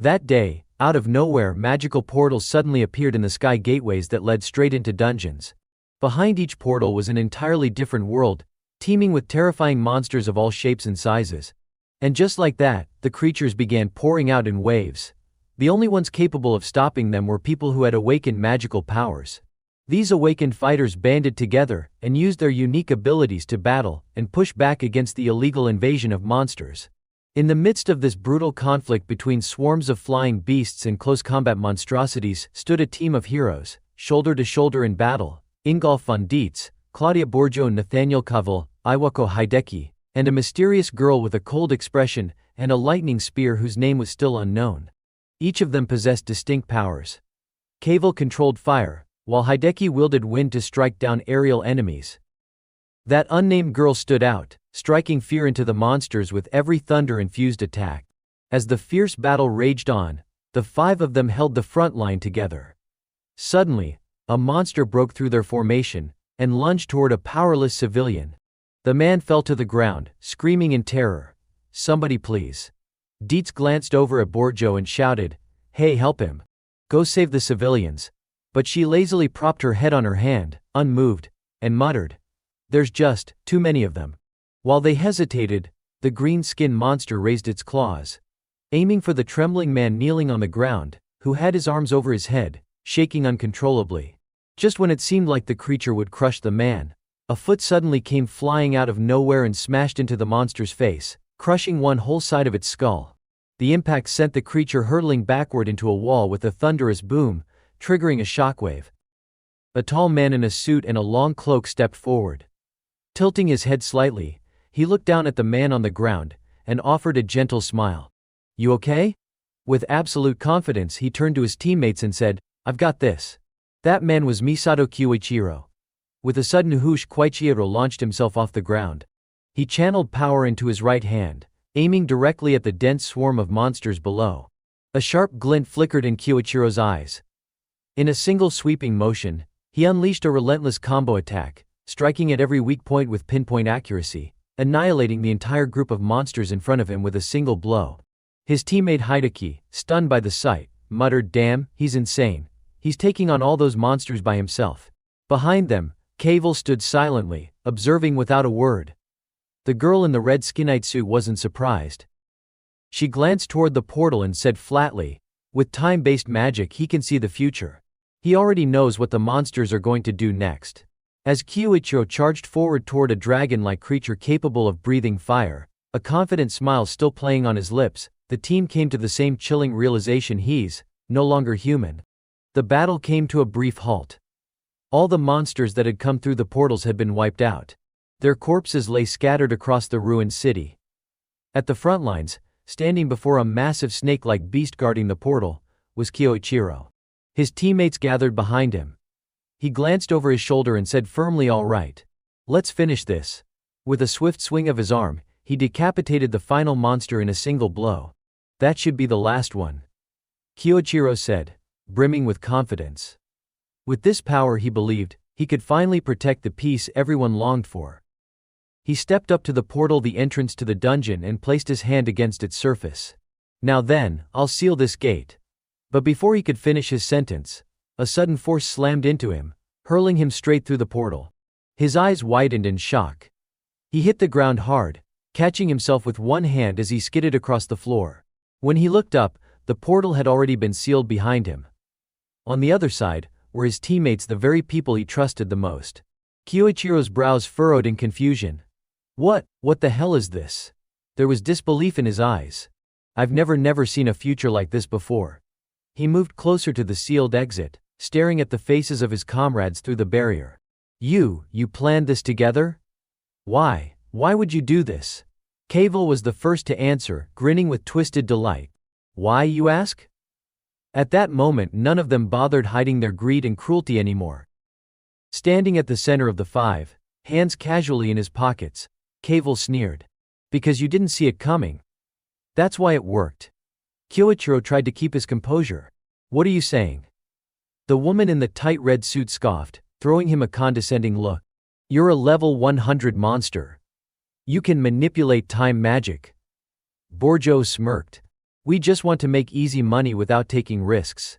That day, out of nowhere, magical portals suddenly appeared in the sky, gateways that led straight into dungeons. Behind each portal was an entirely different world, teeming with terrifying monsters of all shapes and sizes. And just like that, the creatures began pouring out in waves. The only ones capable of stopping them were people who had awakened magical powers. These awakened fighters banded together and used their unique abilities to battle and push back against the illegal invasion of monsters. In the midst of this brutal conflict between swarms of flying beasts and close combat monstrosities stood a team of heroes, shoulder to shoulder in battle: Ingolf von Dietz, Claudia Borjo, Nathaniel Kaval, Iwako Hideki, and a mysterious girl with a cold expression and a lightning spear whose name was still unknown. Each of them possessed distinct powers. Kaval controlled fire, while Hideki wielded wind to strike down aerial enemies. That unnamed girl stood out, striking fear into the monsters with every thunder-infused attack. As the fierce battle raged on, the five of them held the front line together. Suddenly, a monster broke through their formation and lunged toward a powerless civilian. The man fell to the ground, screaming in terror. "Somebody please." Dietz glanced over at Borjo and shouted, "Hey, help him. Go save the civilians." But she lazily propped her head on her hand, unmoved, and muttered, "There's just too many of them." While they hesitated, the green-skinned monster raised its claws, aiming for the trembling man kneeling on the ground, who had his arms over his head, shaking uncontrollably. Just when it seemed like the creature would crush the man, a foot suddenly came flying out of nowhere and smashed into the monster's face, crushing one whole side of its skull. The impact sent the creature hurtling backward into a wall with a thunderous boom, triggering a shockwave. A tall man in a suit and a long cloak stepped forward. Tilting his head slightly, he looked down at the man on the ground and offered a gentle smile. "You okay?" With absolute confidence, he turned to his teammates and said, "I've got this." That man was Misato Koichiro. With a sudden whoosh, Koichiro launched himself off the ground. He channeled power into his right hand, aiming directly at the dense swarm of monsters below. A sharp glint flickered in Koichiro's eyes. In a single sweeping motion, he unleashed a relentless combo attack, striking at every weak point with pinpoint accuracy, annihilating the entire group of monsters in front of him with a single blow. His teammate Hideki, stunned by the sight, muttered, "Damn, he's insane. He's taking on all those monsters by himself." Behind them, Kaval stood silently, observing without a word. The girl in the red skinite suit wasn't surprised. She glanced toward the portal and said flatly, "With time-based magic, he can see the future. He already knows what the monsters are going to do next." As Koichiro charged forward toward a dragon-like creature capable of breathing fire, a confident smile still playing on his lips, the team came to the same chilling realization: he's no longer human. The battle came to a brief halt. All the monsters that had come through the portals had been wiped out. Their corpses lay scattered across the ruined city. At the front lines, standing before a massive snake-like beast guarding the portal, was Koichiro. His teammates gathered behind him. He glanced over his shoulder and said firmly, "All right. Let's finish this." With a swift swing of his arm, he decapitated the final monster in a single blow. "That should be the last one," Koichiro said, brimming with confidence. With this power, he believed, he could finally protect the peace everyone longed for. He stepped up to the portal, the entrance to the dungeon, and placed his hand against its surface. "Now then, I'll seal this gate." But before he could finish his sentence, a sudden force slammed into him, hurling him straight through the portal. His eyes widened in shock. He hit the ground hard, catching himself with one hand as he skidded across the floor. When he looked up, the portal had already been sealed behind him. On the other side were his teammates, the very people he trusted the most. Koichiro's brows furrowed in confusion. What the hell is this?" There was disbelief in his eyes. "I've never seen a future like this before." He moved closer to the sealed exit, staring at the faces of his comrades through the barrier. You planned this together? Why would you do this?" Kaval was the first to answer, grinning with twisted delight. "Why, you ask?" At that moment, none of them bothered hiding their greed and cruelty anymore. Standing at the center of the five, hands casually in his pockets, Kaval sneered. "Because you didn't see it coming. That's why it worked." Koichiro tried to keep his composure. "What are you saying?" The woman in the tight red suit scoffed, throwing him a condescending look. "You're a level 100 monster. You can manipulate time magic." Borjo smirked. We just want to make easy money without taking risks.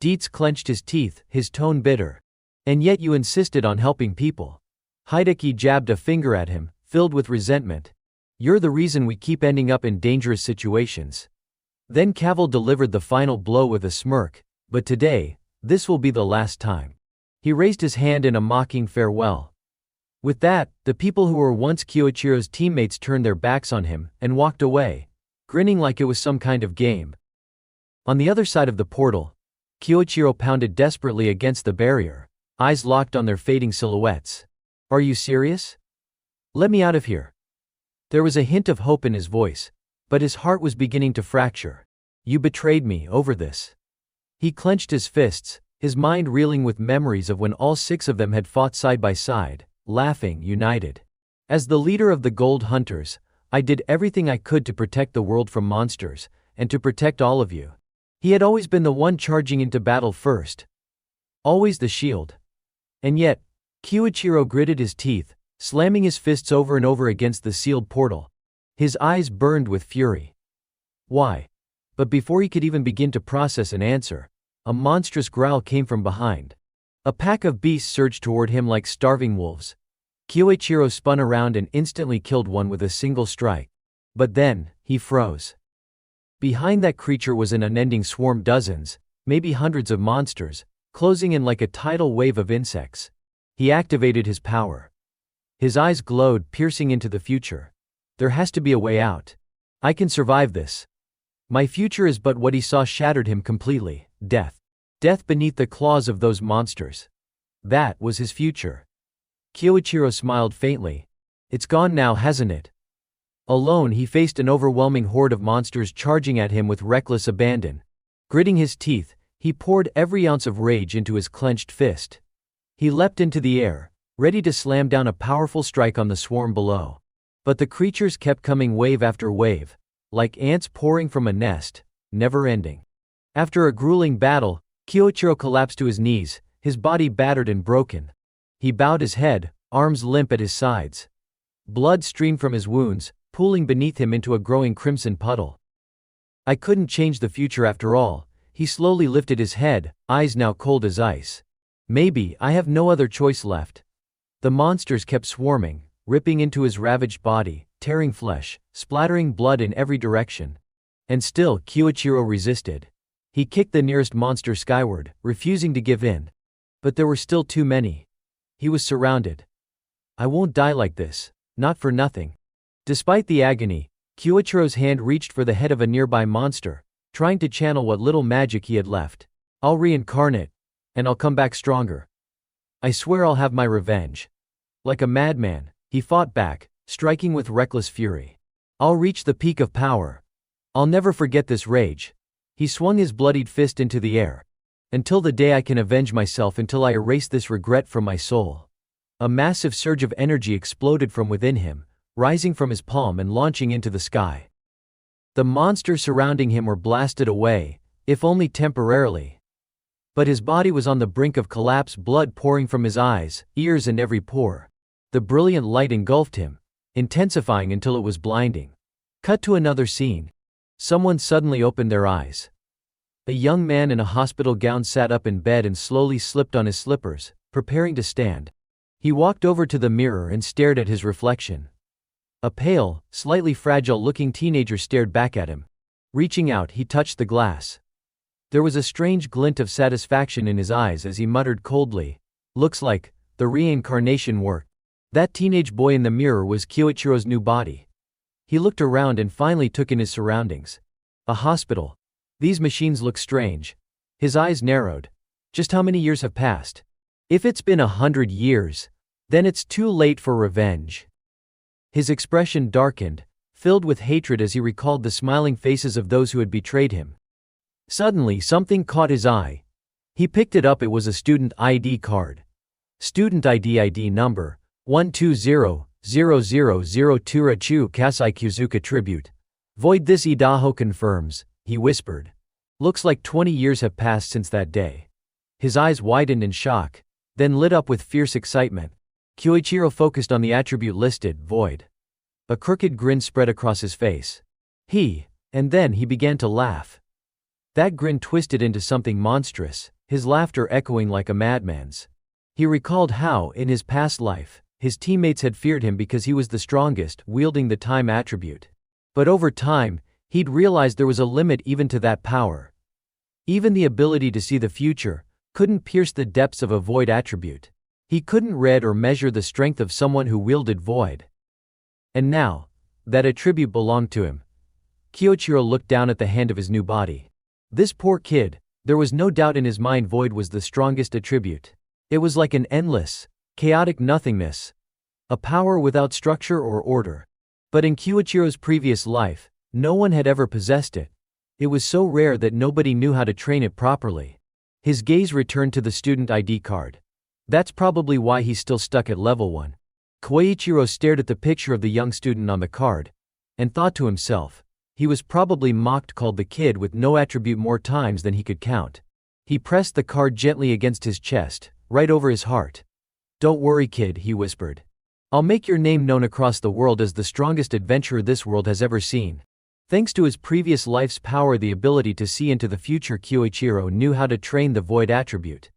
Dietz clenched his teeth, his tone bitter. And yet you insisted on helping people. Hideki jabbed a finger at him, filled with resentment. You're the reason we keep ending up in dangerous situations. Then Cavill delivered the final blow with a smirk. But today, this will be the last time. He raised his hand in a mocking farewell. With that, the people who were once Kyoichiro's teammates turned their backs on him and walked away, grinning like it was some kind of game. On the other side of the portal, Kyoichiro pounded desperately against the barrier, eyes locked on their fading silhouettes. Are you serious? Let me out of here. There was a hint of hope in his voice, but his heart was beginning to fracture. You betrayed me over this. He clenched his fists, his mind reeling with memories of when all 6 of them had fought side by side, laughing, united. As the leader of the Gold Hunters, I did everything I could to protect the world from monsters, and to protect all of you. He had always been the one charging into battle first. Always the shield. And yet, Kyoichiro gritted his teeth, slamming his fists over and over against the sealed portal. His eyes burned with fury. Why? But before he could even begin to process an answer, a monstrous growl came from behind. A pack of beasts surged toward him like starving wolves. Kyoichiro spun around and instantly killed one with a single strike. But then, he froze. Behind that creature was an unending swarm, dozens, maybe hundreds of monsters, closing in like a tidal wave of insects. He activated his power. His eyes glowed, piercing into the future. There has to be a way out. I can survive this. My future is but what he saw shattered him completely. Death. Death beneath the claws of those monsters. That was his future. Kyoichiro smiled faintly. It's gone now, hasn't it? Alone, he faced an overwhelming horde of monsters charging at him with reckless abandon. Gritting his teeth, he poured every ounce of rage into his clenched fist. He leapt into the air, ready to slam down a powerful strike on the swarm below. But the creatures kept coming wave after wave, like ants pouring from a nest, never ending. After a grueling battle, Kyoichiro collapsed to his knees, his body battered and broken. He bowed his head, arms limp at his sides. Blood streamed from his wounds, pooling beneath him into a growing crimson puddle. I couldn't change the future after all. He slowly lifted his head, eyes now cold as ice. Maybe I have no other choice left. The monsters kept swarming, ripping into his ravaged body, tearing flesh, splattering blood in every direction. And still, Kyoichiro resisted. He kicked the nearest monster skyward, refusing to give in. But there were still too many. He was surrounded. I won't die like this, not for nothing. Despite the agony, Kyoichiro's hand reached for the head of a nearby monster, trying to channel what little magic he had left. I'll reincarnate, and I'll come back stronger. I swear I'll have my revenge. Like a madman, he fought back, striking with reckless fury. I'll reach the peak of power. I'll never forget this rage. He swung his bloodied fist into the air. Until the day I can avenge myself, until I erase this regret from my soul. A massive surge of energy exploded from within him, rising from his palm and launching into the sky. The monsters surrounding him were blasted away, if only temporarily. But his body was on the brink of collapse, blood pouring from his eyes, ears and every pore. The brilliant light engulfed him, intensifying until it was blinding. Cut to another scene. Someone suddenly opened their eyes. A young man in a hospital gown sat up in bed and slowly slipped on his slippers, preparing to stand. He walked over to the mirror and stared at his reflection. A pale, slightly fragile-looking teenager stared back at him. Reaching out, he touched the glass. There was a strange glint of satisfaction in his eyes as he muttered coldly, "Looks like the reincarnation worked." That teenage boy in the mirror was Kyoichiro's new body. He looked around and finally took in his surroundings. A hospital. These machines look strange. His eyes narrowed. Just how many years have passed? If it's been 100 years, then it's too late for revenge. His expression darkened, filled with hatred as he recalled the smiling faces of those who had betrayed him. Suddenly, something caught his eye. He picked it up. It was a student ID card. Student ID number 120-0002 Rachu Kasai Kuzuka Tribute. Void this Idaho confirms, he whispered. Looks like 20 years have passed since that day. His eyes widened in shock, then lit up with fierce excitement. Kyoichiro focused on the attribute listed, Void. A crooked grin spread across his face. He And then he began to laugh. That grin twisted into something monstrous, his laughter echoing like a madman's. He recalled how, in his past life, his teammates had feared him because he was the strongest, wielding the time attribute. But over time, he'd realized there was a limit even to that power. Even the ability to see the future couldn't pierce the depths of a void attribute. He couldn't read or measure the strength of someone who wielded void. And now, that attribute belonged to him. Kyoichiro looked down at the hand of his new body. This poor kid, there was no doubt in his mind void was the strongest attribute. It was like an endless, chaotic nothingness. A power without structure or order. But in Kyoichiro's previous life, no one had ever possessed it. It was so rare that nobody knew how to train it properly. His gaze returned to the student ID card. That's probably why he's still stuck at level 1. Koichiro stared at the picture of the young student on the card, and thought to himself, he was probably mocked, called the kid with no attribute more times than he could count. He pressed the card gently against his chest, right over his heart. Don't worry, kid, he whispered. I'll make your name known across the world as the strongest adventurer this world has ever seen. Thanks to his previous life's power, the ability to see into the future, Kyoichiro knew how to train the void attribute.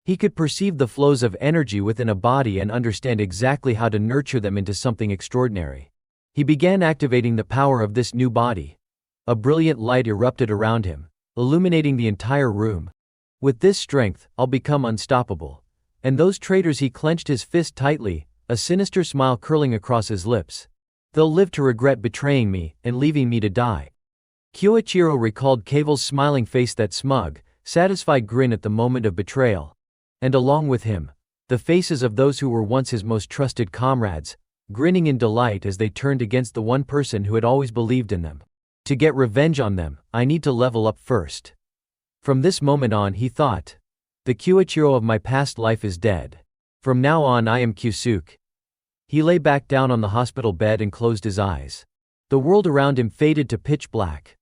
He could perceive the flows of energy within a body and understand exactly how to nurture them into something extraordinary. He began activating the power of this new body. A brilliant light erupted around him, illuminating the entire room. With this strength, I'll become unstoppable. And those traitors, he clenched his fist tightly, a sinister smile curling across his lips. They'll live to regret betraying me and leaving me to die. Kyoichiro recalled Kavel's smiling face, that smug, satisfied grin at the moment of betrayal. And along with him, the faces of those who were once his most trusted comrades, grinning in delight as they turned against the one person who had always believed in them. To get revenge on them, I need to level up first. From this moment on, he thought, the Kyoichiro of my past life is dead. From now on, I am Kyusuke. He lay back down on the hospital bed and closed his eyes. The world around him faded to pitch black.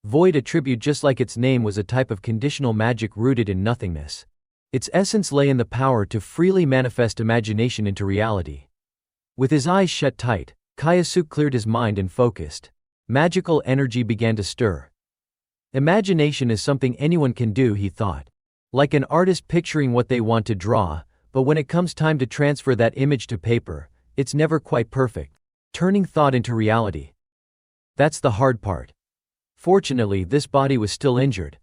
Void attribute, just like its name, was a type of conditional magic rooted in nothingness. Its essence lay in the power to freely manifest imagination into reality. With his eyes shut tight, Kyosuke cleared his mind and focused. Magical energy began to stir. Imagination is something anyone can do, he thought. Like an artist picturing what they want to draw, but when it comes time to transfer that image to paper, it's never quite perfect. Turning thought into reality. That's the hard part. Fortunately, this body was still injured.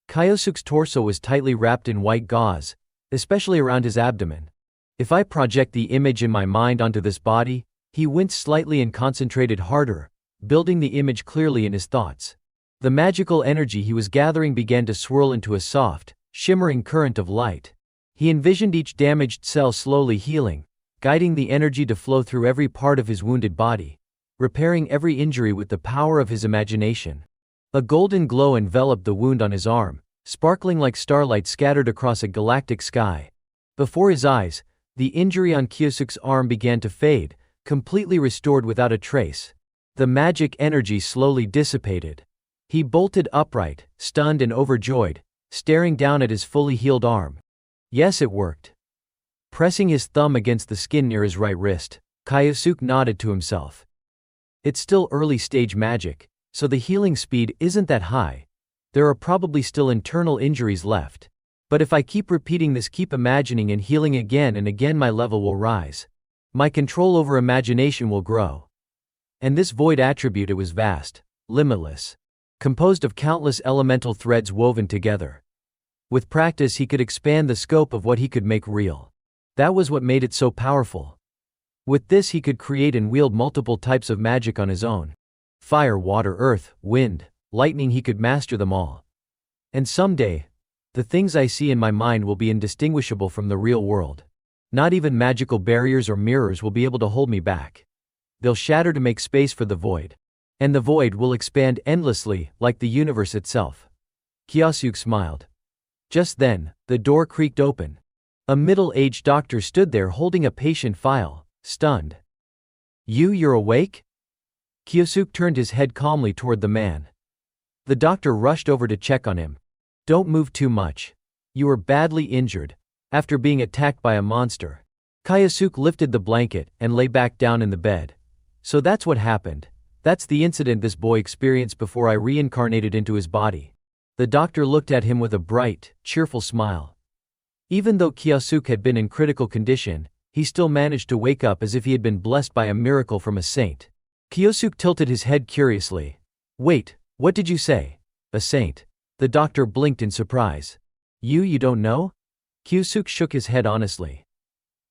Kyosuke's torso was tightly wrapped in white gauze, especially around his abdomen. If I project the image in my mind onto this body, he winced slightly and concentrated harder, building the image clearly in his thoughts. The magical energy he was gathering began to swirl into a soft, shimmering current of light. He envisioned each damaged cell slowly healing, guiding the energy to flow through every part of his wounded body, repairing every injury with the power of his imagination. A golden glow enveloped the wound on his arm, sparkling like starlight scattered across a galactic sky. Before his eyes, the injury on Kyosuke's arm began to fade, completely restored without a trace. The magic energy slowly dissipated. He bolted upright, stunned and overjoyed, staring down at his fully healed arm. Yes, it worked. Pressing his thumb against the skin near his right wrist, Kyosuke nodded to himself. It's still early-stage magic, so the healing speed isn't that high. There are probably still internal injuries left. But if I keep repeating this, keep imagining and healing again and again, my level will rise. My control over imagination will grow. And this void attribute, it was vast, limitless, composed of countless elemental threads woven together. With practice, he could expand the scope of what he could make real. That was what made it so powerful. With this, he could create and wield multiple types of magic on his own. Fire, water, earth, wind, lightning, he could master them all. And someday, the things I see in my mind will be indistinguishable from the real world. Not even magical barriers or mirrors will be able to hold me back. They'll shatter to make space for the void. And the void will expand endlessly, like the universe itself. Kyosuke smiled. Just then, the door creaked open. A middle-aged doctor stood there holding a patient file, stunned. You're awake? Kyosuke turned his head calmly toward the man. The doctor rushed over to check on him. Don't move too much. You were badly injured, after being attacked by a monster. Kyosuke lifted the blanket and lay back down in the bed. So that's what happened. That's the incident this boy experienced before I reincarnated into his body. The doctor looked at him with a bright, cheerful smile. Even though Kyosuke had been in critical condition, he still managed to wake up as if he had been blessed by a miracle from a saint. Kyosuke tilted his head curiously. Wait, what did you say? A saint? The doctor blinked in surprise. You don't know? Kyosuke shook his head honestly.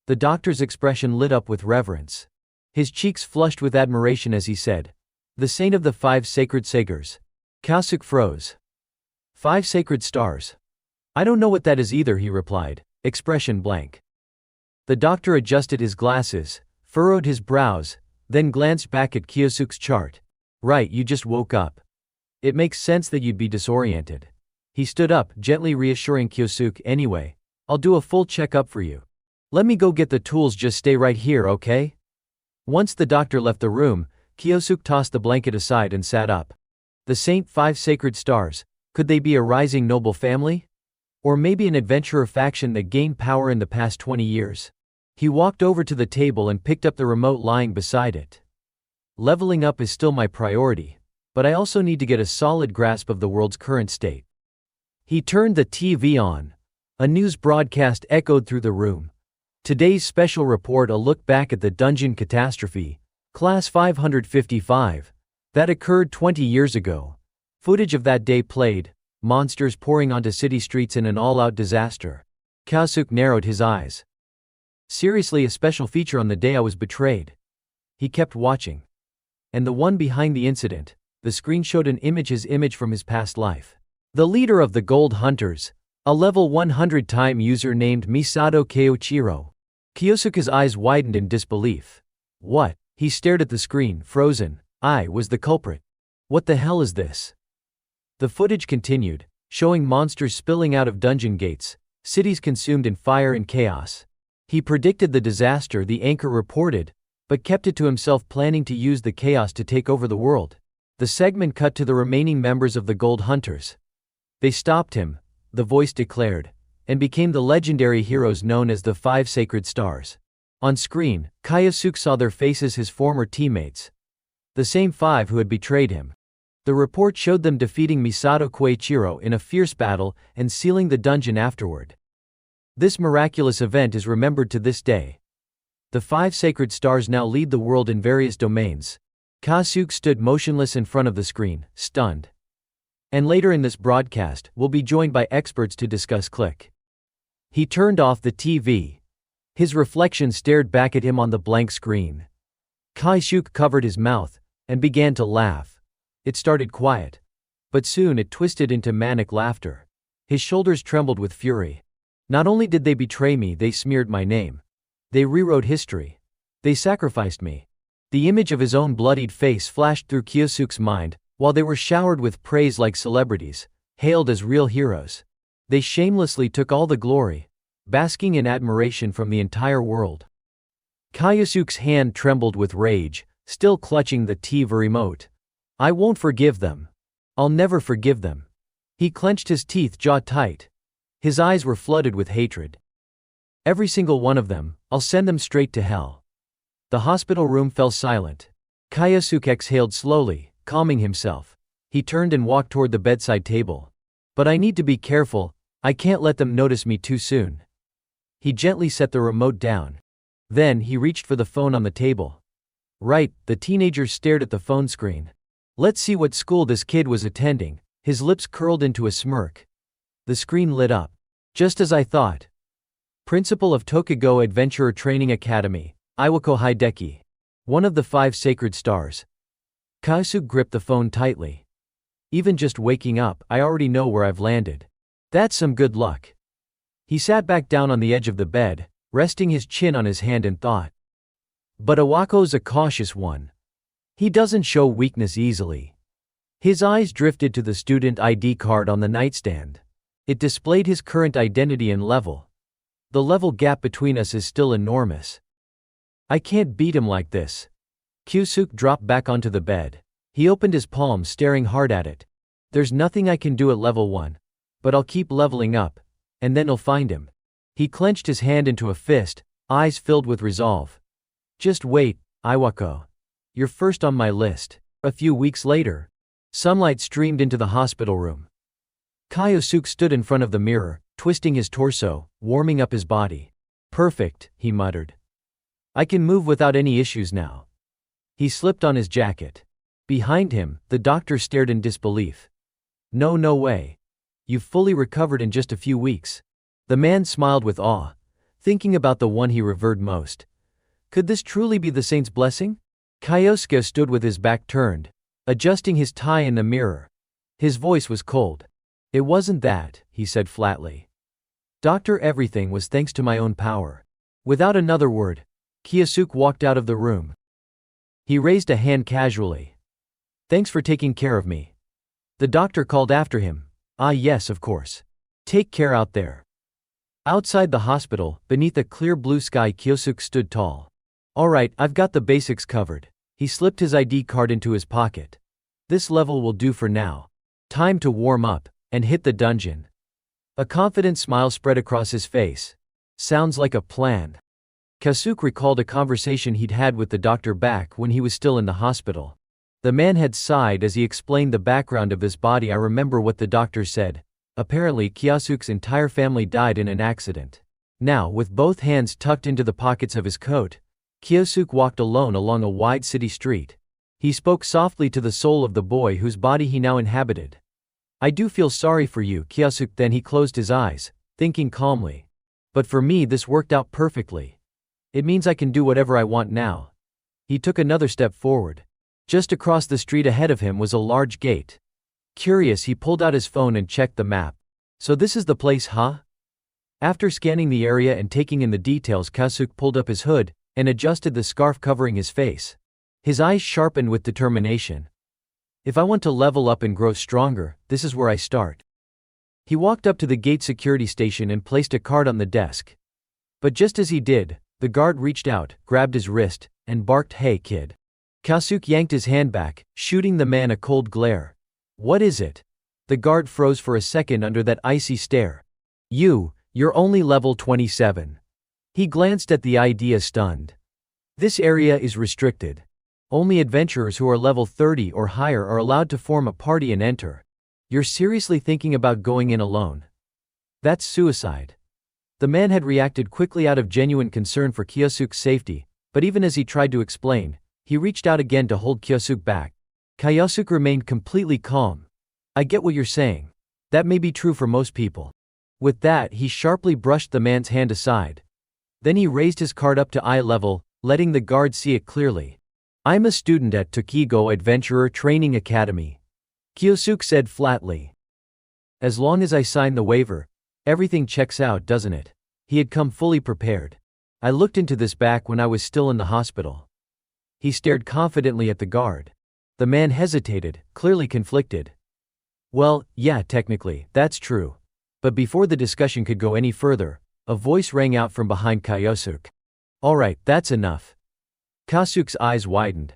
The doctor's expression lit up with reverence. His cheeks flushed with admiration as he said, "The saint of the 5 sacred sagers." Kyosuke froze. 5 sacred stars. I don't know what that is either, he replied, expression blank. The doctor adjusted his glasses, furrowed his brows, then glanced back at Kyosuke's chart. Right, you just woke up. It makes sense that you'd be disoriented. He stood up, gently reassuring Kyosuke. Anyway, I'll do a full checkup for you. Let me go get the tools, just stay right here, okay? Once the doctor left the room, Kyosuke tossed the blanket aside and sat up. The Saint 5 Sacred Stars, could they be a rising noble family? Or maybe an adventurer faction that gained power in the past 20 years? He walked over to the table and picked up the remote lying beside it. Leveling up is still my priority, but I also need to get a solid grasp of the world's current state. He turned the TV on. A news broadcast echoed through the room. Today's special report, a look back at the dungeon catastrophe, Class 555, that occurred 20 years ago. Footage of that day played, monsters pouring onto city streets in an all-out disaster. Kyosuke narrowed his eyes. Seriously, a special feature on the day I was betrayed. He kept watching. And the one behind the incident, the screen showed an image, his image from his past life. The leader of the Gold Hunters, a level 100-time user named Misato Keiichiro. Kyosuke's eyes widened in disbelief. What? He stared at the screen, frozen. I was the culprit. What the hell is this? The footage continued, showing monsters spilling out of dungeon gates, cities consumed in fire and chaos. He predicted the disaster, the anchor reported, but kept it to himself, planning to use the chaos to take over the world. The segment cut to the remaining members of the Gold Hunters. They stopped him, the voice declared, and became the legendary heroes known as the 5 Sacred Stars. On screen, Kyosuke saw their faces, his former teammates. The same 5 who had betrayed him. The report showed them defeating Misato Keiichiro in a fierce battle and sealing the dungeon afterward. This miraculous event is remembered to this day. The 5 Sacred Stars now lead the world in various domains. Kyosuke stood motionless in front of the screen, stunned. And later in this broadcast, we'll be joined by experts to discuss. Click. He turned off the TV. His reflection stared back at him on the blank screen. Kyosuke covered his mouth and began to laugh. It started quiet, but soon it twisted into manic laughter. His shoulders trembled with fury. Not only did they betray me, they smeared my name. They rewrote history. They sacrificed me. The image of his own bloodied face flashed through Kyosuke's mind, while they were showered with praise like celebrities, hailed as real heroes. They shamelessly took all the glory, basking in admiration from the entire world. Kyosuke's hand trembled with rage, still clutching the TV remote. I won't forgive them. I'll never forgive them. He clenched his teeth, jaw tight. His eyes were flooded with hatred. Every single one of them, I'll send them straight to hell. The hospital room fell silent. Kyosuke exhaled slowly, calming himself. He turned and walked toward the bedside table. But I need to be careful, I can't let them notice me too soon. He gently set the remote down. Then he reached for the phone on the table. Right, the teenager stared at the phone screen. Let's see what school this kid was attending. His lips curled into a smirk. The screen lit up. Just as I thought. Principal of Tokugo Adventurer Training Academy, Iwako Hideki. One of the 5 Sacred Stars. Kyosuke gripped the phone tightly. Even just waking up, I already know where I've landed. That's some good luck. He sat back down on the edge of the bed, resting his chin on his hand and thought. But Iwako's a cautious one. He doesn't show weakness easily. His eyes drifted to the student ID card on the nightstand. It displayed his current identity and level. The level gap between us is still enormous. I can't beat him like this. Kyosuke dropped back onto the bed. He opened his palm, staring hard at it. There's nothing I can do at level 1. But I'll keep leveling up, and then I'll find him. He clenched his hand into a fist, eyes filled with resolve. Just wait, Iwako. You're first on my list. A few weeks later, sunlight streamed into the hospital room. Kyosuke stood in front of the mirror, twisting his torso, warming up his body. Perfect, he muttered. I can move without any issues now. He slipped on his jacket. Behind him, the doctor stared in disbelief. No way. You've fully recovered in just a few weeks. The man smiled with awe, thinking about the one he revered most. Could this truly be the saint's blessing? Kyosuke stood with his back turned, adjusting his tie in the mirror. His voice was cold. It wasn't that, he said flatly. Doctor, everything was thanks to my own power. Without another word, Kyosuke walked out of the room. He raised a hand casually. Thanks for taking care of me. The doctor called after him. Ah yes, of course. Take care out there. Outside the hospital, beneath a clear blue sky, Kyosuke stood tall. All right, I've got the basics covered. He slipped his ID card into his pocket. This level will do for now. Time to warm up and hit the dungeon. A confident smile spread across his face. Sounds like a plan. Kyosuke recalled a conversation he'd had with the doctor back when he was still in the hospital. The man had sighed as he explained the background of his body. I remember what the doctor said. Apparently, Kyosuke's entire family died in an accident. Now, with both hands tucked into the pockets of his coat, Kyosuke walked alone along a wide city street. He spoke softly to the soul of the boy whose body he now inhabited. I do feel sorry for you, Kyosuke. Then he closed his eyes, thinking calmly. But for me, this worked out perfectly. It means I can do whatever I want now. He took another step forward. Just across the street ahead of him was a large gate. Curious, he pulled out his phone and checked the map. So this is the place, huh? After scanning the area and taking in the details, Kyosuke pulled up his hood and adjusted the scarf covering his face. His eyes sharpened with determination. If I want to level up and grow stronger, this is where I start. He walked up to the gate security station and placed a card on the desk. But just as he did, the guard reached out, grabbed his wrist, and barked, "Hey kid." Kyosuke yanked his hand back, shooting the man a cold glare. What is it? The guard froze for a second under that icy stare. You're only level 27. He glanced at the idea, stunned. This area is restricted. Only adventurers who are level 30 or higher are allowed to form a party and enter. You're seriously thinking about going in alone? That's suicide. The man had reacted quickly out of genuine concern for Kyosuke's safety, but even as he tried to explain, he reached out again to hold Kyosuke back. Kyosuke remained completely calm. I get what you're saying. That may be true for most people. With that, he sharply brushed the man's hand aside. Then he raised his card up to eye level, letting the guard see it clearly. I'm a student at Tokigo Adventurer Training Academy. Kyosuke said flatly. As long as I sign the waiver, everything checks out, doesn't it? He had come fully prepared. I looked into this back when I was still in the hospital. He stared confidently at the guard. The man hesitated, clearly conflicted. Well, yeah, technically, that's true. But before the discussion could go any further, a voice rang out from behind Kyosuke. Alright, that's enough. Kyosuke's eyes widened.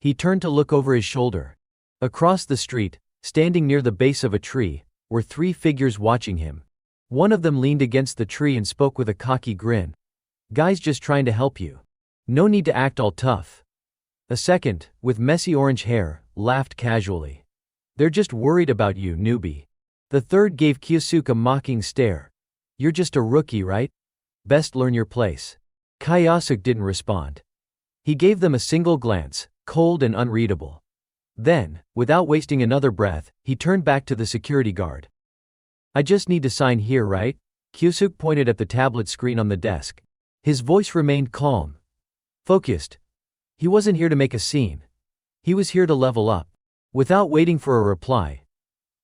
He turned to look over his shoulder. Across the street, standing near the base of a tree, were three figures watching him. One of them leaned against the tree and spoke with a cocky grin. Guys, just trying to help you. No need to act all tough. A second, with messy orange hair, laughed casually. They're just worried about you, newbie. The third gave Kyosuke a mocking stare. You're just a rookie, right? Best learn your place. Kyosuke didn't respond. He gave them a single glance, cold and unreadable. Then, without wasting another breath, he turned back to the security guard. I just need to sign here, right? Kyosuke pointed at the tablet screen on the desk. His voice remained calm, focused. He wasn't here to make a scene. He was here to level up. Without waiting for a reply,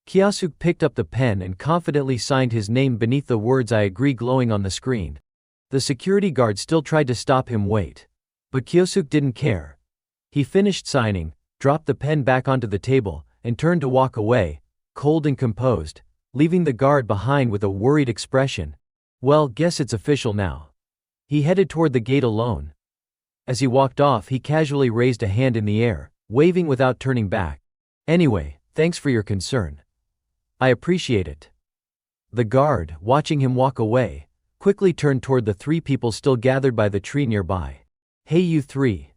Kyosuke picked up the pen and confidently signed his name beneath the words "I agree" glowing on the screen. The security guard still tried to stop him. Wait. But Kyosuke didn't care. He finished signing, dropped the pen back onto the table, and turned to walk away, cold and composed, leaving the guard behind with a worried expression. Well, guess it's official now. He headed toward the gate alone. As he walked off, he casually raised a hand in the air, waving without turning back. Anyway, thanks for your concern. I appreciate it. The guard, watching him walk away, quickly turned toward the three people still gathered by the tree nearby. Hey you three.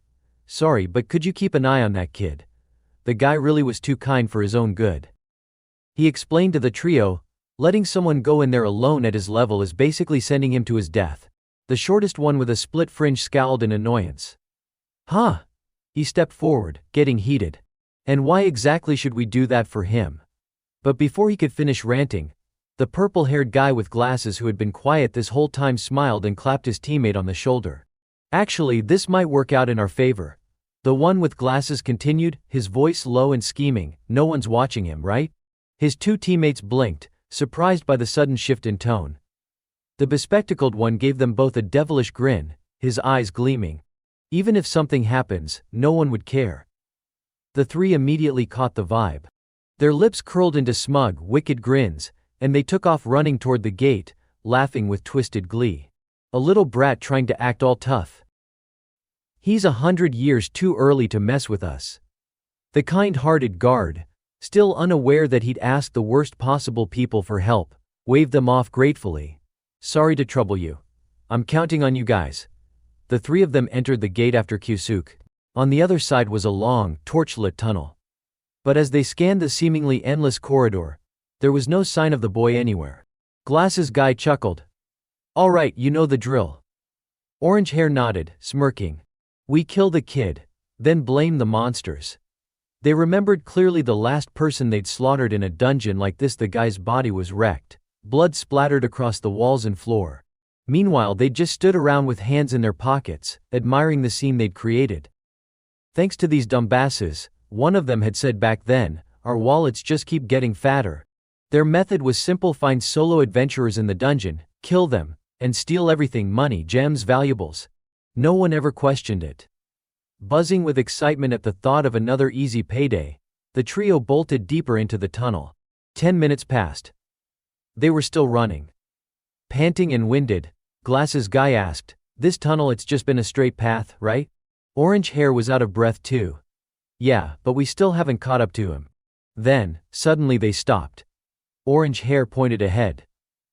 Sorry, but could you keep an eye on that kid? the guy really was too kind for his own good. He explained to the trio, letting someone go in there alone at his level is basically sending him to his death. The shortest one with a split fringe scowled in annoyance. Huh? He stepped forward, getting heated. And why exactly should we do that for him? But before he could finish ranting, the purple-haired guy with glasses who had been quiet this whole time smiled and clapped his teammate on the shoulder. Actually, this might work out in our favor. The one with glasses continued, his voice low and scheming. No one's watching him, right? His two teammates blinked, surprised by the sudden shift in tone. The bespectacled one gave them both a devilish grin, his eyes gleaming. Even if something happens, no one would care. The three immediately caught the vibe. Their lips curled into smug, wicked grins, and they took off running toward the gate, laughing with twisted glee. A little brat trying to act all tough. He's 100 years too early to mess with us. The kind-hearted guard, still unaware that he'd asked the worst possible people for help, waved them off gratefully. Sorry to trouble you. I'm counting on you guys. The three of them entered the gate after Kyusuk. On the other side was a long, torchlit tunnel. But as they scanned the seemingly endless corridor, there was no sign of the boy anywhere. Glasses guy chuckled. All right, you know the drill. Orange hair nodded, smirking. We kill the kid, then blame the monsters. They remembered clearly the last person they'd slaughtered in a dungeon like this. The guy's body was wrecked, blood splattered across the walls and floor. Meanwhile, they'd just stood around with hands in their pockets, admiring the scene they'd created. Thanks to these dumbasses, one of them had said back then, our wallets just keep getting fatter. Their method was simple: find solo adventurers in the dungeon, kill them, and steal everything: money, gems, valuables. No one ever questioned it. Buzzing with excitement at the thought of another easy payday, the trio bolted deeper into the tunnel. 10 minutes passed. They were still running. Panting and winded, Glasses guy asked, this tunnel, it's just been a straight path, right? Orange hair was out of breath too. Yeah, but we still haven't caught up to him. Then, suddenly they stopped. Orange hair pointed ahead.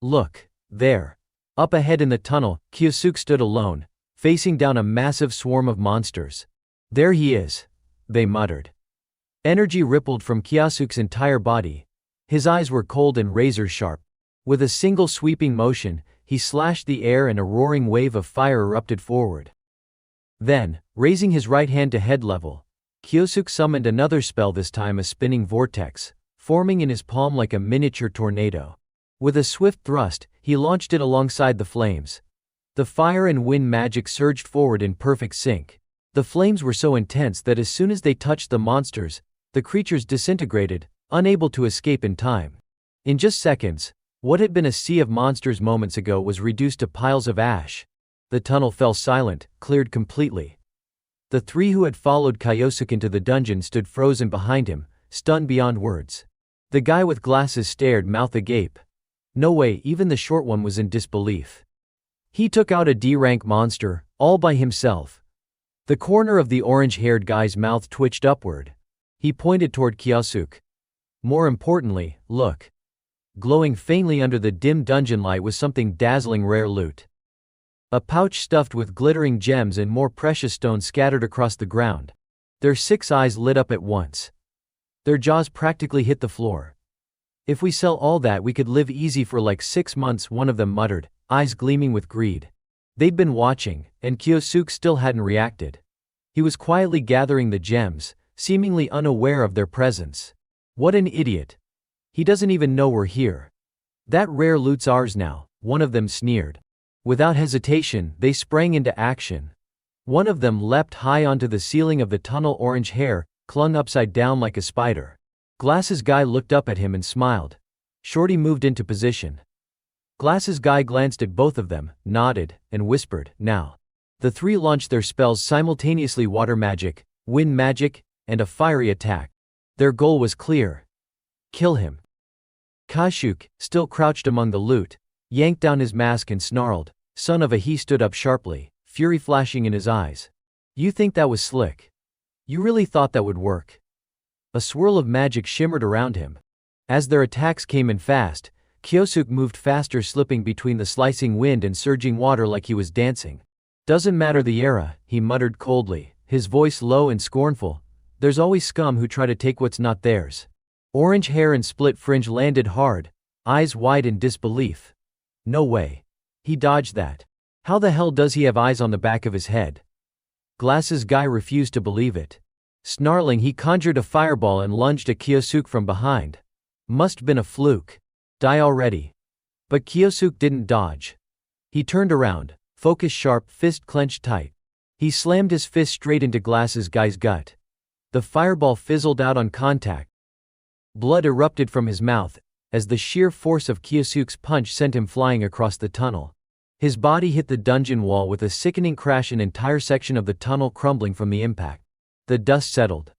Look, there. Up ahead in the tunnel, Kyusuk stood alone, facing down a massive swarm of monsters. There he is, they muttered. Energy rippled from Kyusuk's entire body. His eyes were cold and razor-sharp. With a single sweeping motion, he slashed the air and a roaring wave of fire erupted forward. Then, raising his right hand to head level, Kyusuk summoned another spell, this time a spinning vortex, forming in his palm like a miniature tornado. With a swift thrust, he launched it alongside the flames. The fire and wind magic surged forward in perfect sync. The flames were so intense that as soon as they touched the monsters, the creatures disintegrated, unable to escape in time. In just seconds, what had been a sea of monsters moments ago was reduced to piles of ash. The tunnel fell silent, cleared completely. The three who had followed Kyusuk into the dungeon stood frozen behind him, stunned beyond words. The guy with glasses stared, mouth agape. No way, even the short one was in disbelief. He took out a D-rank monster, all by himself. The corner of the orange-haired guy's mouth twitched upward. He pointed toward Kyusuk. More importantly, look. Glowing faintly under the dim dungeon light was something dazzling, rare loot. A pouch stuffed with glittering gems and more precious stones scattered across the ground. Their 6 eyes lit up at once. Their jaws practically hit the floor. If we sell all that, we could live easy for like 6 months, one of them muttered, eyes gleaming with greed. They'd been watching, and Kyusuk still hadn't reacted. He was quietly gathering the gems, seemingly unaware of their presence. What an idiot. He doesn't even know we're here. That rare loot's ours now, one of them sneered. Without hesitation, they sprang into action. One of them leapt high onto the ceiling of the tunnel. Orange hair clung upside down like a spider. Glasses guy looked up at him and smiled. Shorty moved into position. Glasses guy glanced at both of them, nodded, and whispered, now. The three launched their spells simultaneously: water magic, wind magic, and a fiery attack. Their goal was clear. Kill him. Kyusuk, still crouched among the loot, yanked down his mask and snarled, son of a. He stood up sharply, fury flashing in his eyes. You think that was slick? You really thought that would work? A swirl of magic shimmered around him. As their attacks came in fast, Kyusuk moved faster, slipping between the slicing wind and surging water like he was dancing. Doesn't matter the era, he muttered coldly, his voice low and scornful. There's always scum who try to take what's not theirs. Orange hair and split fringe landed hard, eyes wide in disbelief. No way. He dodged that. How the hell does he have eyes on the back of his head? Glasses guy refused to believe it. Snarling, he conjured a fireball and lunged at Kyosuke from behind. Must been a fluke. Die already. But Kyosuke didn't dodge. He turned around, focus sharp, fist clenched tight. He slammed his fist straight into Glasses guy's gut. The fireball fizzled out on contact. Blood erupted from his mouth, as the sheer force of Kyosuke's punch sent him flying across the tunnel. His body hit the dungeon wall with a sickening crash, an entire section of the tunnel crumbling from the impact. The dust settled.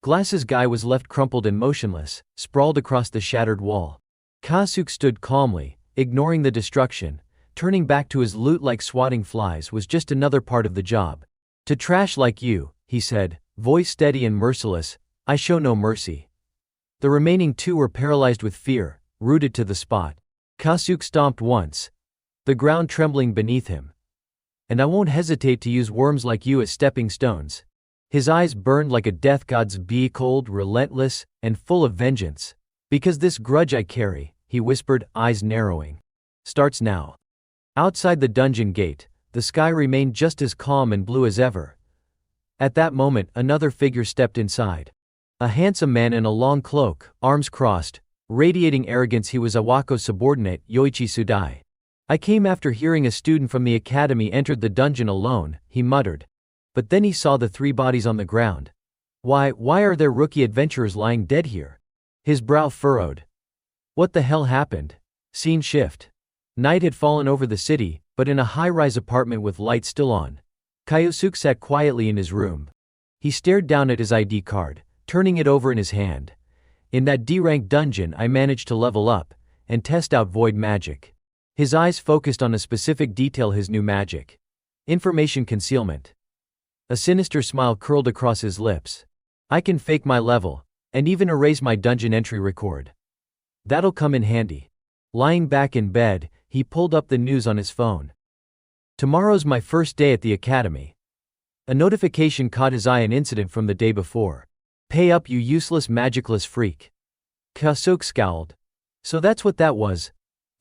Glasses guy was left crumpled and motionless, sprawled across the shattered wall. Kyosuke stood calmly, ignoring the destruction. Turning back to his loot like swatting flies was just another part of the job. To trash like you, he said, voice steady and merciless, I show no mercy. The remaining two were paralyzed with fear, rooted to the spot. Kyosuke stomped once, the ground trembling beneath him. And I won't hesitate to use worms like you as stepping stones. His eyes burned like a death god's, be cold, relentless, and full of vengeance. Because this grudge I carry, he whispered, eyes narrowing, starts now. Outside the dungeon gate, the sky remained just as calm and blue as ever. At that moment, another figure stepped inside. A handsome man in a long cloak, arms crossed, radiating arrogance. He was Awako's subordinate, Yoichi Sudai. I came after hearing a student from the academy entered the dungeon alone, he muttered. But then he saw the three bodies on the ground. Why are there rookie adventurers lying dead here? His brow furrowed. What the hell happened? Scene shift. Night had fallen over the city, but in a high-rise apartment with lights still on. Kyosuke sat quietly in his room. He stared down at his ID card, turning it over in his hand. In that D-rank dungeon I managed to level up, and test out void magic. His eyes focused on a specific detail, his new magic. Information concealment. A sinister smile curled across his lips. I can fake my level, and even erase my dungeon entry record. That'll come in handy. Lying back in bed, he pulled up the news on his phone. Tomorrow's my first day at the academy. A notification caught his eye, an incident from the day before. Pay up, you useless magicless freak. Kyosuke scowled. So that's what that was.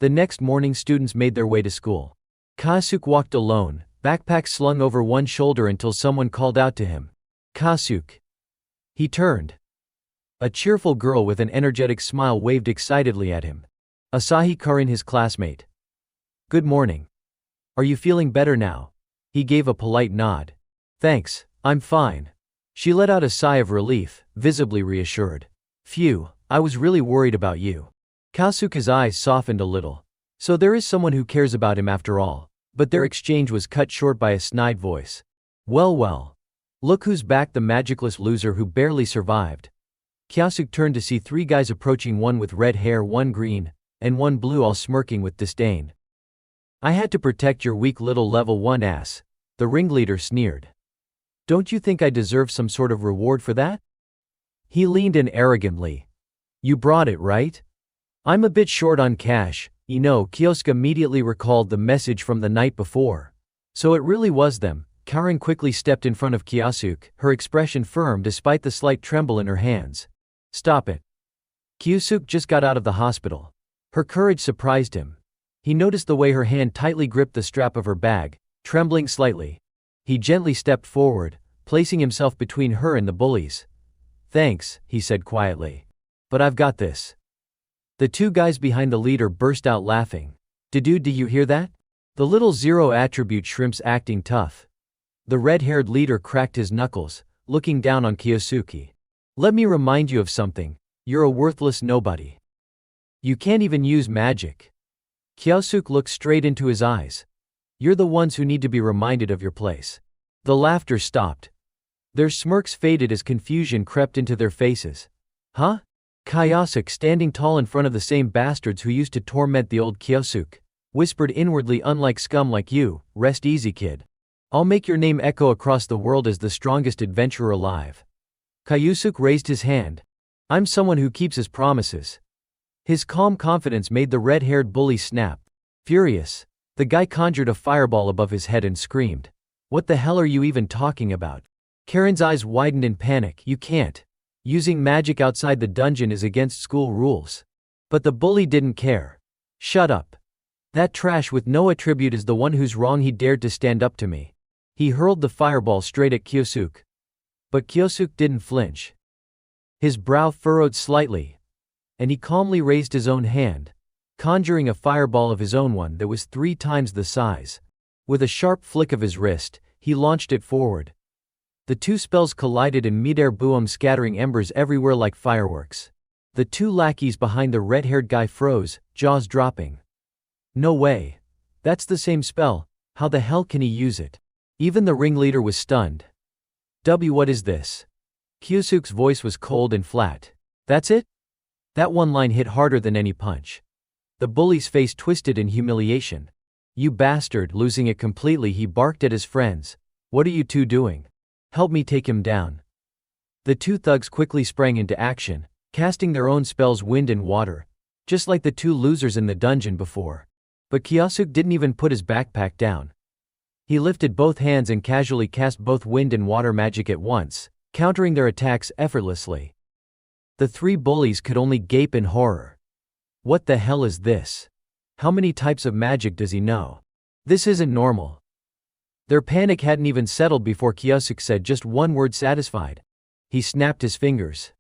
The next morning students made their way to school. Kyosuke walked alone, backpack slung over one shoulder until someone called out to him. Kyosuke. He turned. A cheerful girl with an energetic smile waved excitedly at him. Asahi Karin, his classmate. Good morning. Are you feeling better now? He gave a polite nod. Thanks, I'm fine. She let out a sigh of relief, visibly reassured. Phew, I was really worried about you. Kyosuke's eyes softened a little. So there is someone who cares about him after all. But their exchange was cut short by a snide voice. Well. Look who's back, the magicless loser who barely survived. Kyosuke turned to see three guys approaching, one with red hair, one green, and one blue, all smirking with disdain. I had to protect your weak little level 1 ass, the ringleader sneered. Don't you think I deserve some sort of reward for that? He leaned in arrogantly. You brought it, right? I'm a bit short on cash, you know. Kyosuke immediately recalled the message from the night before. So it really was them. Karin quickly stepped in front of Kyosuke, her expression firm despite the slight tremble in her hands. Stop it. Kyosuke just got out of the hospital. Her courage surprised him. He noticed the way her hand tightly gripped the strap of her bag, trembling slightly. He gently stepped forward, placing himself between her and the bullies. Thanks, he said quietly. But I've got this. The two guys behind the leader burst out laughing. Dude, do you hear that? The little zero attribute shrimp's acting tough. The red-haired leader cracked his knuckles, looking down on Kyosuke. Let me remind you of something. You're a worthless nobody. You can't even use magic. Kyosuke looked straight into his eyes. You're the ones who need to be reminded of your place. The laughter stopped. Their smirks faded as confusion crept into their faces. Huh? Kyosuke, standing tall in front of the same bastards who used to torment the old Kyosuke, whispered inwardly, unlike scum like you, rest easy, kid. I'll make your name echo across the world as the strongest adventurer alive. Kyosuke raised his hand. I'm someone who keeps his promises. His calm confidence made the red-haired bully snap. Furious, the guy conjured a fireball above his head and screamed. What the hell are you even talking about? Karen's eyes widened in panic. You can't. Using magic outside the dungeon is against school rules. But the bully didn't care. Shut up. That trash with no attribute is the one who's wrong. He dared to stand up to me. He hurled the fireball straight at Kyosuke. But Kyosuke didn't flinch. His brow furrowed slightly, and he calmly raised his own hand, conjuring a fireball of his own, one that was 3 times the size. With a sharp flick of his wrist, he launched it forward. The 2 spells collided in midair, boom, scattering embers everywhere like fireworks. The 2 lackeys behind the red-haired guy froze, jaws dropping. No way. That's the same spell. How the hell can he use it? Even the ringleader was stunned. What is this? Kyosuke's voice was cold and flat. That's it? That one line hit harder than any punch. The bully's face twisted in humiliation. You bastard, losing it completely, he barked at his friends. What are you 2 doing? Help me take him down. The 2 thugs quickly sprang into action, casting their own spells, wind and water, just like the 2 losers in the dungeon before. But Kyosuke didn't even put his backpack down. He lifted both hands and casually cast both wind and water magic at once, countering their attacks effortlessly. The 3 bullies could only gape in horror. What the hell is this? How many types of magic does he know? This isn't normal. Their panic hadn't even settled before Kyosuke said just one word, satisfied. He snapped his fingers.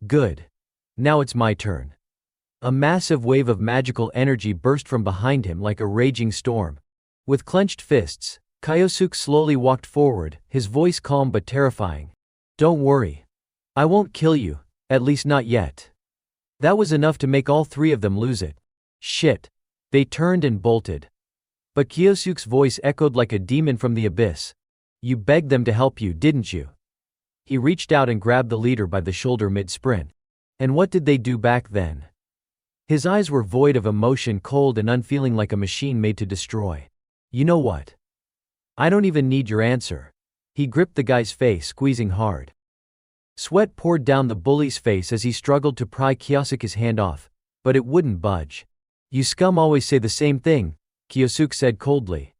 Good. Now it's my turn. A massive wave of magical energy burst from behind him like a raging storm. With clenched fists, Kyosuke slowly walked forward, his voice calm but terrifying. Don't worry. I won't kill you, at least not yet. That was enough to make all 3 of them lose it. Shit. They turned and bolted. But Kyosuke's voice echoed like a demon from the abyss. You begged them to help you, didn't you? He reached out and grabbed the leader by the shoulder mid-sprint. And what did they do back then? His eyes were void of emotion, cold and unfeeling like a machine made to destroy. You know what? I don't even need your answer. He gripped the guy's face, squeezing hard. Sweat poured down the bully's face as he struggled to pry Kyosuke's hand off, but it wouldn't budge. You scum always say the same thing, Kyosuke said coldly.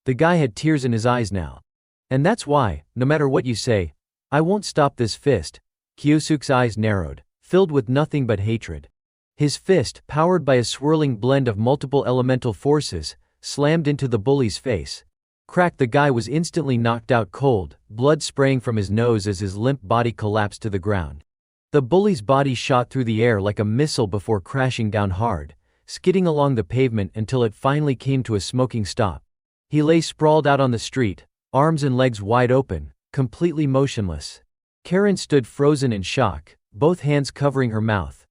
The guy had tears in his eyes now. And that's why, no matter what you say, I won't stop this fist. Kyosuke's eyes narrowed, filled with nothing but hatred. His fist, powered by a swirling blend of multiple elemental forces, slammed into the bully's face. Crack! The guy was instantly knocked out cold, blood spraying from his nose as his limp body collapsed to the ground. The bully's body shot through the air like a missile before crashing down hard, skidding along the pavement until it finally came to a smoking stop. He lay sprawled out on the street, arms and legs wide open, completely motionless. Karen stood frozen in shock, both hands covering her mouth.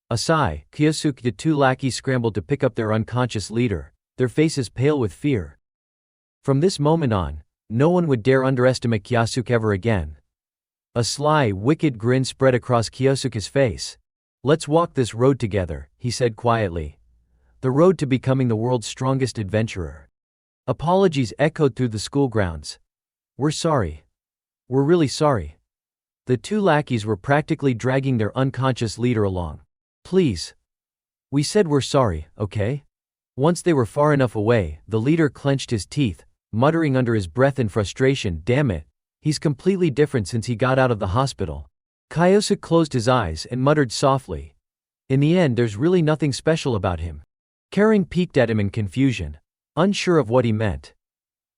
A sigh, Kyosuke, the 2 lackeys scrambled to pick up their unconscious leader, their faces pale with fear. From this moment on, no one would dare underestimate Kyosuke ever again. A sly, wicked grin spread across Kyosuke's face. Let's walk this road together, he said quietly. The road to becoming the world's strongest adventurer. Apologies echoed through the school grounds. We're sorry. We're really sorry. The 2 lackeys were practically dragging their unconscious leader along. Please. We said we're sorry, okay? Once they were far enough away, the leader clenched his teeth, muttering under his breath in frustration, damn it, he's completely different since he got out of the hospital. Kyosuke closed his eyes and muttered softly. In the end, there's really nothing special about him. Karen peeked at him in confusion, unsure of what he meant.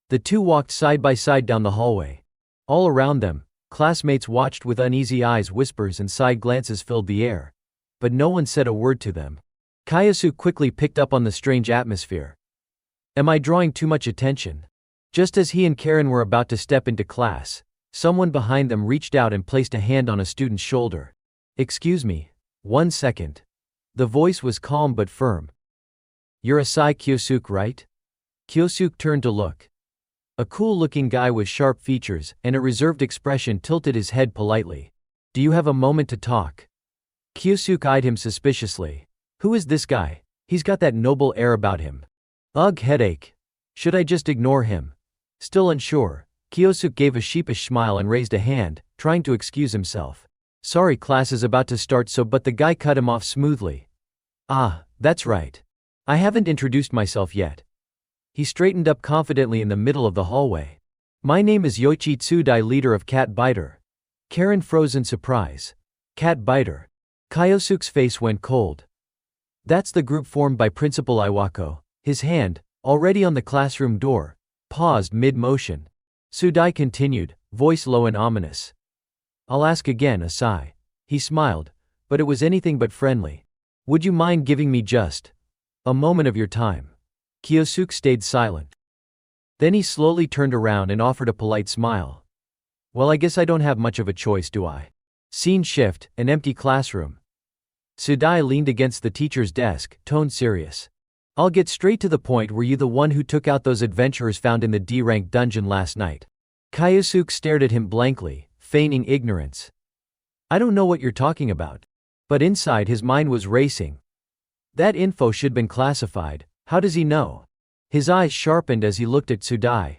The 2 walked side by side down the hallway. All around them, classmates watched with uneasy eyes, whispers and side glances filled the air. But no one said a word to them. Kyosuke quickly picked up on the strange atmosphere. Am I drawing too much attention? Just as he and Karen were about to step into class, someone behind them reached out and placed a hand on a student's shoulder. Excuse me, 1 second. The voice was calm but firm. You're Asai Kyosuke, right? Kyosuke turned to look. A cool-looking guy with sharp features and a reserved expression tilted his head politely. Do you have a moment to talk? Kyosuke eyed him suspiciously. Who is this guy? He's got that noble air about him. Ugh, headache. Should I just ignore him? Still unsure, Kyosuke gave a sheepish smile and raised a hand, trying to excuse himself. Sorry, class is about to start, but the guy cut him off smoothly. Ah, that's right. I haven't introduced myself yet. He straightened up confidently in the middle of the hallway. My name is Yoichi Tsudai, leader of Cat Biter. Karen froze in surprise. Cat Biter. Kyosuke's face went cold. That's the group formed by Principal Iwako. His hand, already on the classroom door, paused mid-motion. Tsudai continued, voice low and ominous. I'll ask again, a sigh. He smiled, but it was anything but friendly. Would you mind giving me just a moment of your time? Kyosuke stayed silent. Then he slowly turned around and offered a polite smile. Well, I guess I don't have much of a choice, do I? Scene shift, an empty classroom. Tsudai leaned against the teacher's desk, tone serious. I'll get straight to the point. Were you the one who took out those adventurers found in the D-rank dungeon last night? Kyosuke stared at him blankly, feigning ignorance. I don't know what you're talking about. But inside his mind was racing. That info should been classified. How does he know? His eyes sharpened as he looked at Tsudai.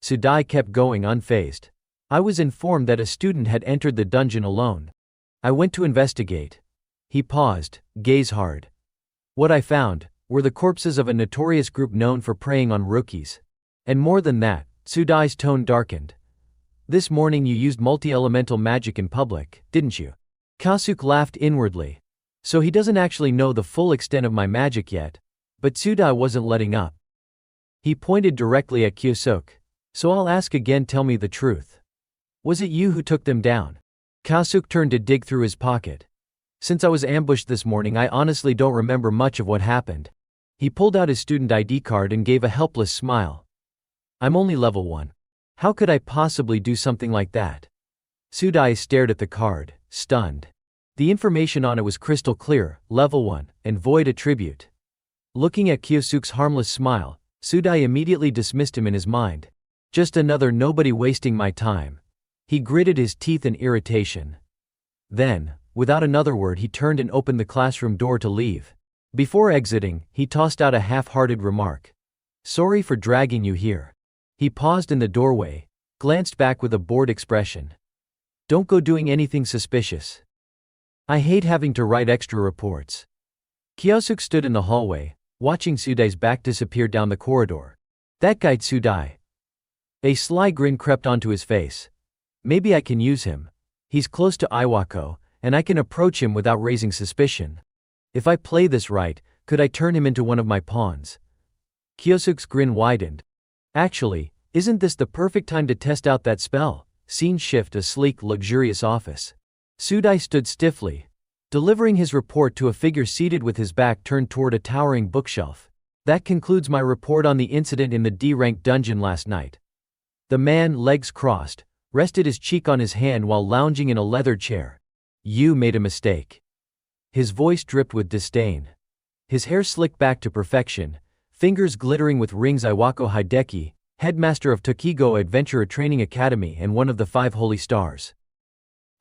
Tsudai kept going unfazed. I was informed that a student had entered the dungeon alone. I went to investigate. He paused, gaze hard. What I found were the corpses of a notorious group known for preying on rookies. And more than that, Tsudai's tone darkened. This morning you used multi-elemental magic in public, didn't you? Kyosuke laughed inwardly. So he doesn't actually know the full extent of my magic yet. But Tsudai wasn't letting up. He pointed directly at Kyosuke. So I'll ask again, tell me the truth. Was it you who took them down? Kyosuke turned to dig through his pocket. Since I was ambushed this morning, I honestly don't remember much of what happened. He pulled out his student ID card and gave a helpless smile. I'm only level 1. How could I possibly do something like that? Tsudai stared at the card, stunned. The information on it was crystal clear, level 1, and void attribute. Looking at Kyosuke's harmless smile, Tsudai immediately dismissed him in his mind. Just another nobody wasting my time. He gritted his teeth in irritation. Then, without another word, he turned and opened the classroom door to leave. Before exiting, he tossed out a half-hearted remark. Sorry for dragging you here. He paused in the doorway, glanced back with a bored expression. Don't go doing anything suspicious. I hate having to write extra reports. Kyosuke stood in the hallway, watching Tsudai's back disappear down the corridor. That guy Tsudai. A sly grin crept onto his face. Maybe I can use him. He's close to Iwako, and I can approach him without raising suspicion. If I play this right, could I turn him into one of my pawns? Kyosuke's grin widened. Actually, isn't this the perfect time to test out that spell? Scene shift, a sleek, luxurious office. Tsudai stood stiffly, delivering his report to a figure seated with his back turned toward a towering bookshelf. That concludes my report on the incident in the D-rank dungeon last night. The man, legs crossed, rested his cheek on his hand while lounging in a leather chair. You made a mistake. His voice dripped with disdain. His hair slicked back to perfection, fingers glittering with rings. Iwako Hideki, headmaster of Tokigo Adventurer Training Academy and one of the 5 Holy Stars.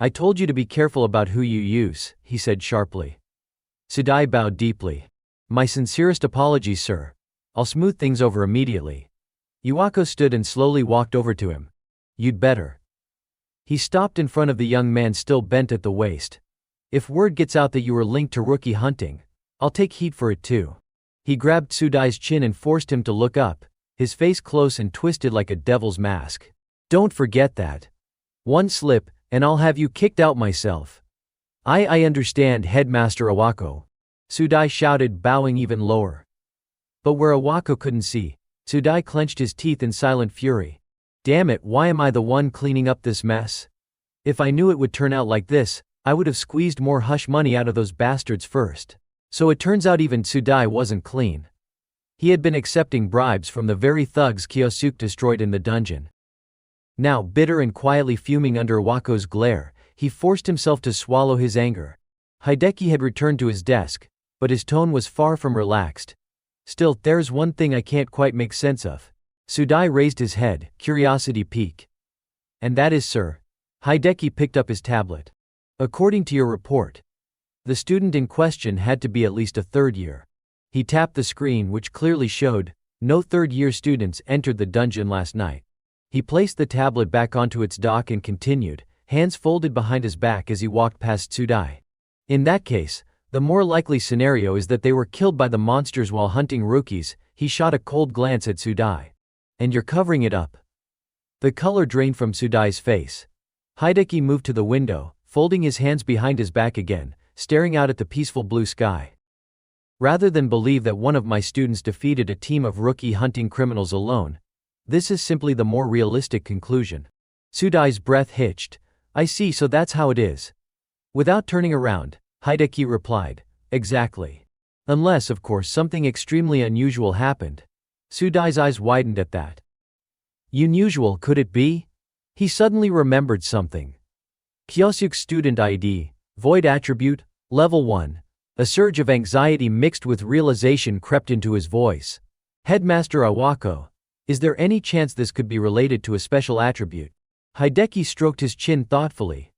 I told you to be careful about who you use, he said sharply. Tsudai bowed deeply. My sincerest apologies, sir. I'll smooth things over immediately. Iwako stood and slowly walked over to him. You'd better. He stopped in front of the young man, still bent at the waist. If word gets out that you were linked to rookie hunting, I'll take heat for it too. He grabbed Tsudai's chin and forced him to look up, his face close and twisted like a devil's mask. Don't forget that. One slip, and I'll have you kicked out myself. I understand, Headmaster Iwako. Tsudai shouted, bowing even lower. But where Iwako couldn't see, Tsudai clenched his teeth in silent fury. Damn it, why am I the one cleaning up this mess? If I knew it would turn out like this, I would have squeezed more hush money out of those bastards first. So it turns out even Tsudai wasn't clean. He had been accepting bribes from the very thugs Kyosuke destroyed in the dungeon. Now, bitter and quietly fuming under Iwako's glare, he forced himself to swallow his anger. Hideki had returned to his desk, but his tone was far from relaxed. Still, there's one thing I can't quite make sense of. Tsudai raised his head, curiosity piqued. And that is, sir. Hideki picked up his tablet. According to your report, the student in question had to be at least a 3rd year. He tapped the screen, which clearly showed, no 3rd-year students entered the dungeon last night. He placed the tablet back onto its dock and continued, hands folded behind his back as he walked past Tsudai. In that case, the more likely scenario is that they were killed by the monsters while hunting rookies. He shot a cold glance at Tsudai. And you're covering it up. The color drained from Sudai's face. Hideki moved to the window, folding his hands behind his back again, staring out at the peaceful blue sky. Rather than believe that one of my students defeated a team of rookie hunting criminals alone, this is simply the more realistic conclusion. Sudai's breath hitched. I see, so that's how it is. Without turning around, Hideki replied, exactly. Unless, of course, something extremely unusual happened. Sudai's eyes widened at that. Unusual, could it be? He suddenly remembered something. Kyosuke student ID, void attribute, level 1. A surge of anxiety mixed with realization crept into his voice. Headmaster Awako, is there any chance this could be related to a special attribute? Hideki stroked his chin thoughtfully.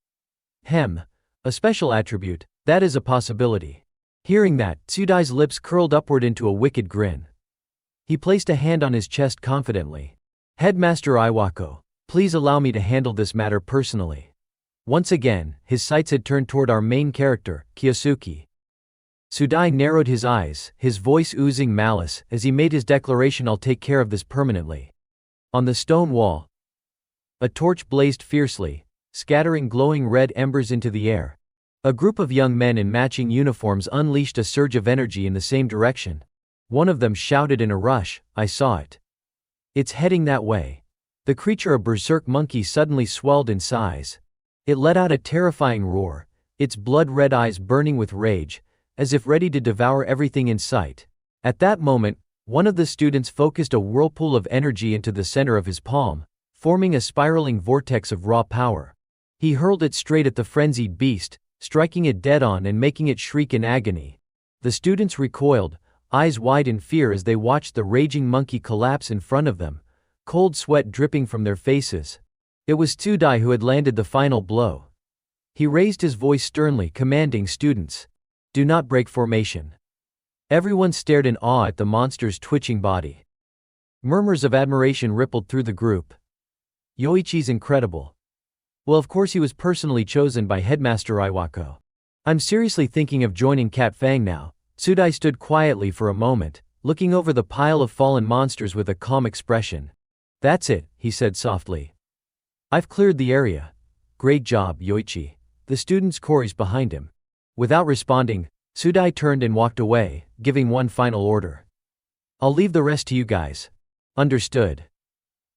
A special attribute, that is a possibility. Hearing that, Sudai's lips curled upward into a wicked grin. He placed a hand on his chest confidently. Headmaster Iwako, please allow me to handle this matter personally. Once again, his sights had turned toward our main character, Kyosuke. Sudai narrowed his eyes, his voice oozing malice, as he made his declaration, I'll take care of this permanently. On the stone wall, a torch blazed fiercely, scattering glowing red embers into the air. A group of young men in matching uniforms unleashed a surge of energy in the same direction. One of them shouted in a rush, I saw it. It's heading that way. The creature, a berserk monkey, suddenly swelled in size. It let out a terrifying roar, its blood-red eyes burning with rage, as if ready to devour everything in sight. At that moment, one of the students focused a whirlpool of energy into the center of his palm, forming a spiraling vortex of raw power. He hurled it straight at the frenzied beast, striking it dead on and making it shriek in agony. The students recoiled, eyes wide in fear as they watched the raging monkey collapse in front of them, cold sweat dripping from their faces. It was Sudai who had landed the final blow. He raised his voice sternly, commanding students, do not break formation. Everyone stared in awe at the monster's twitching body. Murmurs of admiration rippled through the group. Yoichi's incredible. Well, of course he was personally chosen by Headmaster Iwako. I'm seriously thinking of joining Cat Fang now. Sudai stood quietly for a moment, looking over the pile of fallen monsters with a calm expression. That's it, he said softly. I've cleared the area. Great job, Yoichi. The students chorused behind him. Without responding, Sudai turned and walked away, giving one final order. I'll leave the rest to you guys. Understood.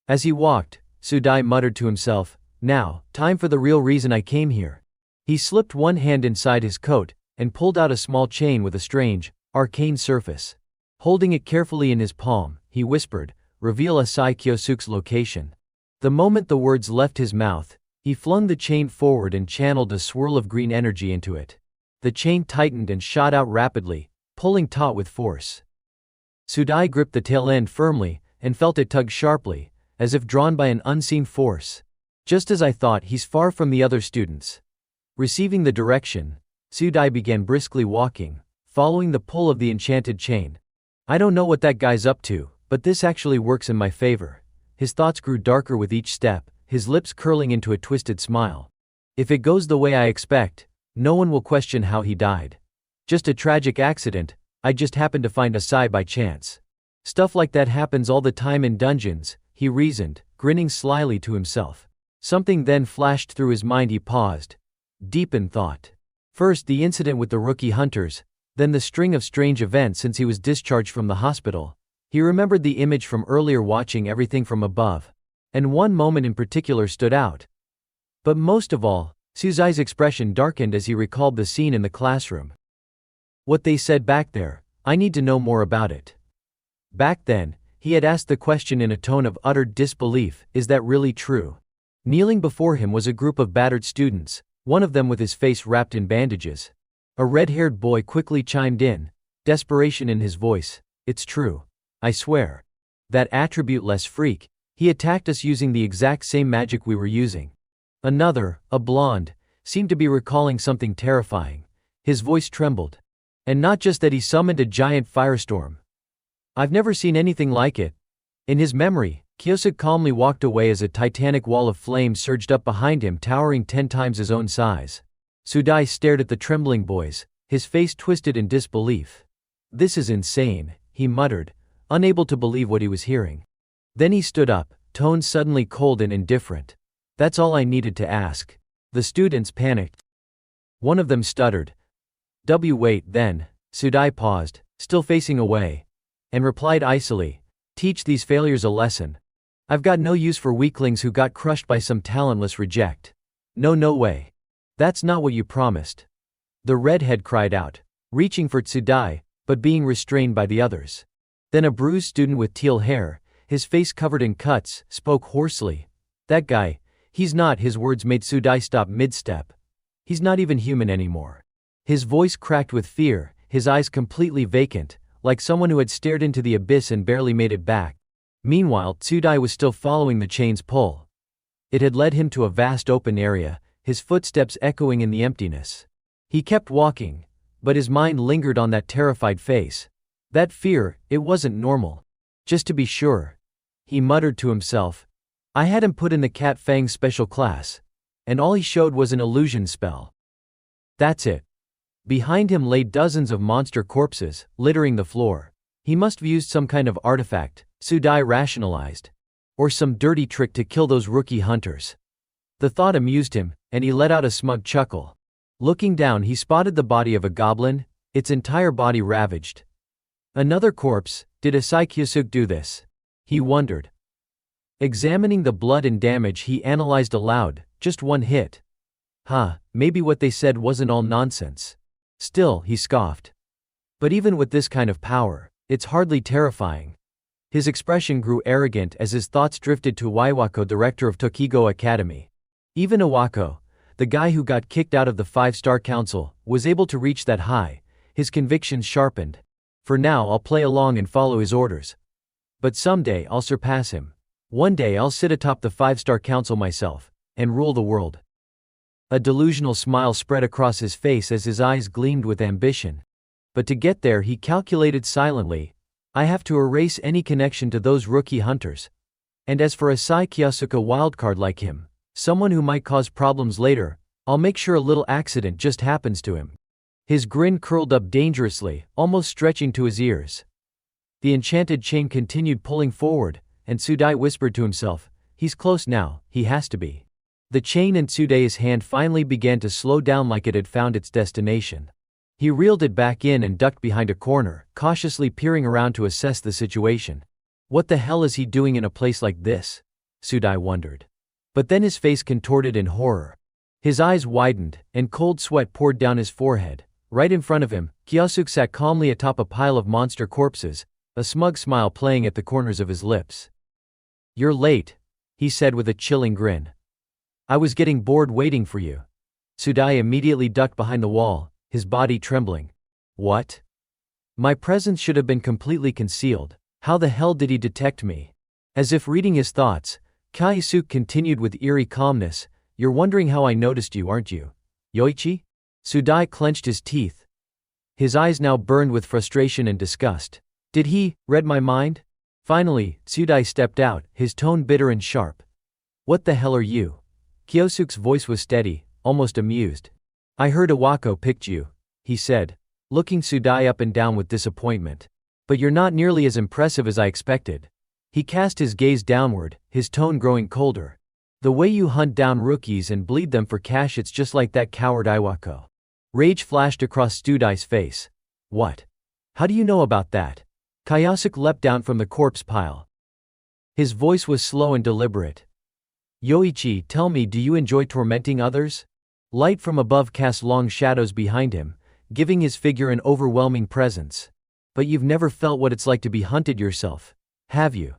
As he walked, Sudai muttered to himself, now, time for the real reason I came here. He slipped one hand inside his coat and pulled out a small chain with a strange, arcane surface. Holding it carefully in his palm, he whispered, reveal Asai Kyosuke's location. The moment the words left his mouth, he flung the chain forward and channeled a swirl of green energy into it. The chain tightened and shot out rapidly, pulling taut with force. Sudai gripped the tail end firmly and felt it tug sharply, as if drawn by an unseen force. Just as I thought, he's far from the other students. Receiving the direction, Sudai began briskly walking, following the pull of the enchanted chain. I don't know what that guy's up to, but this actually works in my favor. His thoughts grew darker with each step, his lips curling into a twisted smile. If it goes the way I expect, no one will question how he died. Just a tragic accident, I just happened to find Asai by chance. Stuff like that happens all the time in dungeons, he reasoned, grinning slyly to himself. Something then flashed through his mind. He paused, deep in thought. First the incident with the rookie hunters, then the string of strange events since he was discharged from the hospital. He remembered the image from earlier, watching everything from above. And one moment in particular stood out. But most of all, Sudai's expression darkened as he recalled the scene in the classroom. What they said back there, I need to know more about it. Back then, he had asked the question in a tone of utter disbelief, is that really true? Kneeling before him was a group of battered students, one of them with his face wrapped in bandages. A red-haired boy quickly chimed in, desperation in his voice, it's true. I swear. That attribute-less freak, he attacked us using the exact same magic we were using. Another, a blonde, seemed to be recalling something terrifying. His voice trembled. And not just that, he summoned a giant firestorm. I've never seen anything like it. In his memory, Kyosuke calmly walked away as a titanic wall of flames surged up behind him, towering 10 times his own size. Sudai stared at the trembling boys, his face twisted in disbelief. This is insane, he muttered, unable to believe what he was hearing. Then he stood up, tone suddenly cold and indifferent. That's all I needed to ask. The students panicked. One of them stuttered. Wait, then. Sudai paused, still facing away, and replied icily, teach these failures a lesson. I've got no use for weaklings who got crushed by some talentless reject. No way. That's not what you promised. The redhead cried out, reaching for Tsudai, but being restrained by the others. Then a bruised student with teal hair, his face covered in cuts, spoke hoarsely. That guy, he's not. His words made Tsudai stop mid-step. He's not even human anymore. His voice cracked with fear, his eyes completely vacant, like someone who had stared into the abyss and barely made it back. Meanwhile, Tsudai was still following the chain's pull. It had led him to a vast open area, his footsteps echoing in the emptiness. He kept walking, but his mind lingered on that terrified face. That fear, it wasn't normal. Just to be sure. He muttered to himself. I had him put in the Cat Fang special class, and all he showed was an illusion spell. That's it. Behind him lay dozens of monster corpses, littering the floor. He must have used some kind of artifact, Tsudai rationalized. Or some dirty trick to kill those rookie hunters. The thought amused him, and he let out a smug chuckle. Looking down, he spotted the body of a goblin, its entire body ravaged. Another corpse. Did Asai Kyusuk do this? He wondered. Examining the blood and damage, he analyzed aloud, just one hit. Maybe what they said wasn't all nonsense. Still, he scoffed. But even with this kind of power, it's hardly terrifying. His expression grew arrogant as his thoughts drifted to Iwako, director of Tokigo Academy. Even Iwako, the guy who got kicked out of the 5-star council, was able to reach that high. His convictions sharpened. For now, I'll play along and follow his orders. But someday I'll surpass him. One day I'll sit atop the 5-star council myself, and rule the world. A delusional smile spread across his face as his eyes gleamed with ambition. But to get there, he calculated silently, I have to erase any connection to those rookie hunters. And as for Asai Kyasuke, a wildcard like him, someone who might cause problems later, I'll make sure a little accident just happens to him. His grin curled up dangerously, almost stretching to his ears. The enchanted chain continued pulling forward, and Tsudai whispered to himself, he's close now, he has to be. The chain in Tsudai's hand finally began to slow down like it had found its destination. He reeled it back in and ducked behind a corner, cautiously peering around to assess the situation. What the hell is he doing in a place like this? Tsudai wondered. But then his face contorted in horror. His eyes widened, and cold sweat poured down his forehead. Right in front of him, Kyasuke sat calmly atop a pile of monster corpses, a smug smile playing at the corners of his lips. You're late, he said with a chilling grin. I was getting bored waiting for you. Tsudai immediately ducked behind the wall, his body trembling. What? My presence should have been completely concealed. How the hell did he detect me? As if reading his thoughts, Kyasuke continued with eerie calmness, you're wondering how I noticed you, aren't you? Yoichi? Tsudai clenched his teeth. His eyes now burned with frustration and disgust. Did he read my mind? Finally, Tsudai stepped out, his tone bitter and sharp. What the hell are you? Kyasuke's voice was steady, almost amused. I heard Iwako picked you, he said, looking Tsudai up and down with disappointment. But you're not nearly as impressive as I expected. He cast his gaze downward, his tone growing colder. The way you hunt down rookies and bleed them for cash, it's just like that coward Iwako. Rage flashed across Tsudai's face. What? How do you know about that? Kyasuke leapt down from the corpse pile. His voice was slow and deliberate. Yoichi, tell me, do you enjoy tormenting others? Light from above cast long shadows behind him, giving his figure an overwhelming presence. But you've never felt what it's like to be hunted yourself, have you?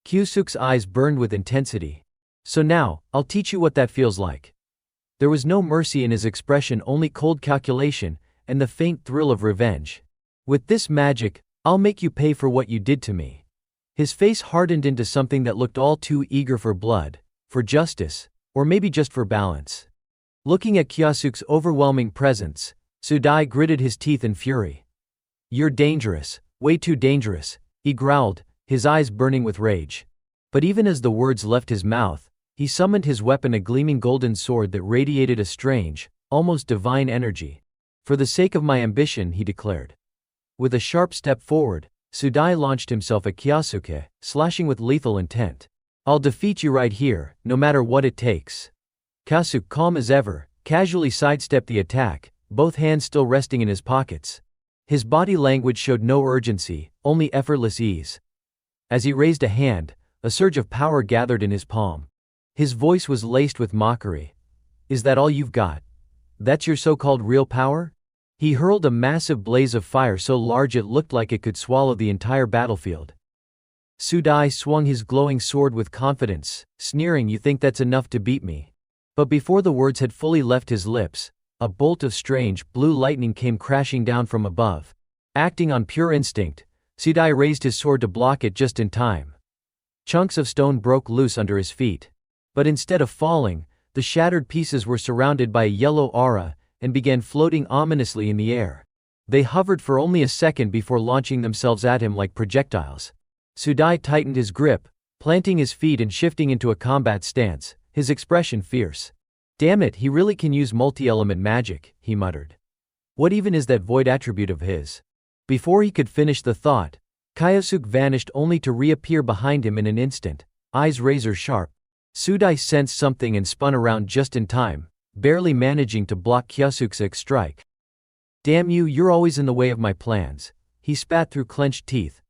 Kyasuke's eyes burned with intensity. So now, I'll teach you what that feels like. There was no mercy in his expression, only cold calculation, and the faint thrill of revenge. With this magic, I'll make you pay for what you did to me. His face hardened into something that looked all too eager for blood, for justice, or maybe just for balance. Looking at Kyasuke's overwhelming presence, Tsudai gritted his teeth in fury. You're dangerous, way too dangerous, he growled, his eyes burning with rage. But even as the words left his mouth, he summoned his weapon, a gleaming golden sword that radiated a strange, almost divine energy. For the sake of my ambition, he declared. With a sharp step forward, Tsudai launched himself at Kyasuke, slashing with lethal intent. I'll defeat you right here, no matter what it takes. Kyosuke, calm as ever, casually sidestepped the attack, both hands still resting in his pockets. His body language showed no urgency, only effortless ease. As he raised a hand, a surge of power gathered in his palm. His voice was laced with mockery. Is that all you've got? That's your so-called real power? He hurled a massive blaze of fire so large it looked like it could swallow the entire battlefield. Sudai swung his glowing sword with confidence, sneering, "You think that's enough to beat me?" But before the words had fully left his lips, a bolt of strange, blue lightning came crashing down from above. Acting on pure instinct, Sudai raised his sword to block it just in time. Chunks of stone broke loose under his feet. But instead of falling, the shattered pieces were surrounded by a yellow aura and began floating ominously in the air. They hovered for only a second before launching themselves at him like projectiles. Sudai tightened his grip, planting his feet and shifting into a combat stance, his expression fierce. "Damn it, he really can use multi-element magic," he muttered. "What even is that void attribute of his?" Before he could finish the thought, Kyosuke vanished only to reappear behind him in an instant, eyes razor sharp. Sudai sensed something and spun around just in time, barely managing to block Kyosuke's strike. "Damn you, you're always in the way of my plans," he spat through clenched teeth.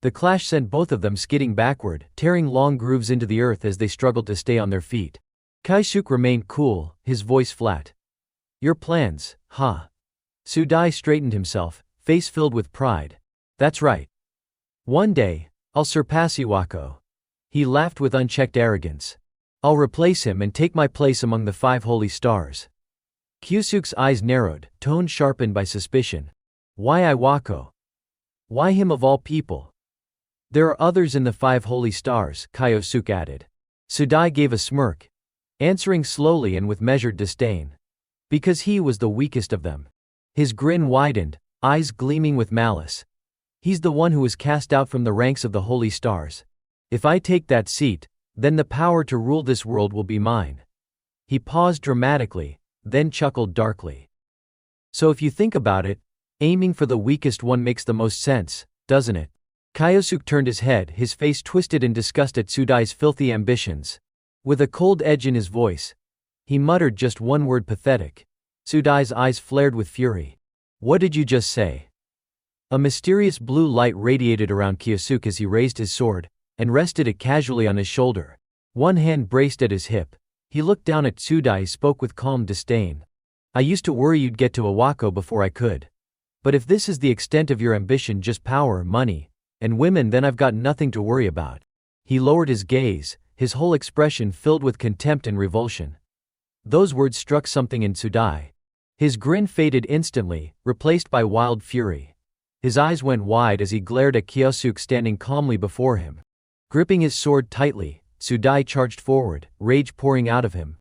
The clash sent both of them skidding backward, tearing long grooves into the earth as they struggled to stay on their feet. Kyosuke remained cool, his voice flat. "Your plans, huh?" Sudai straightened himself, face filled with pride. "That's right. One day, I'll surpass Iwako." He laughed with unchecked arrogance. "I'll replace him and take my place among the 5 holy stars." Kyosuke's eyes narrowed, tone sharpened by suspicion. "Why Iwako? Why him of all people?" "There are others in the 5 holy stars," Kyosuke added. Sudai gave a smirk, answering slowly and with measured disdain. "Because he was the weakest of them." His grin widened, eyes gleaming with malice. "He's the one who was cast out from the ranks of the holy stars. If I take that seat, then the power to rule this world will be mine." He paused dramatically, then chuckled darkly. "So if you think about it, aiming for the weakest one makes the most sense, doesn't it?" Kyosuke turned his head, his face twisted in disgust at Sudai's filthy ambitions. With a cold edge in his voice, he muttered just one word: pathetic. Sudai's eyes flared with fury. "What did you just say?" A mysterious blue light radiated around Kyosuke as he raised his sword and rested it casually on his shoulder. One hand braced at his hip. He looked down at Sudai, spoke with calm disdain. "I used to worry you'd get to Iwako before I could. But if this is the extent of your ambition, just power, money, and women, then I've got nothing to worry about." He lowered his gaze, his whole expression filled with contempt and revulsion. Those words struck something in Sudai. His grin faded instantly, replaced by wild fury. His eyes went wide as he glared at Kyosuke standing calmly before him. Gripping his sword tightly, Sudai charged forward, rage pouring out of him.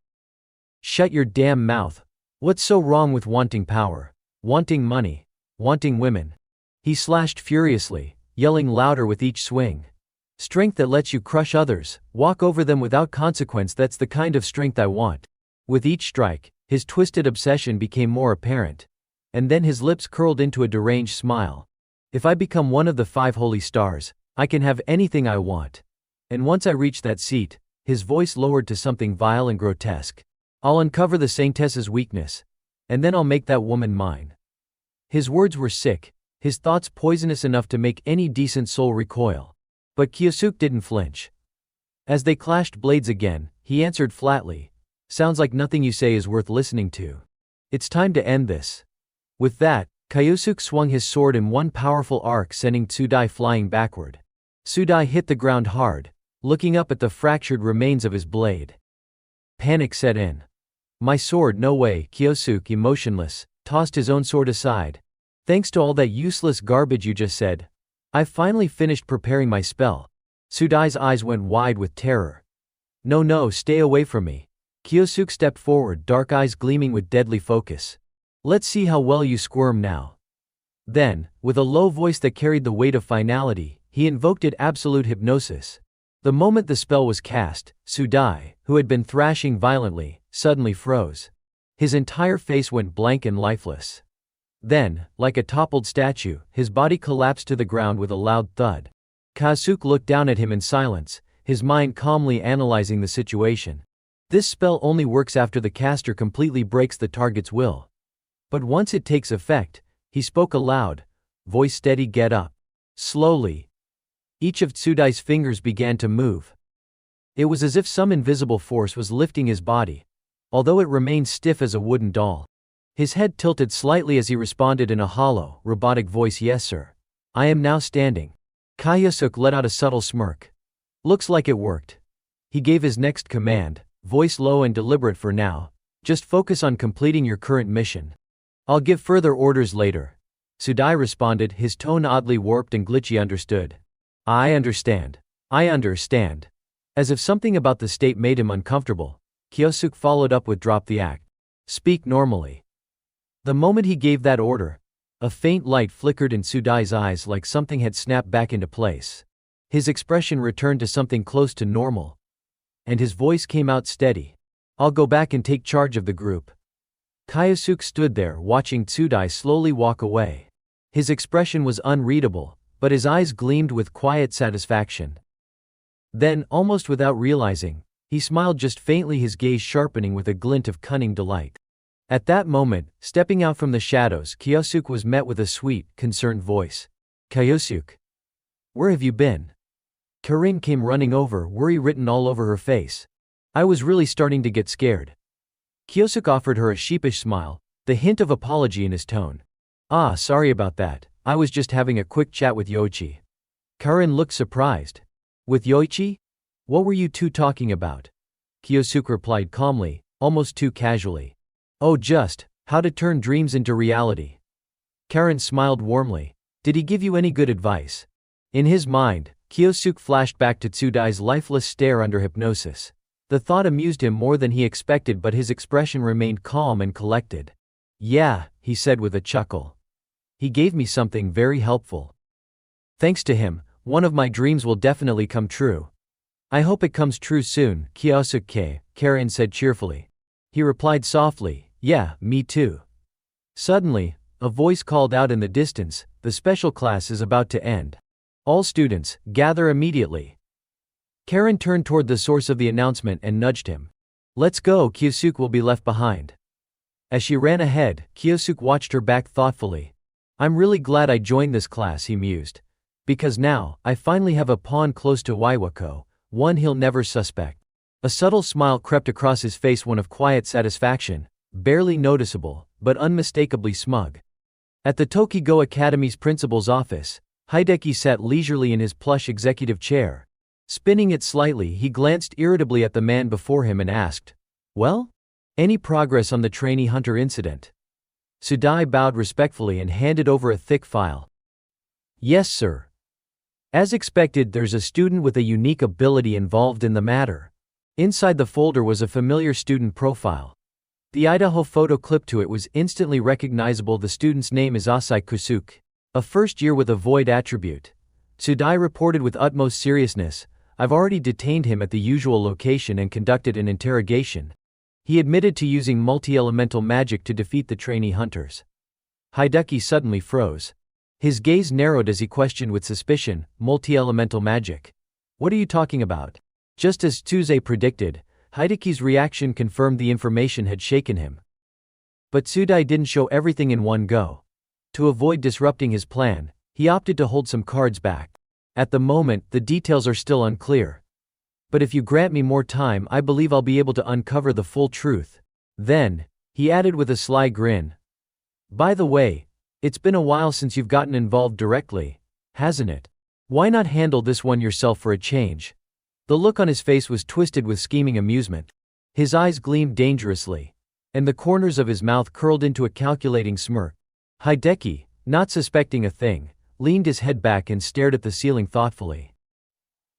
"Shut your damn mouth. What's so wrong with wanting power? Wanting money? Wanting women?" He slashed furiously, yelling louder with each swing. "Strength that lets you crush others, walk over them without consequence, that's the kind of strength I want." With each strike, his twisted obsession became more apparent. And then his lips curled into a deranged smile. "If I become one of the 5 holy stars, I can have anything I want. And once I reach that seat," his voice lowered to something vile and grotesque, "I'll uncover the saintess's weakness. And then I'll make that woman mine." His words were sick, his thoughts poisonous enough to make any decent soul recoil. But Kyosuke didn't flinch. As they clashed blades again, he answered flatly, "Sounds like nothing you say is worth listening to. It's time to end this." With that, Kyosuke swung his sword in one powerful arc, sending Sudai flying backward. Sudai hit the ground hard, looking up at the fractured remains of his blade. Panic set in. "My sword, no way." Kyosuke, emotionless, tossed his own sword aside. "Thanks to all that useless garbage you just said, I've finally finished preparing my spell." Sudai's eyes went wide with terror. No, stay away from me." Kyosuke stepped forward, dark eyes gleaming with deadly focus. "Let's see how well you squirm now." Then, with a low voice that carried the weight of finality, he invoked absolute hypnosis. The moment the spell was cast, Sudai, who had been thrashing violently, suddenly froze. His entire face went blank and lifeless. Then, like a toppled statue, his body collapsed to the ground with a loud thud. Kyosuke looked down at him in silence, his mind calmly analyzing the situation. This spell only works after the caster completely breaks the target's will. But once it takes effect, he spoke aloud, voice steady, get up. Slowly. Each of Tsudai's fingers began to move. It was as if some invisible force was lifting his body, although it remained stiff as a wooden doll. His head tilted slightly as he responded in a hollow, robotic voice, yes sir. I am now standing. Kyosuke let out a subtle smirk. Looks like it worked. He gave his next command, voice low and deliberate for now. Just focus on completing your current mission. I'll give further orders later. Tsudai responded, his tone oddly warped and glitchy. Understood. I understand. I understand. As if something about the state made him uncomfortable, Kyosuke followed up with drop the act. Speak normally. The moment he gave that order, a faint light flickered in Tsudai's eyes like something had snapped back into place. His expression returned to something close to normal, and his voice came out steady. I'll go back and take charge of the group. Kyosuke stood there watching Tsudai slowly walk away. His expression was unreadable, but his eyes gleamed with quiet satisfaction. Then, almost without realizing, he smiled just faintly, his gaze sharpening with a glint of cunning delight. At that moment, stepping out from the shadows, Kyosuke was met with a sweet, concerned voice. Kyosuke. Where have you been? Karin came running over, worry written all over her face. I was really starting to get scared. Kyosuke offered her a sheepish smile, the hint of apology in his tone. Ah, sorry about that, I was just having a quick chat with Yoichi. Karin looked surprised. With Yoichi? What were you two talking about? Kyosuke replied calmly, almost too casually. Oh, just how to turn dreams into reality. Karin smiled warmly. Did he give you any good advice? In his mind, Kyosuke flashed back to Tsudai's lifeless stare under hypnosis. The thought amused him more than he expected, but his expression remained calm and collected. Yeah, he said with a chuckle. He gave me something very helpful. Thanks to him, one of my dreams will definitely come true. I hope it comes true soon, Kyosuke, Karin said cheerfully. He replied softly, yeah, me too. Suddenly, a voice called out in the distance, the special class is about to end. All students, gather immediately. Karin turned toward the source of the announcement and nudged him. Let's go, Kyosuke will be left behind. As she ran ahead, Kyosuke watched her back thoughtfully. I'm really glad I joined this class, he mused. Because now, I finally have a pawn close to Waiwako, one he'll never suspect. A subtle smile crept across his face, one of quiet satisfaction, barely noticeable, but unmistakably smug. At the Tokigo Academy's principal's office, Hideki sat leisurely in his plush executive chair. Spinning it slightly, he glanced irritably at the man before him and asked, well? Any progress on the trainee hunter incident? Tsudai bowed respectfully and handed over a thick file. Yes, sir. As expected, there's a student with a unique ability involved in the matter. Inside the folder was a familiar student profile. The Idaho photo clipped to it was instantly recognizable. The student's name is Asai Kusuke, a first year with a void attribute. Tsudai reported with utmost seriousness, I've already detained him at the usual location and conducted an interrogation. He admitted to using multi-elemental magic to defeat the trainee hunters. Hideki suddenly froze. His gaze narrowed as he questioned with suspicion, multi-elemental magic? What are you talking about? Just as Tsuze predicted, Hideki's reaction confirmed the information had shaken him. But Tsudai didn't show everything in one go. To avoid disrupting his plan, he opted to hold some cards back. At the moment, the details are still unclear. But if you grant me more time, I believe I'll be able to uncover the full truth. Then, he added with a sly grin. By the way, it's been a while since you've gotten involved directly, hasn't it? Why not handle this one yourself for a change? The look on his face was twisted with scheming amusement. His eyes gleamed dangerously, and the corners of his mouth curled into a calculating smirk. Hideki, not suspecting a thing, leaned his head back and stared at the ceiling thoughtfully.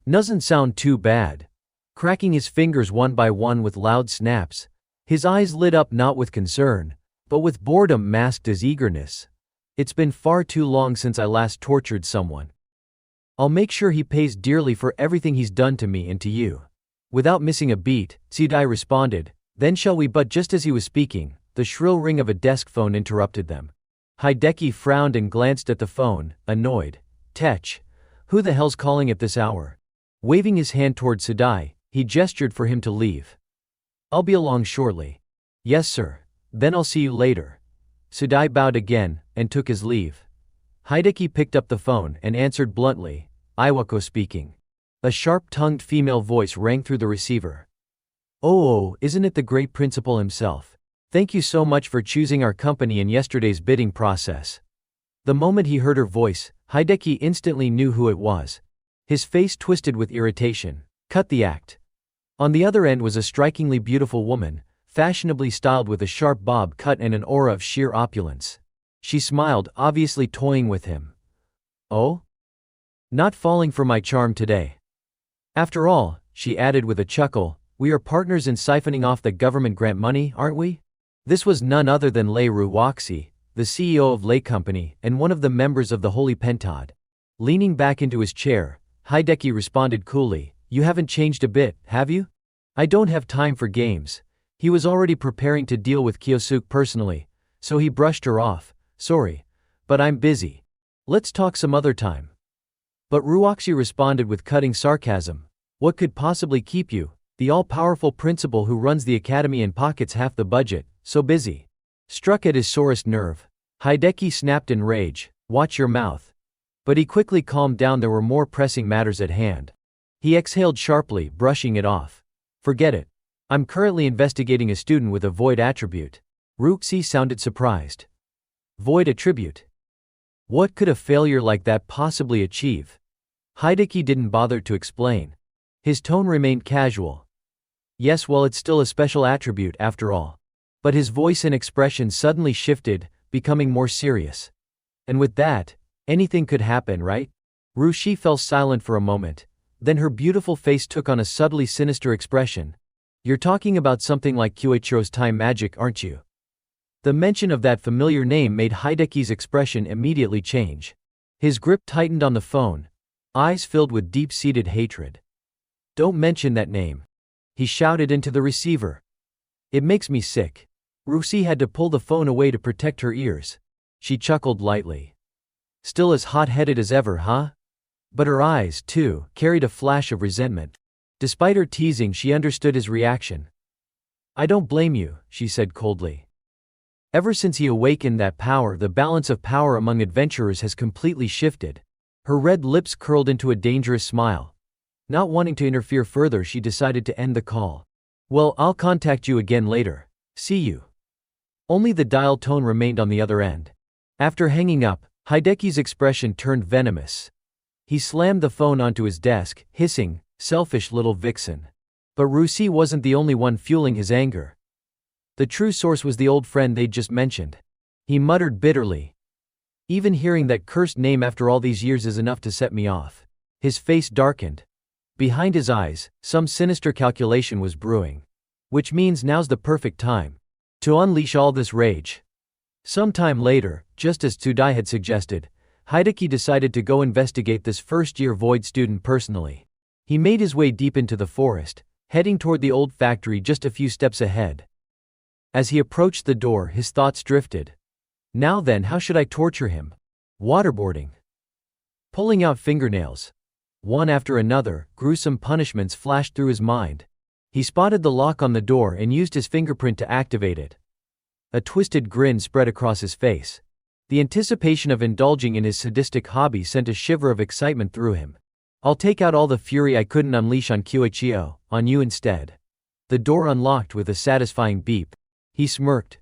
Doesn't sound too bad. Cracking his fingers one by one with loud snaps, his eyes lit up not with concern, but with boredom masked as eagerness. It's been far too long since I last tortured someone. I'll make sure he pays dearly for everything he's done to me and to you. Without missing a beat, Tsudai responded, then shall we? But just as he was speaking, the shrill ring of a desk phone interrupted them. Hideki frowned and glanced at the phone, annoyed. Tech, who the hell's calling at this hour? Waving his hand toward Sudai, he gestured for him to leave. "I'll be along shortly." "Yes, sir. Then I'll see you later." Sudai bowed again, and took his leave. Hideki picked up the phone and answered bluntly, "Iwako speaking." A sharp-tongued female voice rang through the receiver. "Oh, isn't it the great principal himself? Thank you so much for choosing our company in yesterday's bidding process." The moment he heard her voice, Hideki instantly knew who it was. His face twisted with irritation. Cut the act. On the other end was a strikingly beautiful woman, fashionably styled with a sharp bob cut and an aura of sheer opulence. She smiled, obviously toying with him. "Oh? Not falling for my charm today. After all," she added with a chuckle, "we are partners in siphoning off the government grant money, aren't we?" This was none other than Lei Ruwaxi, the CEO of Lei Company and one of the members of the Holy Pentad. Leaning back into his chair, Hideki responded coolly, "You haven't changed a bit, have you?" "I don't have time for games." He was already preparing to deal with Kyosuke personally, so he brushed her off. "Sorry, but I'm busy. Let's talk some other time." But Ruwaxi responded with cutting sarcasm. "What could possibly keep you, the all-powerful principal who runs the academy and pockets half the budget, so busy?" Struck at his sorest nerve, Hideki snapped in rage, "Watch your mouth." But he quickly calmed down. There were more pressing matters at hand. He exhaled sharply, brushing it off. "Forget it. I'm currently investigating a student with a void attribute." Ruxi sounded surprised. "Void attribute? What could a failure like that possibly achieve?" Hideki didn't bother to explain. His tone remained casual. "Yes, well, it's still a special attribute after all." But his voice and expression suddenly shifted, becoming more serious. "And with that, anything could happen, right?" Rushi fell silent for a moment. Then her beautiful face took on a subtly sinister expression. "You're talking about something like Kyoichiro's time magic, aren't you?" The mention of that familiar name made Hideki's expression immediately change. His grip tightened on the phone, eyes filled with deep-seated hatred. "Don't mention that name," he shouted into the receiver. "It makes me sick." Rusi had to pull the phone away to protect her ears. She chuckled lightly. "Still as hot-headed as ever, huh?" But her eyes, too, carried a flash of resentment. Despite her teasing, she understood his reaction. "I don't blame you," she said coldly. Ever since he awakened that power, the balance of power among adventurers has completely shifted. Her red lips curled into a dangerous smile. Not wanting to interfere further, she decided to end the call. "Well, I'll contact you again later. See you." Only the dial tone remained on the other end. After hanging up, Hideki's expression turned venomous. He slammed the phone onto his desk, hissing, "Selfish little vixen." But Rusi wasn't the only one fueling his anger. The true source was the old friend they'd just mentioned. He muttered bitterly. "Even hearing that cursed name after all these years is enough to set me off." His face darkened. Behind his eyes, some sinister calculation was brewing. "Which means now's the perfect time to unleash all this rage." Sometime later, just as Tsudai had suggested, Hideki decided to go investigate this first-year void student personally. He made his way deep into the forest, heading toward the old factory just a few steps ahead. As he approached the door, his thoughts drifted. Now then, how should I torture him? Waterboarding. Pulling out fingernails. One after another, gruesome punishments flashed through his mind. He spotted the lock on the door and used his fingerprint to activate it. A twisted grin spread across his face. The anticipation of indulging in his sadistic hobby sent a shiver of excitement through him. "I'll take out all the fury I couldn't unleash on Kyoichiro, on you instead." The door unlocked with a satisfying beep. He smirked.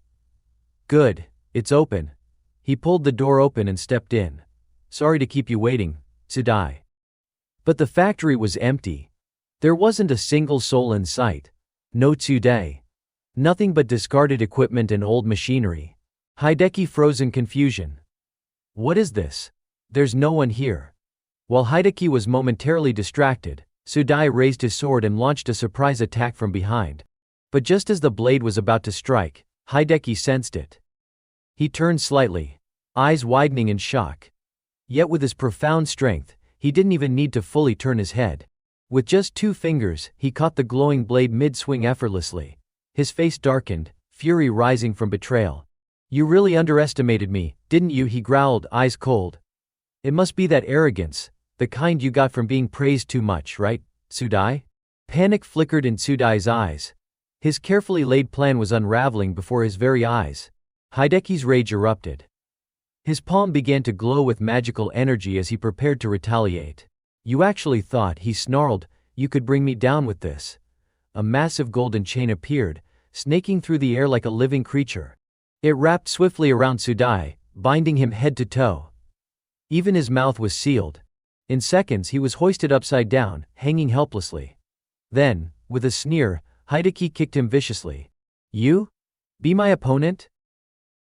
"Good, it's open." He pulled the door open and stepped in. "Sorry to keep you waiting, Tsudai." But the factory was empty. There wasn't a single soul in sight. No Tsudai. Nothing but discarded equipment and old machinery. Hideki froze in confusion. "What is this? There's no one here." While Hideki was momentarily distracted, Tsudai raised his sword and launched a surprise attack from behind. But just as the blade was about to strike, Hideki sensed it. He turned slightly, eyes widening in shock. Yet with his profound strength, he didn't even need to fully turn his head. With just 2 fingers, he caught the glowing blade mid-swing effortlessly. His face darkened, fury rising from betrayal. "You really underestimated me, didn't you?" he growled, eyes cold. "It must be that arrogance, the kind you got from being praised too much, right? Tsudai? Panic flickered in Tsudai's eyes. His carefully laid plan was unraveling before his very eyes. Hideki's rage erupted. His palm began to glow with magical energy as he prepared to retaliate. You actually thought, he snarled, you could bring me down with this. A massive golden chain appeared, snaking through the air like a living creature. It wrapped swiftly around Tsudai, binding him head to toe. Even his mouth was sealed. In seconds he was hoisted upside down, hanging helplessly. Then, with a sneer, Hideki kicked him viciously. You? Be my opponent?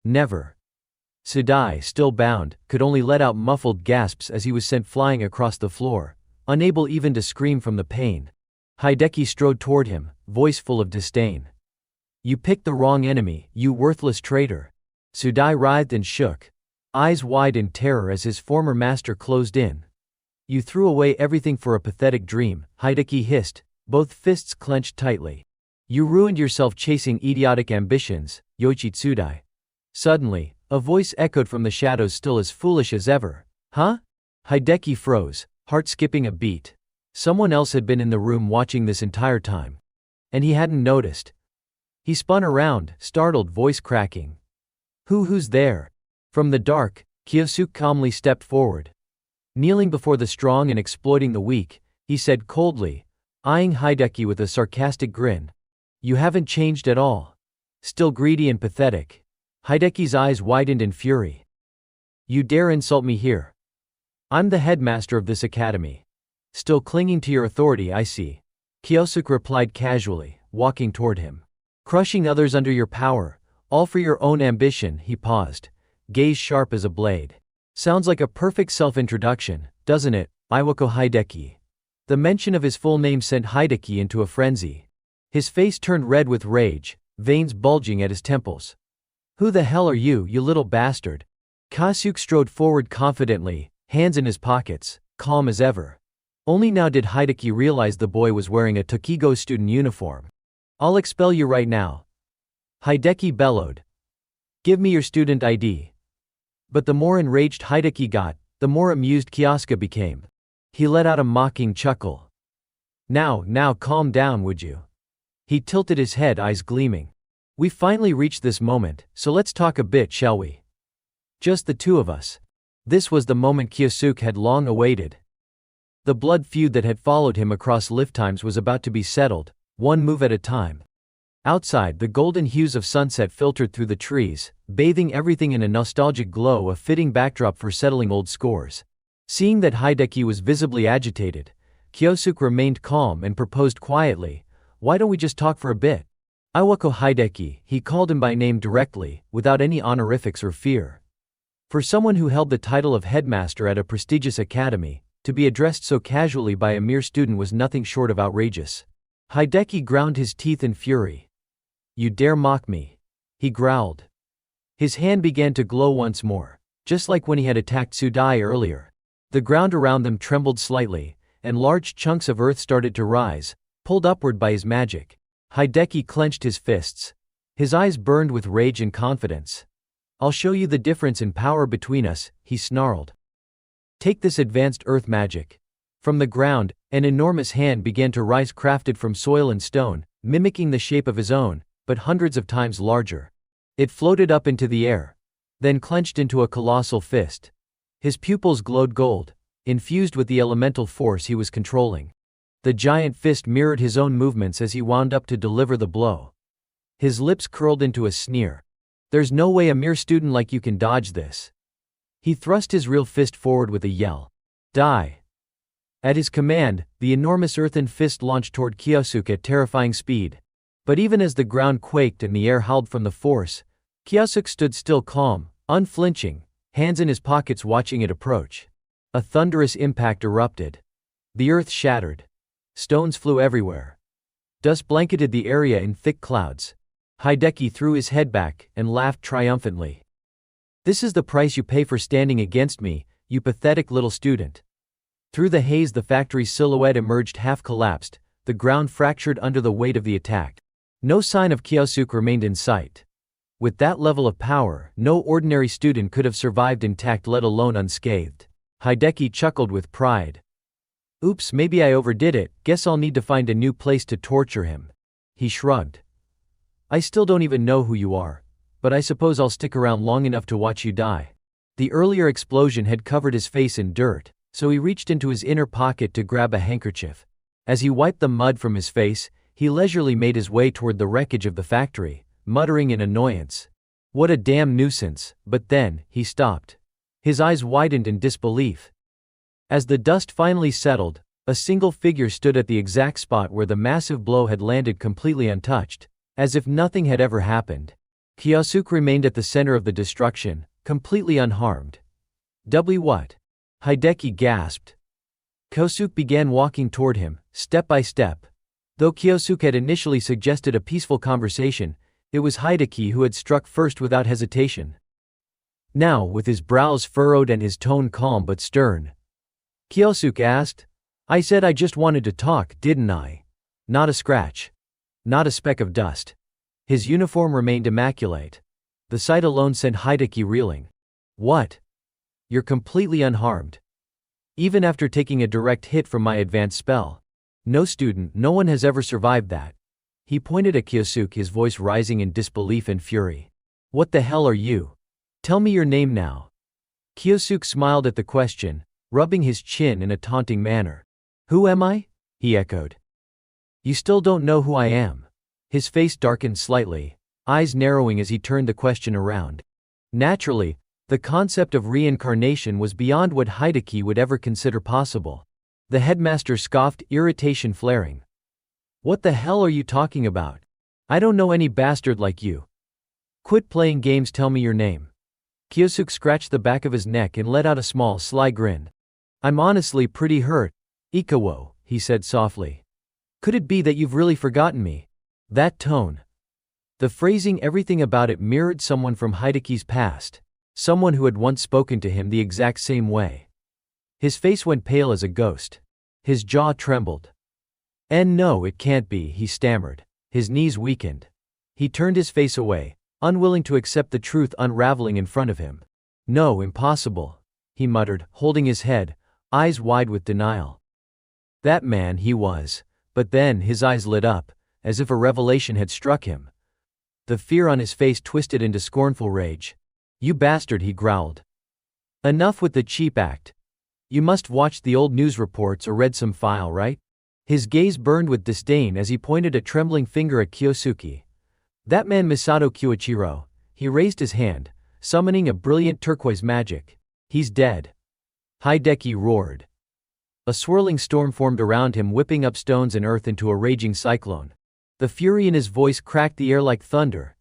Never. Tsudai, still bound, could only let out muffled gasps as he was sent flying across the floor, unable even to scream from the pain. Hideki strode toward him, voice full of disdain. You picked the wrong enemy, you worthless traitor. Tsudai writhed and shook, eyes wide in terror as his former master closed in. You threw away everything for a pathetic dream, Hideki hissed, both fists clenched tightly. You ruined yourself chasing idiotic ambitions, Yoichi Tsudai. Suddenly, a voice echoed from the shadows, still as foolish as ever. Huh? Hideki froze, heart skipping a beat. Someone else had been in the room watching this entire time. And he hadn't noticed. He spun around, startled, voice cracking. Who's there? From the dark, Kyosuke calmly stepped forward. Kneeling before the strong and exploiting the weak, he said coldly, eyeing Hideki with a sarcastic grin. You haven't changed at all. Still greedy and pathetic. Hideki's eyes widened in fury. You dare insult me here? I'm the headmaster of this academy. Still clinging to your authority, I see. Kyosuke replied casually, walking toward him. Crushing others under your power, all for your own ambition, he paused, gaze sharp as a blade. Sounds like a perfect self-introduction, doesn't it, Iwako Hideki? The mention of his full name sent Hideki into a frenzy. His face turned red with rage, veins bulging at his temples. Who the hell are you, you little bastard? Kyosuke strode forward confidently, hands in his pockets, calm as ever. Only now did Hideki realize the boy was wearing a Tokigo student uniform. I'll expel you right now. Hideki bellowed. Give me your student ID. But the more enraged Hideki got, the more amused Kyosuke became. He let out a mocking chuckle. Now calm down, would you? He tilted his head, eyes gleaming. We finally reached this moment, so let's talk a bit, shall we? Just the two of us. This was the moment Kyosuke had long awaited. The blood feud that had followed him across lifetimes was about to be settled, one move at a time. Outside, the golden hues of sunset filtered through the trees, bathing everything in a nostalgic glow, a fitting backdrop for settling old scores. Seeing that Hideki was visibly agitated, Kyosuke remained calm and proposed quietly, why don't we just talk for a bit? Iwako Hideki, he called him by name directly, without any honorifics or fear. For someone who held the title of headmaster at a prestigious academy, to be addressed so casually by a mere student was nothing short of outrageous. Hideki ground his teeth in fury. You dare mock me? He growled. His hand began to glow once more, just like when he had attacked Tsudai earlier. The ground around them trembled slightly, and large chunks of earth started to rise, pulled upward by his magic. Hideki clenched his fists. His eyes burned with rage and confidence. I'll show you the difference in power between us, he snarled. Take this advanced earth magic. From the ground, an enormous hand began to rise, crafted from soil and stone, mimicking the shape of his own, but hundreds of times larger. It floated up into the air, then clenched into a colossal fist. His pupils glowed gold, infused with the elemental force he was controlling. The giant fist mirrored his own movements as he wound up to deliver the blow. His lips curled into a sneer. There's no way a mere student like you can dodge this. He thrust his real fist forward with a yell. Die. At his command, the enormous earthen fist launched toward Kyosuke at terrifying speed. But even as the ground quaked and the air howled from the force, Kyosuke stood still, calm, unflinching, hands in his pockets watching it approach. A thunderous impact erupted. The earth shattered. Stones flew everywhere. Dust blanketed the area in thick clouds. Hideki threw his head back and laughed triumphantly. This is the price you pay for standing against me, you pathetic little student. Through the haze the factory's silhouette emerged, half collapsed, the ground fractured under the weight of the attack. No sign of Kyosuke remained in sight. With that level of power, no ordinary student could have survived intact, let alone unscathed. Hideki chuckled with pride. Oops, maybe I overdid it, guess I'll need to find a new place to torture him. He shrugged. I still don't even know who you are, but I suppose I'll stick around long enough to watch you die. The earlier explosion had covered his face in dirt, so he reached into his inner pocket to grab a handkerchief. As he wiped the mud from his face, he leisurely made his way toward the wreckage of the factory, muttering in annoyance. What a damn nuisance, but then, he stopped. His eyes widened in disbelief. As the dust finally settled, a single figure stood at the exact spot where the massive blow had landed completely untouched, as if nothing had ever happened. Kyosuke remained at the center of the destruction, completely unharmed. What? Hideki gasped. Kyosuke began walking toward him, step by step. Though Kyosuke had initially suggested a peaceful conversation, it was Hideki who had struck first without hesitation. Now, with his brows furrowed and his tone calm but stern, Kyosuke asked, I said I just wanted to talk, didn't I? Not a scratch. Not a speck of dust. His uniform remained immaculate. The sight alone sent Hideki reeling. What? You're completely unharmed. Even after taking a direct hit from my advanced spell. No student, no one has ever survived that. He pointed at Kyosuke, his voice rising in disbelief and fury. What the hell are you? Tell me your name now. Kyosuke smiled at the question, rubbing his chin in a taunting manner. Who am I? He echoed. You still don't know who I am. His face darkened slightly, eyes narrowing as he turned the question around. Naturally, the concept of reincarnation was beyond what Hideki would ever consider possible. The headmaster scoffed, irritation flaring. What the hell are you talking about? I don't know any bastard like you. Quit playing games, tell me your name. Kyosuke scratched the back of his neck and let out a small, sly grin. I'm honestly pretty hurt. Ikawo, he said softly. Could it be that you've really forgotten me? That tone. The phrasing, everything about it mirrored someone from Hideki's past, someone who had once spoken to him the exact same way. His face went pale as a ghost. His jaw trembled. And no, it can't be, he stammered. His knees weakened. He turned his face away, unwilling to accept the truth unraveling in front of him. No, impossible, he muttered, holding his head, eyes wide with denial. That man, he was. But then, his eyes lit up, as if a revelation had struck him. The fear on his face twisted into scornful rage. You bastard, he growled. Enough with the cheap act. You must watch the old news reports or read some file, right? His gaze burned with disdain as he pointed a trembling finger at Kyosuke. That man Misato Kiyoichiro. He raised his hand, summoning a brilliant turquoise magic. He's dead. Hideki roared. A swirling storm formed around him, whipping up stones and earth into a raging cyclone. The fury in his voice cracked the air like thunder.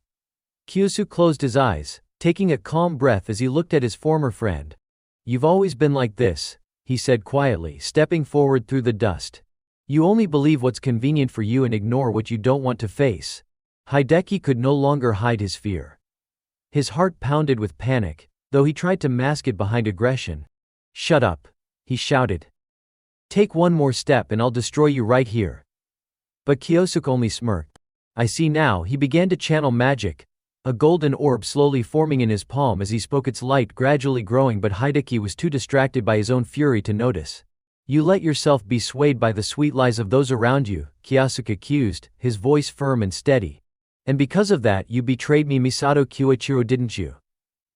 Kyosuke closed his eyes, taking a calm breath as he looked at his former friend. You've always been like this, he said quietly, stepping forward through the dust. You only believe what's convenient for you and ignore what you don't want to face. Hideki could no longer hide his fear. His heart pounded with panic, though he tried to mask it behind aggression. Shut up, he shouted. Take one more step and I'll destroy you right here. But Kyosuke only smirked. I see now, he began to channel magic, a golden orb slowly forming in his palm as he spoke, its light gradually growing, but Hideki was too distracted by his own fury to notice. You let yourself be swayed by the sweet lies of those around you, Kyosuke accused, his voice firm and steady. And because of that you betrayed me, Misato Kiyoichiro, didn't you?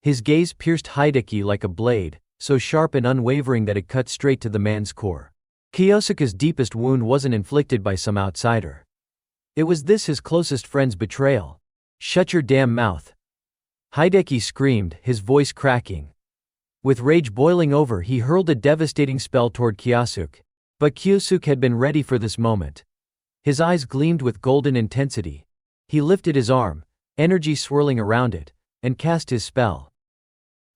His gaze pierced Hideki like a blade, so sharp and unwavering that it cut straight to the man's core. Kyosuke's deepest wound wasn't inflicted by some outsider. It was this, his closest friend's betrayal. Shut your damn mouth. Hideki screamed, his voice cracking. With rage boiling over, he hurled a devastating spell toward Kyosuke. But Kyosuke had been ready for this moment. His eyes gleamed with golden intensity. He lifted his arm, energy swirling around it, and cast his spell.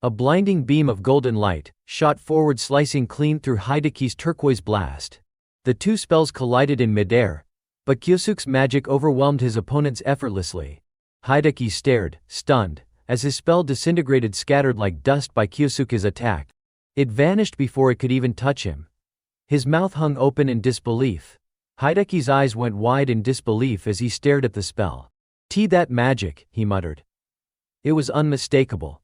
A blinding beam of golden light shot forward, slicing clean through Hideki's turquoise blast. The two spells collided in midair, but Kyosuke's magic overwhelmed his opponent's effortlessly. Hideki stared, stunned, as his spell disintegrated, scattered like dust by Kyosuke's attack. It vanished before it could even touch him. His mouth hung open in disbelief. Hideki's eyes went wide in disbelief as he stared at the spell. That magic, he muttered. It was unmistakable.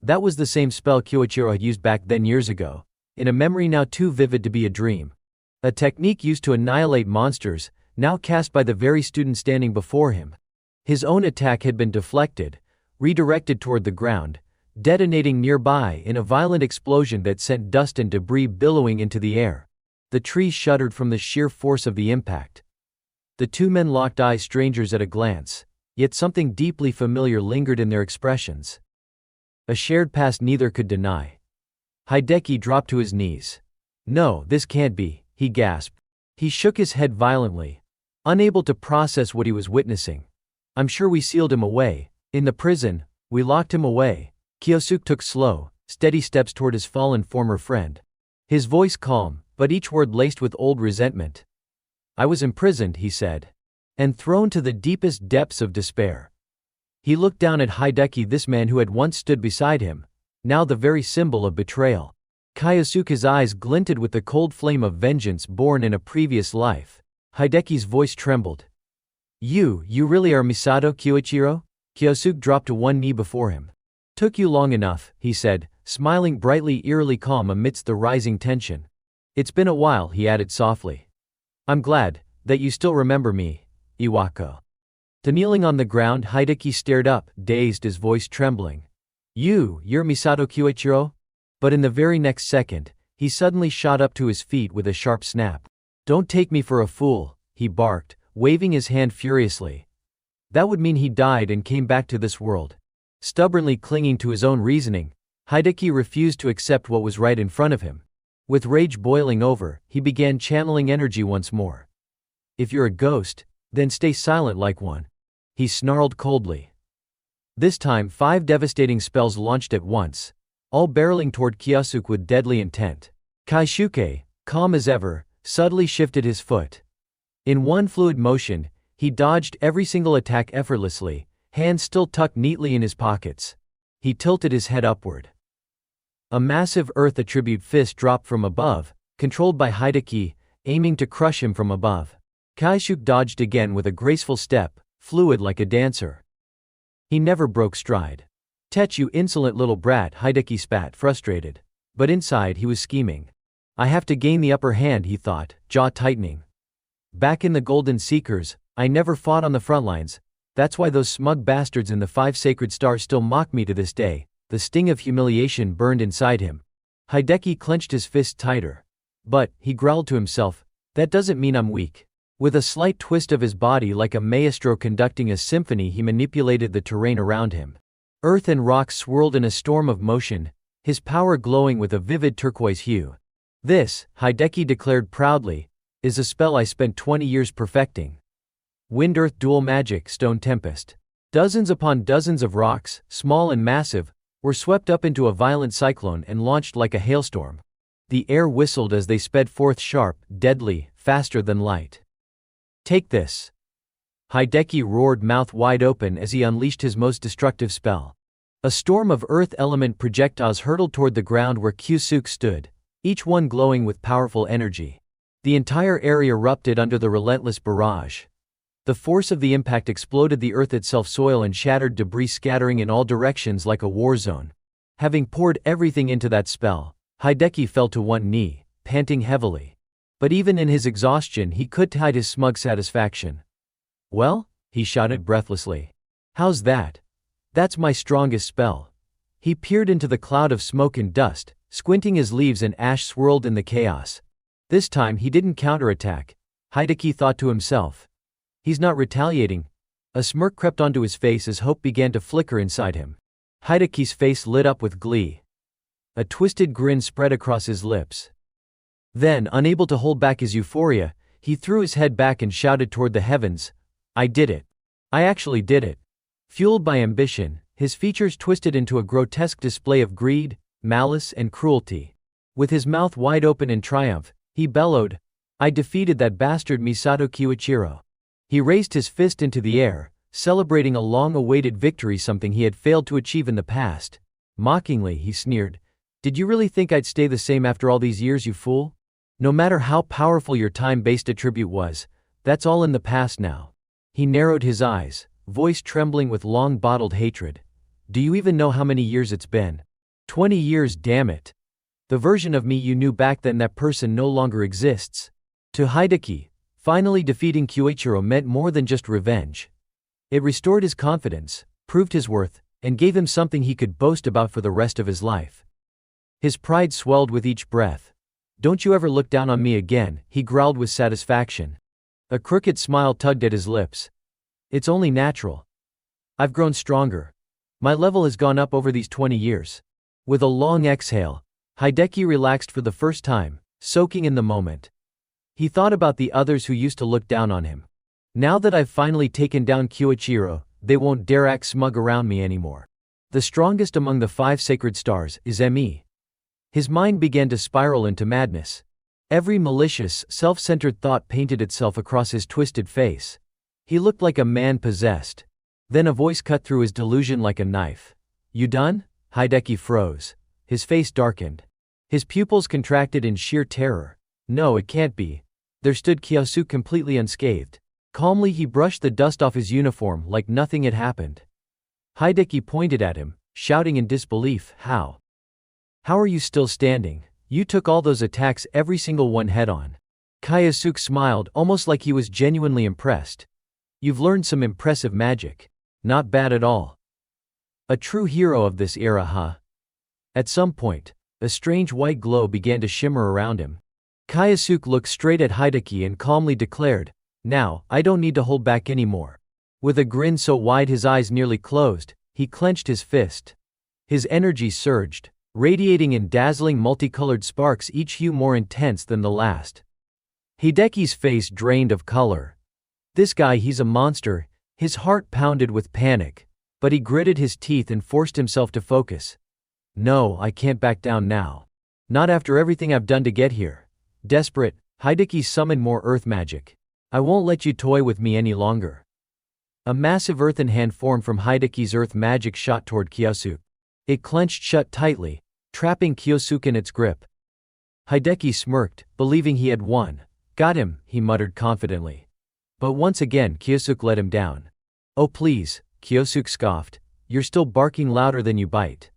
That was the same spell Kiyoichiro had used back then years ago, in a memory now too vivid to be a dream. A technique used to annihilate monsters, now cast by the very student standing before him. His own attack had been deflected, redirected toward the ground, detonating nearby in a violent explosion that sent dust and debris billowing into the air. The trees shuddered from the sheer force of the impact. The two men locked eyes, strangers at a glance, yet something deeply familiar lingered in their expressions. A shared past neither could deny. Hideki dropped to his knees. "No, this can't be," he gasped. He shook his head violently, unable to process what he was witnessing. "I'm sure we sealed him away. In the prison, we locked him away." Kyosuke took slow, steady steps toward his fallen former friend. His voice calm, but each word laced with old resentment. "I was imprisoned," he said, "and thrown to the deepest depths of despair." He looked down at Hideki, this man who had once stood beside him, now the very symbol of betrayal. Kyosuke's eyes glinted with the cold flame of vengeance born in a previous life. Hideki's voice trembled. You really are Misato Kyoichiro?" Kyosuke dropped to one knee before him. "Took you long enough," he said, smiling brightly, eerily calm amidst the rising tension. "It's been a while," he added softly. "I'm glad that you still remember me, Iwako." Kneeling on the ground, Hideki stared up, dazed, his voice trembling. You're Misato Kyoichiro?" But in the very next second, he suddenly shot up to his feet with a sharp snap. "Don't take me for a fool," he barked, waving his hand furiously. That would mean he died and came back to this world. Stubbornly clinging to his own reasoning, Hideki refused to accept what was right in front of him. With rage boiling over, he began channeling energy once more. "If you're a ghost, then stay silent like one," he snarled coldly. This time 5 devastating spells launched at once, all barreling toward Kyosuke with deadly intent. Kaishuke, calm as ever, subtly shifted his foot. In one fluid motion, he dodged every single attack effortlessly, hands still tucked neatly in his pockets. He tilted his head upward. A massive earth attribute fist dropped from above, controlled by Hideki, aiming to crush him from above. Kaishuke dodged again with a graceful step, fluid like a dancer. He never broke stride. "Tech, you insolent little brat," Hideki spat, frustrated. But inside he was scheming. "I have to gain the upper hand," he thought, jaw tightening. "Back in the Golden Seekers, I never fought on the front lines. That's why those smug bastards in the 5 sacred stars still mock me to this day." The sting of humiliation burned inside him. Hideki clenched his fist tighter. "But," he growled to himself, "that doesn't mean I'm weak." With a slight twist of his body like a maestro conducting a symphony, he manipulated the terrain around him. Earth and rocks swirled in a storm of motion, his power glowing with a vivid turquoise hue. "This," Hideki declared proudly, "is a spell I spent 20 years perfecting. Wind-Earth Dual Magic Stone Tempest." Dozens upon dozens of rocks, small and massive, were swept up into a violent cyclone and launched like a hailstorm. The air whistled as they sped forth, sharp, deadly, faster than light. "Take this!" Hideki roared, mouth wide open, as he unleashed his most destructive spell. A storm of earth element projectiles hurtled toward the ground where Kyosuke stood, each one glowing with powerful energy. The entire area erupted under the relentless barrage. The force of the impact exploded the earth itself, soil and shattered debris scattering in all directions like a war zone. Having poured everything into that spell, Hideki fell to one knee, panting heavily. But even in his exhaustion he couldn't hide his smug satisfaction. "Well?" he shouted breathlessly. "How's that? That's my strongest spell." He peered into the cloud of smoke and dust, squinting as leaves and ash swirled in the chaos. This time he didn't counterattack, Hideki thought to himself. He's not retaliating. A smirk crept onto his face as hope began to flicker inside him. Hideki's face lit up with glee. A twisted grin spread across his lips. Then, unable to hold back his euphoria, he threw his head back and shouted toward the heavens, "I did it. I actually did it." Fueled by ambition, his features twisted into a grotesque display of greed, malice, and cruelty. With his mouth wide open in triumph, he bellowed, "I defeated that bastard Misato Kyoichiro." He raised his fist into the air, celebrating a long-awaited victory, something he had failed to achieve in the past. Mockingly, he sneered, "Did you really think I'd stay the same after all these years, you fool? No matter how powerful your time-based attribute was, that's all in the past now." He narrowed his eyes, voice trembling with long-bottled hatred. "Do you even know how many years it's been? 20 years, damn it. The version of me you knew back then, that person no longer exists. To Hideki, finally defeating Kyoichiro meant more than just revenge. It restored his confidence, proved his worth, and gave him something he could boast about for the rest of his life. His pride swelled with each breath. "Don't you ever look down on me again," he growled with satisfaction. A crooked smile tugged at his lips. "It's only natural. I've grown stronger. My level has gone up over these 20 years. With a long exhale, Hideki relaxed for the first time, soaking in the moment. He thought about the others who used to look down on him. Now that I've finally taken down Kyoichiro, they won't dare act smug around me anymore. The strongest among the 5 sacred stars is me. His mind began to spiral into madness. Every malicious, self-centered thought painted itself across his twisted face. He looked like a man possessed. Then a voice cut through his delusion like a knife. "You done?" Hideki froze. His face darkened. His pupils contracted in sheer terror. No, it can't be. There stood Kyosuke completely unscathed. Calmly he brushed the dust off his uniform like nothing had happened. Hideki pointed at him, shouting in disbelief, How are you still standing? You took all those attacks, every single one head-on." Kyosuke smiled, almost like he was genuinely impressed. "You've learned some impressive magic. Not bad at all. A true hero of this era, huh?" At some point, a strange white glow began to shimmer around him. Kyosuke looked straight at Hideki and calmly declared, "Now, I don't need to hold back anymore." With a grin so wide his eyes nearly closed, he clenched his fist. His energy surged, radiating in dazzling multicolored sparks, each hue more intense than the last. Hideki's face drained of color. This guy, he's a monster. His heart pounded with panic, but he gritted his teeth and forced himself to focus. "No, I can't back down now. Not after everything I've done to get here." Desperate, Hideki summoned more earth magic. "I won't let you toy with me any longer." A massive earthen hand formed from Hideki's earth magic shot toward Kyosuke. It clenched shut tightly, trapping Kyosuke in its grip. Hideki smirked, believing he had won. "Got him," he muttered confidently. But once again Kyosuke let him down. "Oh please," Kyosuke scoffed, "you're still barking louder than you bite."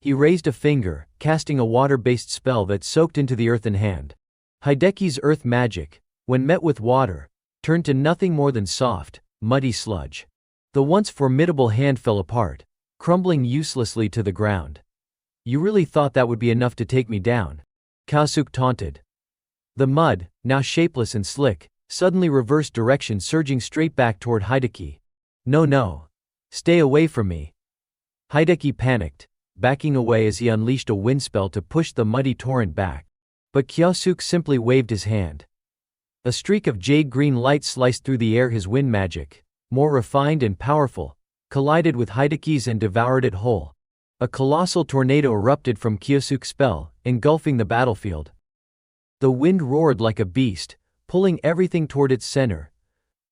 He raised a finger, casting a water-based spell that soaked into the earthen hand. Hideki's earth magic, when met with water, turned to nothing more than soft, muddy sludge. The once formidable hand fell apart, crumbling uselessly to the ground. "You really thought that would be enough to take me down?" Kyosuke taunted. The mud, now shapeless and slick, suddenly reversed direction, surging straight back toward Hideki. No. Stay away from me." Hideki panicked, backing away as he unleashed a wind spell to push the muddy torrent back. But Kyosuke simply waved his hand. A streak of jade-green light sliced through the air. His wind magic, more refined and powerful, collided with Hideki's and devoured it whole. A colossal tornado erupted from Kyosuke's spell, engulfing the battlefield. The wind roared like a beast, pulling everything toward its center.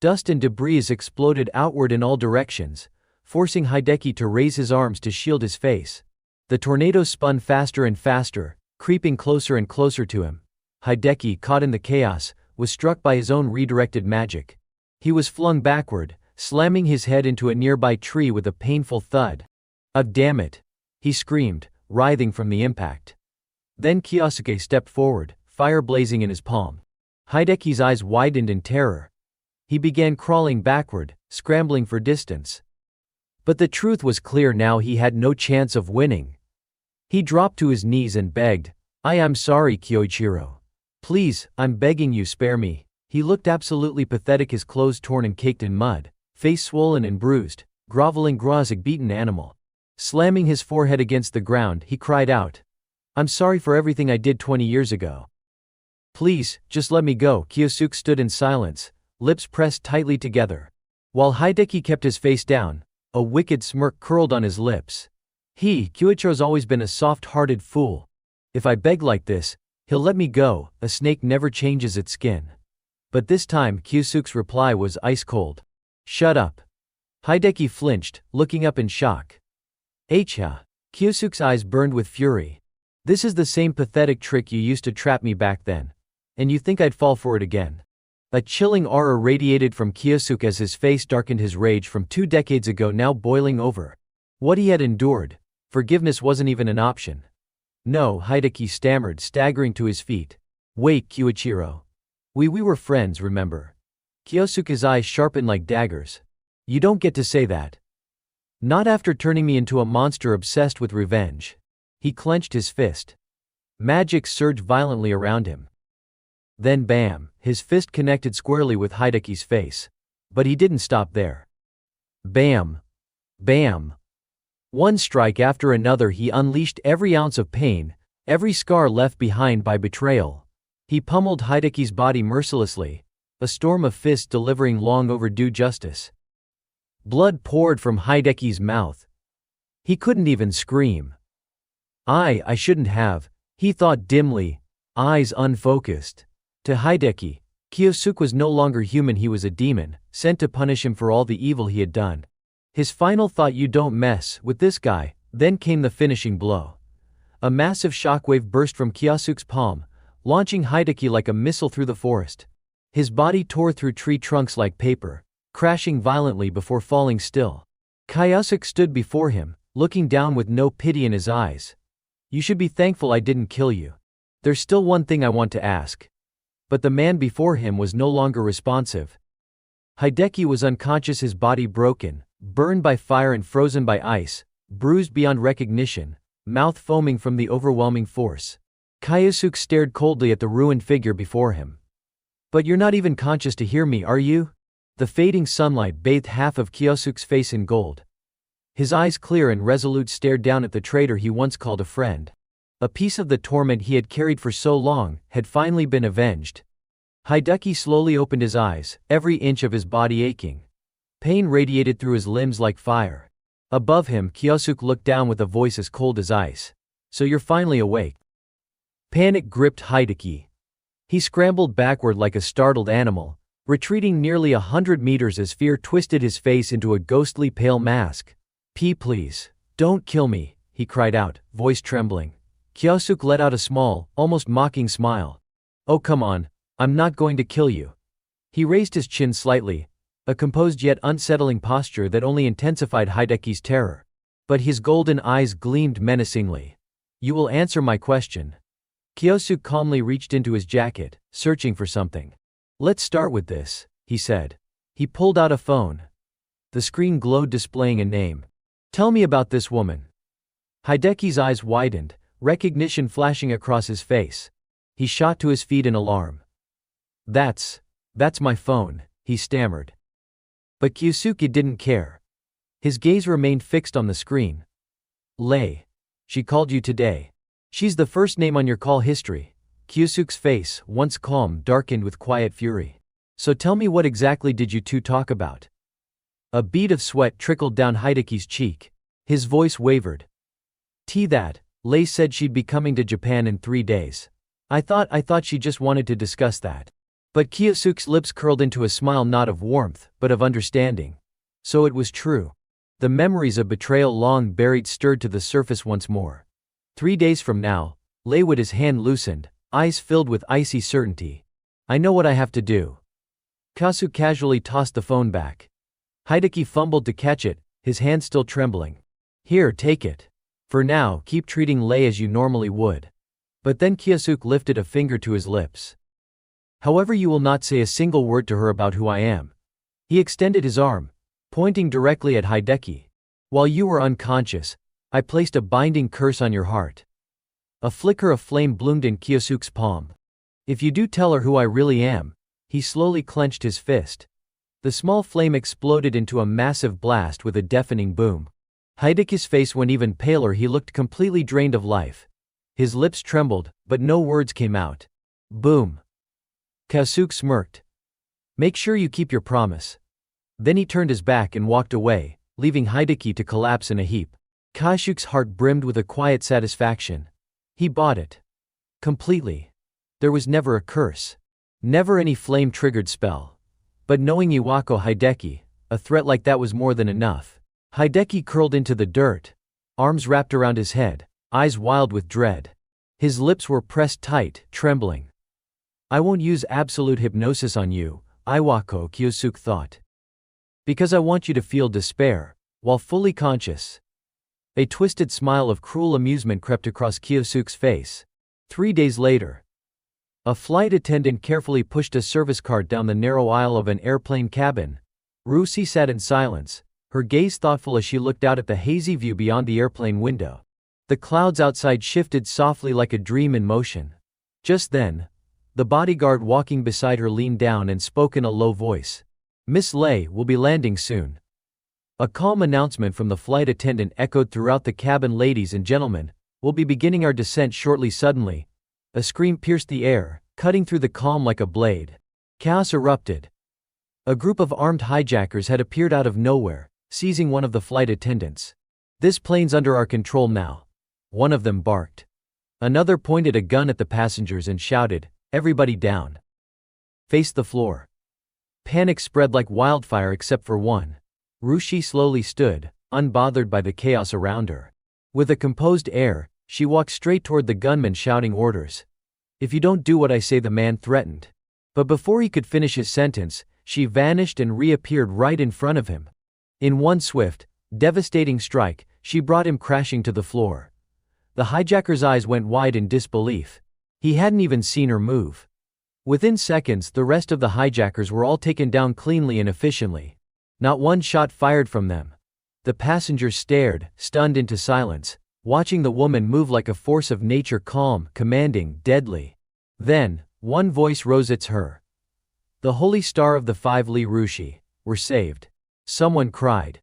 Dust and debris exploded outward in all directions, forcing Hideki to raise his arms to shield his face. The tornado spun faster and faster, creeping closer and closer to him. Hideki, caught in the chaos, was struck by his own redirected magic. He was flung backward, slamming his head into a nearby tree with a painful thud. "Oh, damn it!" he screamed, writhing from the impact. Then Kyosuke stepped forward, fire blazing in his palm. Hideki's eyes widened in terror. He began crawling backward, scrambling for distance. But the truth was clear now: he had no chance of winning. He dropped to his knees and begged, "I am sorry, Kyoichiro. Please, I'm begging you, spare me." He looked absolutely pathetic, his clothes torn and caked in mud, face swollen and bruised, groveling like a beaten animal. Slamming his forehead against the ground, he cried out, "I'm sorry for everything I did 20 years ago. Please, just let me go." Kyosuke stood in silence, lips pressed tightly together. While Hideki kept his face down, a wicked smirk curled on his lips. Kyoichiro's always been a soft-hearted fool. If I beg like this, he'll let me go. A snake never changes its skin. But this time Kyosuke's reply was ice-cold. "Shut up." Hideki flinched, looking up in shock. "Acha." Kyosuke's eyes burned with fury. "This is the same pathetic trick you used to trap me back then. And you think I'd fall for it again?" A chilling aura radiated from Kyosuke as his face darkened, his rage from 2 decades ago now boiling over. What he had endured, forgiveness wasn't even an option. "No," Hideki stammered, staggering to his feet. "Wait, Kyoichiro. We were friends, remember? Kyosuke's eyes sharpened like daggers. You don't get to say that. Not after turning me into a monster obsessed with revenge. He clenched his fist. Magic surged violently around him. Then bam, his fist connected squarely with Hideki's face. But he didn't stop there. Bam. Bam. One strike after another, he unleashed every ounce of pain, every scar left behind by betrayal. He pummeled Hideki's body mercilessly, a storm of fists delivering long overdue justice. Blood poured from Hideki's mouth. He couldn't even scream. I shouldn't have, he thought dimly, eyes unfocused. To Hideki, Kyosuke was no longer human, he was a demon, sent to punish him for all the evil he had done. His final thought, you don't mess with this guy. Then came the finishing blow. A massive shockwave burst from Kyosuke's palm, launching Hideki like a missile through the forest. His body tore through tree trunks like paper, crashing violently before falling still. Kyosuke stood before him, looking down with no pity in his eyes. You should be thankful I didn't kill you. There's still one thing I want to ask. But the man before him was no longer responsive. Hideki was unconscious, his body broken, burned by fire and frozen by ice, bruised beyond recognition, mouth foaming from the overwhelming force. Kyosuke stared coldly at the ruined figure before him. But you're not even conscious to hear me, are you? The fading sunlight bathed half of Kyosuke's face in gold. His eyes clear and resolute stared down at the traitor he once called a friend. A piece of the torment he had carried for so long had finally been avenged. Hideki slowly opened his eyes, every inch of his body aching. Pain radiated through his limbs like fire. Above him, Kyosuke looked down with a voice as cold as ice. So you're finally awake. Panic gripped Hideki. He scrambled backward like a startled animal, retreating nearly 100 meters as fear twisted his face into a ghostly pale mask. Please, don't kill me, he cried out, voice trembling. Kyosuke let out a small, almost mocking smile. Oh come on, I'm not going to kill you. He raised his chin slightly, a composed yet unsettling posture that only intensified Hideki's terror. But his golden eyes gleamed menacingly. You will answer my question. Kyosuke calmly reached into his jacket, searching for something. Let's start with this, he said. He pulled out a phone. The screen glowed, displaying a name. Tell me about this woman. Hideki's eyes widened, recognition flashing across his face. He shot to his feet in alarm. That's my phone, he stammered. But Kyosuke didn't care. His gaze remained fixed on the screen. Lei. She called you today. She's the first name on your call history. Kyosuke's face, once calm, darkened with quiet fury. So tell me, what exactly did you two talk about? A bead of sweat trickled down Hideki's cheek. His voice wavered. That, Lei said she'd be coming to Japan in 3 days. I thought she just wanted to discuss that. But Kyosuke's lips curled into a smile, not of warmth, but of understanding. So it was true. The memories of betrayal long buried stirred to the surface once more. 3 days from now, Lei, with his hand loosened, eyes filled with icy certainty. I know what I have to do. Kyosuke casually tossed the phone back. Hideki fumbled to catch it, his hand still trembling. Here, take it. For now, keep treating Lei as you normally would. But then Kyosuke lifted a finger to his lips. However, you will not say a single word to her about who I am. He extended his arm, pointing directly at Hideki. While you were unconscious, I placed a binding curse on your heart. A flicker of flame bloomed in Kyosuke's palm. If you do tell her who I really am, he slowly clenched his fist. The small flame exploded into a massive blast with a deafening boom. Hideki's face went even paler, he looked completely drained of life. His lips trembled, but no words came out. Boom. Kyosuke smirked. Make sure you keep your promise. Then he turned his back and walked away, leaving Hideki to collapse in a heap. Kyosuke's heart brimmed with a quiet satisfaction. He bought it. Completely. There was never a curse. Never any flame-triggered spell. But knowing Iwako Hideki, a threat like that was more than enough. Hideki curled into the dirt, arms wrapped around his head, eyes wild with dread. His lips were pressed tight, trembling. I won't use absolute hypnosis on you, Iwako, Kyosuke thought. Because I want you to feel despair, while fully conscious. A twisted smile of cruel amusement crept across Kyosuke's face. 3 days later. A flight attendant carefully pushed a service cart down the narrow aisle of an airplane cabin. Rusi sat in silence, her gaze thoughtful as she looked out at the hazy view beyond the airplane window. The clouds outside shifted softly like a dream in motion. Just then, the bodyguard walking beside her leaned down and spoke in a low voice. "Miss Lei will be landing soon." A calm announcement from the flight attendant echoed throughout the cabin. "Ladies and gentlemen, we'll be beginning our descent shortly." Suddenly, a scream pierced the air, cutting through the calm like a blade. Chaos erupted. A group of armed hijackers had appeared out of nowhere, seizing one of the flight attendants. "This plane's under our control now," one of them barked. Another pointed a gun at the passengers and shouted, "Everybody down. Face the floor." Panic spread like wildfire except for one. Rushi slowly stood, unbothered by the chaos around her. With a composed air, she walked straight toward the gunman shouting orders. "If you don't do what I say," the man threatened. But before he could finish his sentence, she vanished and reappeared right in front of him. In one swift, devastating strike, she brought him crashing to the floor. The hijacker's eyes went wide in disbelief. He hadn't even seen her move. Within seconds, the rest of the hijackers were all taken down cleanly and efficiently. Not one shot fired from them. The passengers stared, stunned into silence, watching the woman move like a force of nature, calm, commanding, deadly. Then, one voice rose. "It's her. The holy star of the five Li Rushi. We're saved," someone cried.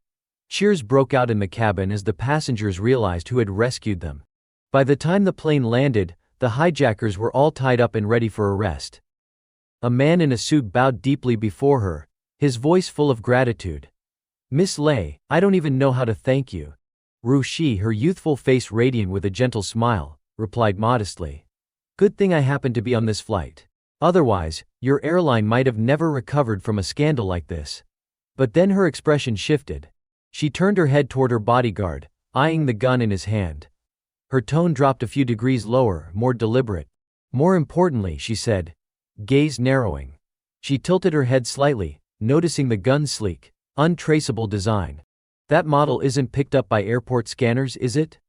Cheers broke out in the cabin as the passengers realized who had rescued them. By the time the plane landed, the hijackers were all tied up and ready for arrest. A man in a suit bowed deeply before her, his voice full of gratitude. "Miss Lei, I don't even know how to thank you." Rushi, her youthful face radiant with a gentle smile, replied modestly. "Good thing I happened to be on this flight. Otherwise, your airline might have never recovered from a scandal like this." But then her expression shifted. She turned her head toward her bodyguard, eyeing the gun in his hand. Her tone dropped a few degrees lower, more deliberate. "More importantly," she said, gaze narrowing. She tilted her head slightly, noticing the gun's sleek, untraceable design. "That model isn't picked up by airport scanners, is it?"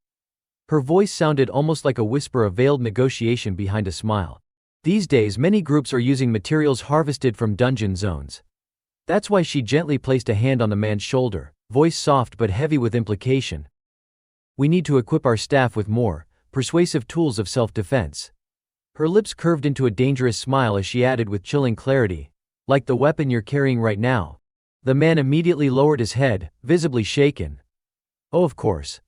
Her voice sounded almost like a whisper, a veiled negotiation behind a smile. "These days many groups are using materials harvested from dungeon zones." That's why she gently placed a hand on the man's shoulder, voice soft but heavy with implication. "We need to equip our staff with more persuasive tools of self-defense." Her lips curved into a dangerous smile as she added with chilling clarity, "Like the weapon you're carrying right now." The man immediately lowered his head, visibly shaken. "Oh, of course.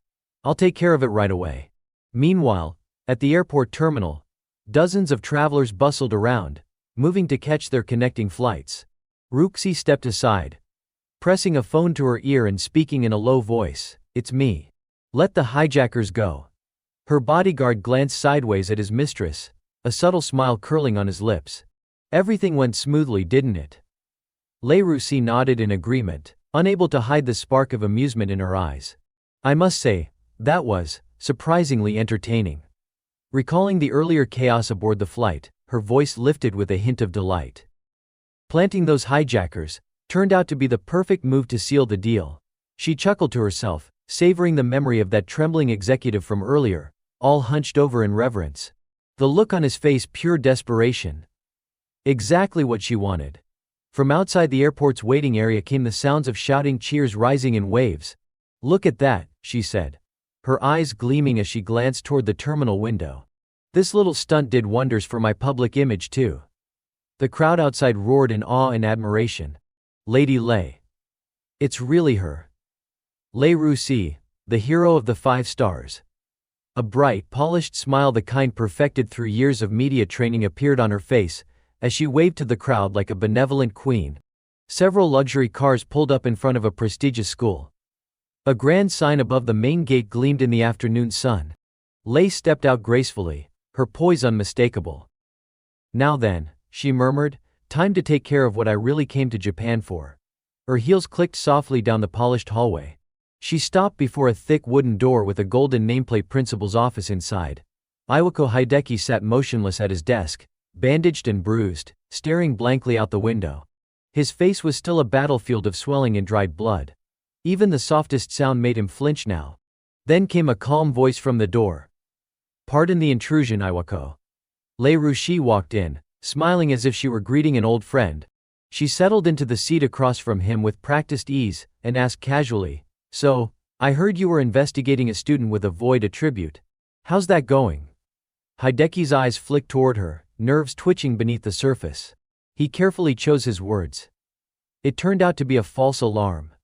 I'll take care of it right away." Meanwhile, at the airport terminal, dozens of travelers bustled around, moving to catch their connecting flights. Ruxi stepped aside, pressing a phone to her ear and speaking in a low voice, "It's me. Let the hijackers go." Her bodyguard glanced sideways at his mistress, a subtle smile curling on his lips. "Everything went smoothly, didn't it?" Lei Rusi nodded in agreement, unable to hide the spark of amusement in her eyes. "I must say, that was surprisingly entertaining." Recalling the earlier chaos aboard the flight, her voice lifted with a hint of delight. Planting those hijackers turned out to be the perfect move to seal the deal. She chuckled to herself, savoring the memory of that trembling executive from earlier, all hunched over in reverence. The look on his face, pure desperation. Exactly what she wanted. From outside the airport's waiting area came the sounds of shouting, cheers rising in waves. "Look at that," she said, her eyes gleaming as she glanced toward the terminal window. "This little stunt did wonders for my public image too." The crowd outside roared in awe and admiration. "Lady Lei. It's really her. Lei Rusi, the hero of the 5 stars." A bright, polished smile, the kind perfected through years of media training, appeared on her face as she waved to the crowd like a benevolent queen. Several luxury cars pulled up in front of a prestigious school. A grand sign above the main gate gleamed in the afternoon sun. Lei stepped out gracefully, her poise unmistakable. "Now then," she murmured, "time to take care of what I really came to Japan for." Her heels clicked softly down the polished hallway. She stopped before a thick wooden door with a golden nameplate, "Principal's office" inside. Iwako Hideki sat motionless at his desk, bandaged and bruised, staring blankly out the window. His face was still a battlefield of swelling and dried blood. Even the softest sound made him flinch now. Then came a calm voice from the door. "Pardon the intrusion, Iwako." Lei Rushi walked in, smiling as if she were greeting an old friend. She settled into the seat across from him with practiced ease, and asked casually, "So, I heard you were investigating a student with a void attribute. How's that going?" Hideki's eyes flicked toward her, nerves twitching beneath the surface. He carefully chose his words. "It turned out to be a false alarm.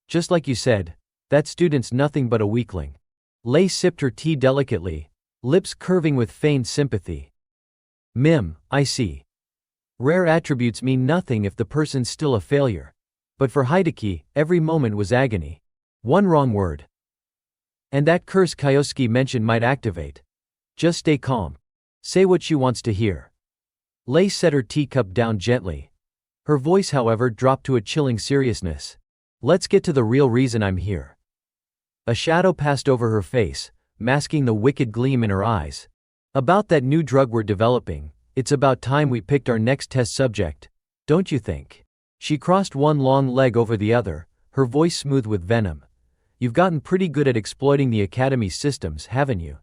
Just like you said, that student's nothing but a weakling." Lei sipped her tea delicately, lips curving with feigned sympathy. I see. Rare attributes mean nothing if the person's still a failure. But for Hideki, every moment was agony. One wrong word, and that curse Kyosuke mentioned might activate. Just stay calm. Say what she wants to hear. Lei set her teacup down gently. Her voice, however, dropped to a chilling seriousness. "Let's get to the real reason I'm here." A shadow passed over her face, masking the wicked gleam in her eyes. "About that new drug we're developing, it's about time we picked our next test subject, don't you think?" She crossed one long leg over the other, her voice smooth with venom. "You've gotten pretty good at exploiting the academy's systems, haven't you?"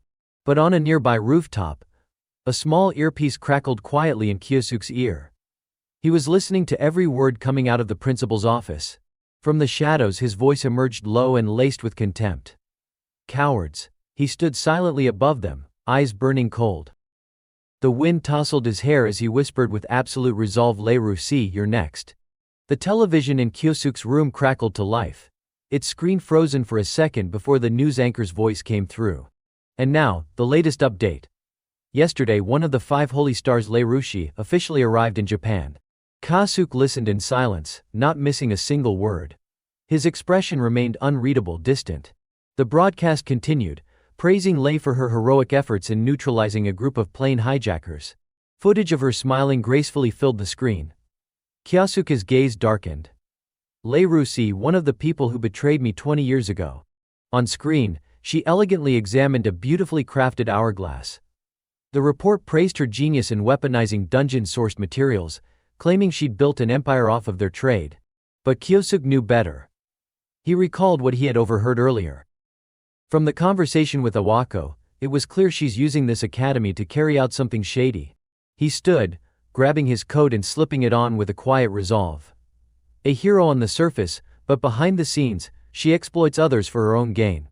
But on a nearby rooftop, a small earpiece crackled quietly in Kyosuke's ear. He was listening to every word coming out of the principal's office. From the shadows his voice emerged low and laced with contempt. "Cowards." He stood silently above them, eyes burning cold. The wind tousled his hair as he whispered with absolute resolve, "Lei Rushi, you're next." The television in Kyosuke's room crackled to life. Its screen frozen for a second before the news anchor's voice came through. And now, the latest update. Yesterday, one of the 5 holy stars, Lei Rushi, officially arrived in Japan. Kyosuke listened in silence, not missing a single word. His expression remained unreadable, distant. The broadcast continued, praising Lei for her heroic efforts in neutralizing a group of plane hijackers. Footage of her smiling gracefully filled the screen. Kyosuke's gaze darkened. "Lei Rushi, one of the people who betrayed me 20 years ago." On screen, she elegantly examined a beautifully crafted hourglass. The report praised her genius in weaponizing dungeon-sourced materials, claiming she'd built an empire off of their trade. But Kyosuke knew better. He recalled what he had overheard earlier. From the conversation with Awako, it was clear she's using this academy to carry out something shady. He stood, grabbing his coat and slipping it on with a quiet resolve. A hero on the surface, but behind the scenes, she exploits others for her own gain.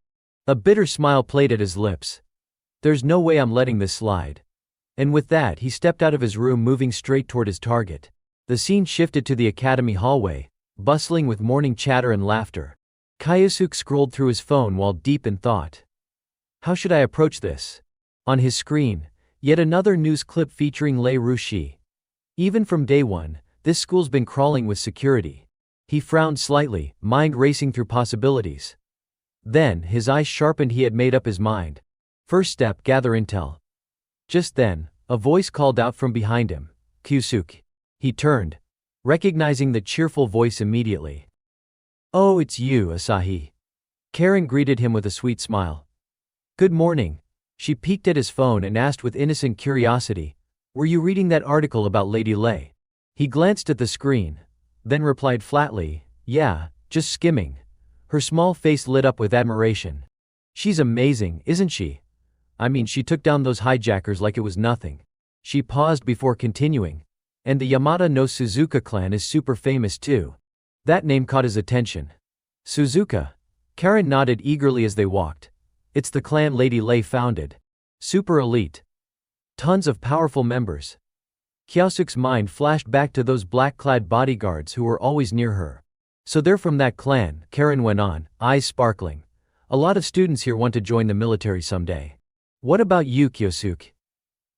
A bitter smile played at his lips. "There's no way I'm letting this slide." And with that, he stepped out of his room, moving straight toward his target. The scene shifted to the academy hallway, bustling with morning chatter and laughter. Kyosuke scrolled through his phone while deep in thought. How should I approach this? On his screen, yet another news clip featuring Lei Rushi. Even from day one, this school's been crawling with security. He frowned slightly, mind racing through possibilities. Then, his eyes sharpened. He had made up his mind. First step, gather intel. Just then, a voice called out from behind him, "Kyosuke." He turned, recognizing the cheerful voice immediately. "Oh, it's you, Asahi." Karen greeted him with a sweet smile. "Good morning." She peeked at his phone and asked with innocent curiosity, "Were you reading that article about Lady Lei?" He glanced at the screen, then replied flatly, "Yeah, just skimming." Her small face lit up with admiration. "She's amazing, isn't she? I mean, she took down those hijackers like it was nothing." She paused before continuing. "And the Yamada no Suzuka clan is super famous too." That name caught his attention. "Suzuka?" Karen nodded eagerly as they walked. "It's the clan Lady Lei founded. Super elite. Tons of powerful members." Kyosuke's mind flashed back to those black-clad bodyguards who were always near her. "So they're from that clan," Karen went on, eyes sparkling. "A lot of students here want to join the military someday. What about you, Kyosuke?"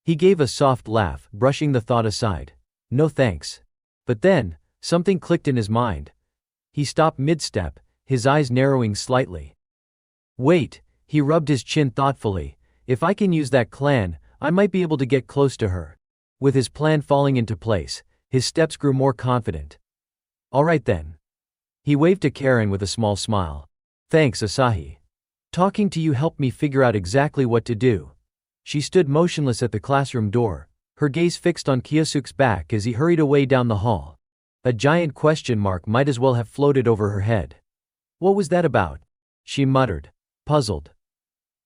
He gave a soft laugh, brushing the thought aside. "No thanks." But then, something clicked in his mind. He stopped mid-step, his eyes narrowing slightly. "Wait," he rubbed his chin thoughtfully. "If I can use that clan, I might be able to get close to her." With his plan falling into place, his steps grew more confident. "All right then." He waved to Karen with a small smile. "Thanks, Asahi. Talking to you helped me figure out exactly what to do." She stood motionless at the classroom door, her gaze fixed on Kyosuke's back as he hurried away down the hall. A giant question mark might as well have floated over her head. "What was that about?" she muttered, puzzled.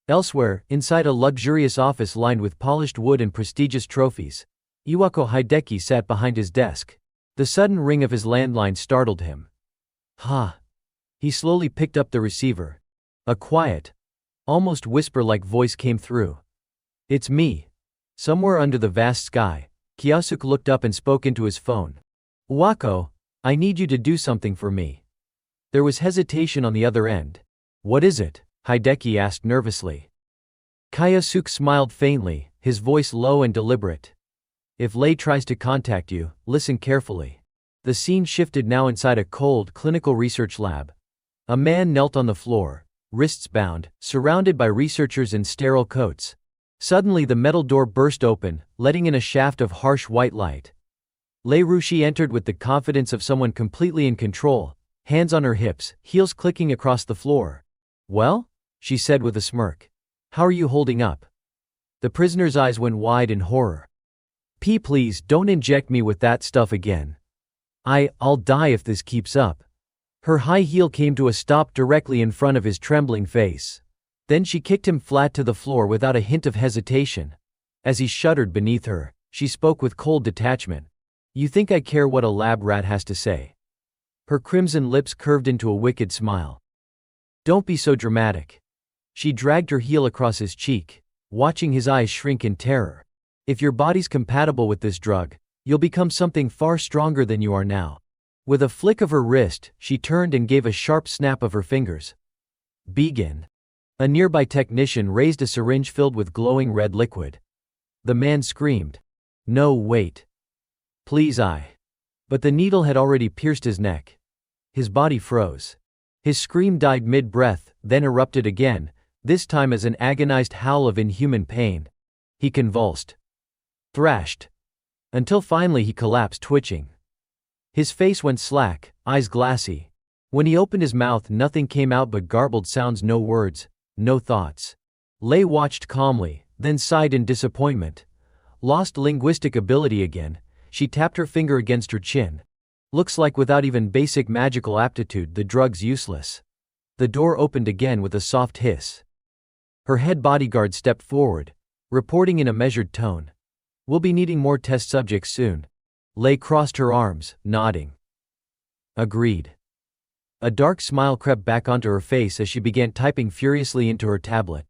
Elsewhere, inside a luxurious office lined with polished wood and prestigious trophies, Iwako Hideki sat behind his desk. The sudden ring of his landline startled him. Ha! He slowly picked up the receiver. A quiet, almost whisper-like voice came through. It's me. Somewhere under the vast sky, Kyosuke looked up and spoke into his phone. Iwako, I need you to do something for me. There was hesitation on the other end. What is it? Hideki asked nervously. Kyosuke smiled faintly, his voice low and deliberate. If Lei tries to contact you, listen carefully. The scene shifted now inside a cold, clinical research lab. A man knelt on the floor, wrists bound, surrounded by researchers in sterile coats. Suddenly the metal door burst open, letting in a shaft of harsh white light. Lei Rushi entered with the confidence of someone completely in control, hands on her hips, heels clicking across the floor. Well? She said with a smirk. How are you holding up? The prisoner's eyes went wide in horror. Please don't inject me with that stuff again. I'll die if this keeps up. Her high heel came to a stop directly in front of his trembling face. Then she kicked him flat to the floor without a hint of hesitation. As he shuddered beneath her, she spoke with cold detachment. You think I care what a lab rat has to say? Her crimson lips curved into a wicked smile. Don't be so dramatic. She dragged her heel across his cheek, watching his eyes shrink in terror. If your body's compatible with this drug, you'll become something far stronger than you are now. With a flick of her wrist, she turned and gave a sharp snap of her fingers. Begin. A nearby technician raised a syringe filled with glowing red liquid. The man screamed. No, wait. Please, But the needle had already pierced his neck. His body froze. His scream died mid-breath, then erupted again, this time as an agonized howl of inhuman pain. He convulsed. Thrashed. Until finally he collapsed, twitching. His face went slack, eyes glassy. When he opened his mouth, nothing came out but garbled sounds, no words, no thoughts. Lei watched calmly, then sighed in disappointment. Lost linguistic ability again, she tapped her finger against her chin. Looks like without even basic magical aptitude, the drug's useless. The door opened again with a soft hiss. Her head bodyguard stepped forward, reporting in a measured tone. We'll be needing more test subjects soon. Lei crossed her arms, nodding. Agreed. A dark smile crept back onto her face as she began typing furiously into her tablet.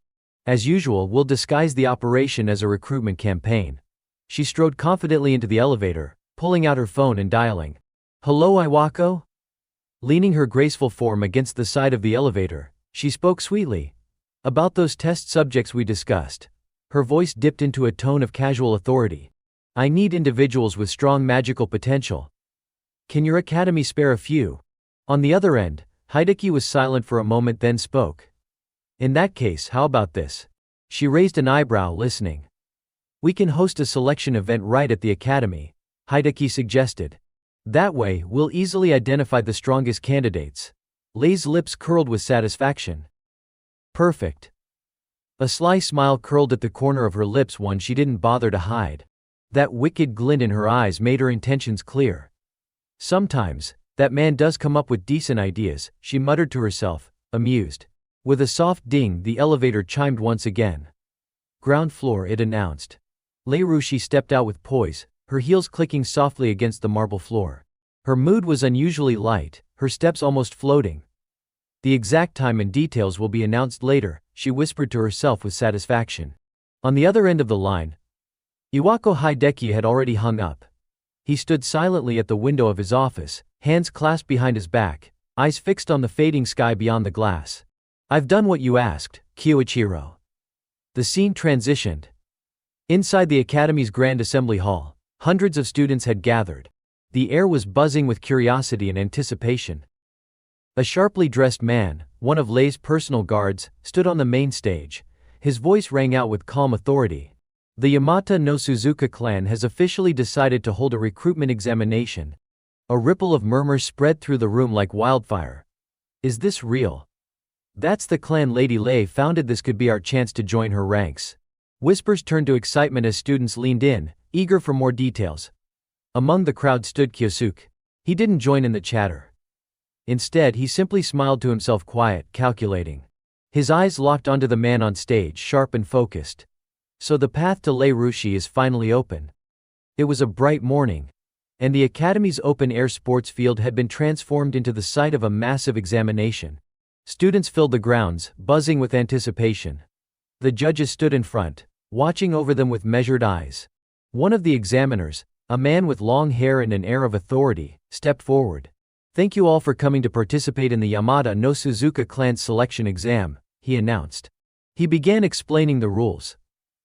As usual, we'll disguise the operation as a recruitment campaign. She strode confidently into the elevator, pulling out her phone and dialing. Hello, Iwako? Leaning her graceful form against the side of the elevator, she spoke sweetly. About those test subjects we discussed. Her voice dipped into a tone of casual authority. I need individuals with strong magical potential. Can your academy spare a few? On the other end, Hideki was silent for a moment, then spoke. In that case, how about this? She raised an eyebrow, listening. We can host a selection event right at the academy, Hideki suggested. That way, we'll easily identify the strongest candidates. Lei's lips curled with satisfaction. Perfect. A sly smile curled at the corner of her lips, one she didn't bother to hide. That wicked glint in her eyes made her intentions clear. Sometimes, that man does come up with decent ideas, she muttered to herself, amused. With a soft ding, the elevator chimed once again. Ground floor, it announced. Lei Rushi stepped out with poise, her heels clicking softly against the marble floor. Her mood was unusually light, her steps almost floating. The exact time and details will be announced later, she whispered to herself with satisfaction. On the other end of the line, Iwako Hideki had already hung up. He stood silently at the window of his office, hands clasped behind his back, eyes fixed on the fading sky beyond the glass. I've done what you asked, Kyoichiro. The scene transitioned. Inside the academy's grand assembly hall, hundreds of students had gathered. The air was buzzing with curiosity and anticipation. A sharply dressed man, one of Lei's personal guards, stood on the main stage. His voice rang out with calm authority. The Yamata no Suzuka clan has officially decided to hold a recruitment examination. A ripple of murmurs spread through the room like wildfire. Is this real? That's the clan Lady Lei founded. This could be our chance to join her ranks. Whispers turned to excitement as students leaned in, eager for more details. Among the crowd stood Kyosuke. He didn't join in the chatter. Instead, he simply smiled to himself, quiet, calculating. His eyes locked onto the man on stage, sharp and focused. So the path to Lei Rushi is finally open. It was a bright morning, and the academy's open-air sports field had been transformed into the site of a massive examination. Students filled the grounds, buzzing with anticipation. The judges stood in front, watching over them with measured eyes. One of the examiners, a man with long hair and an air of authority, stepped forward. "Thank you all for coming to participate in the Yamada no Suzuka clan's selection exam," he announced. He began explaining the rules.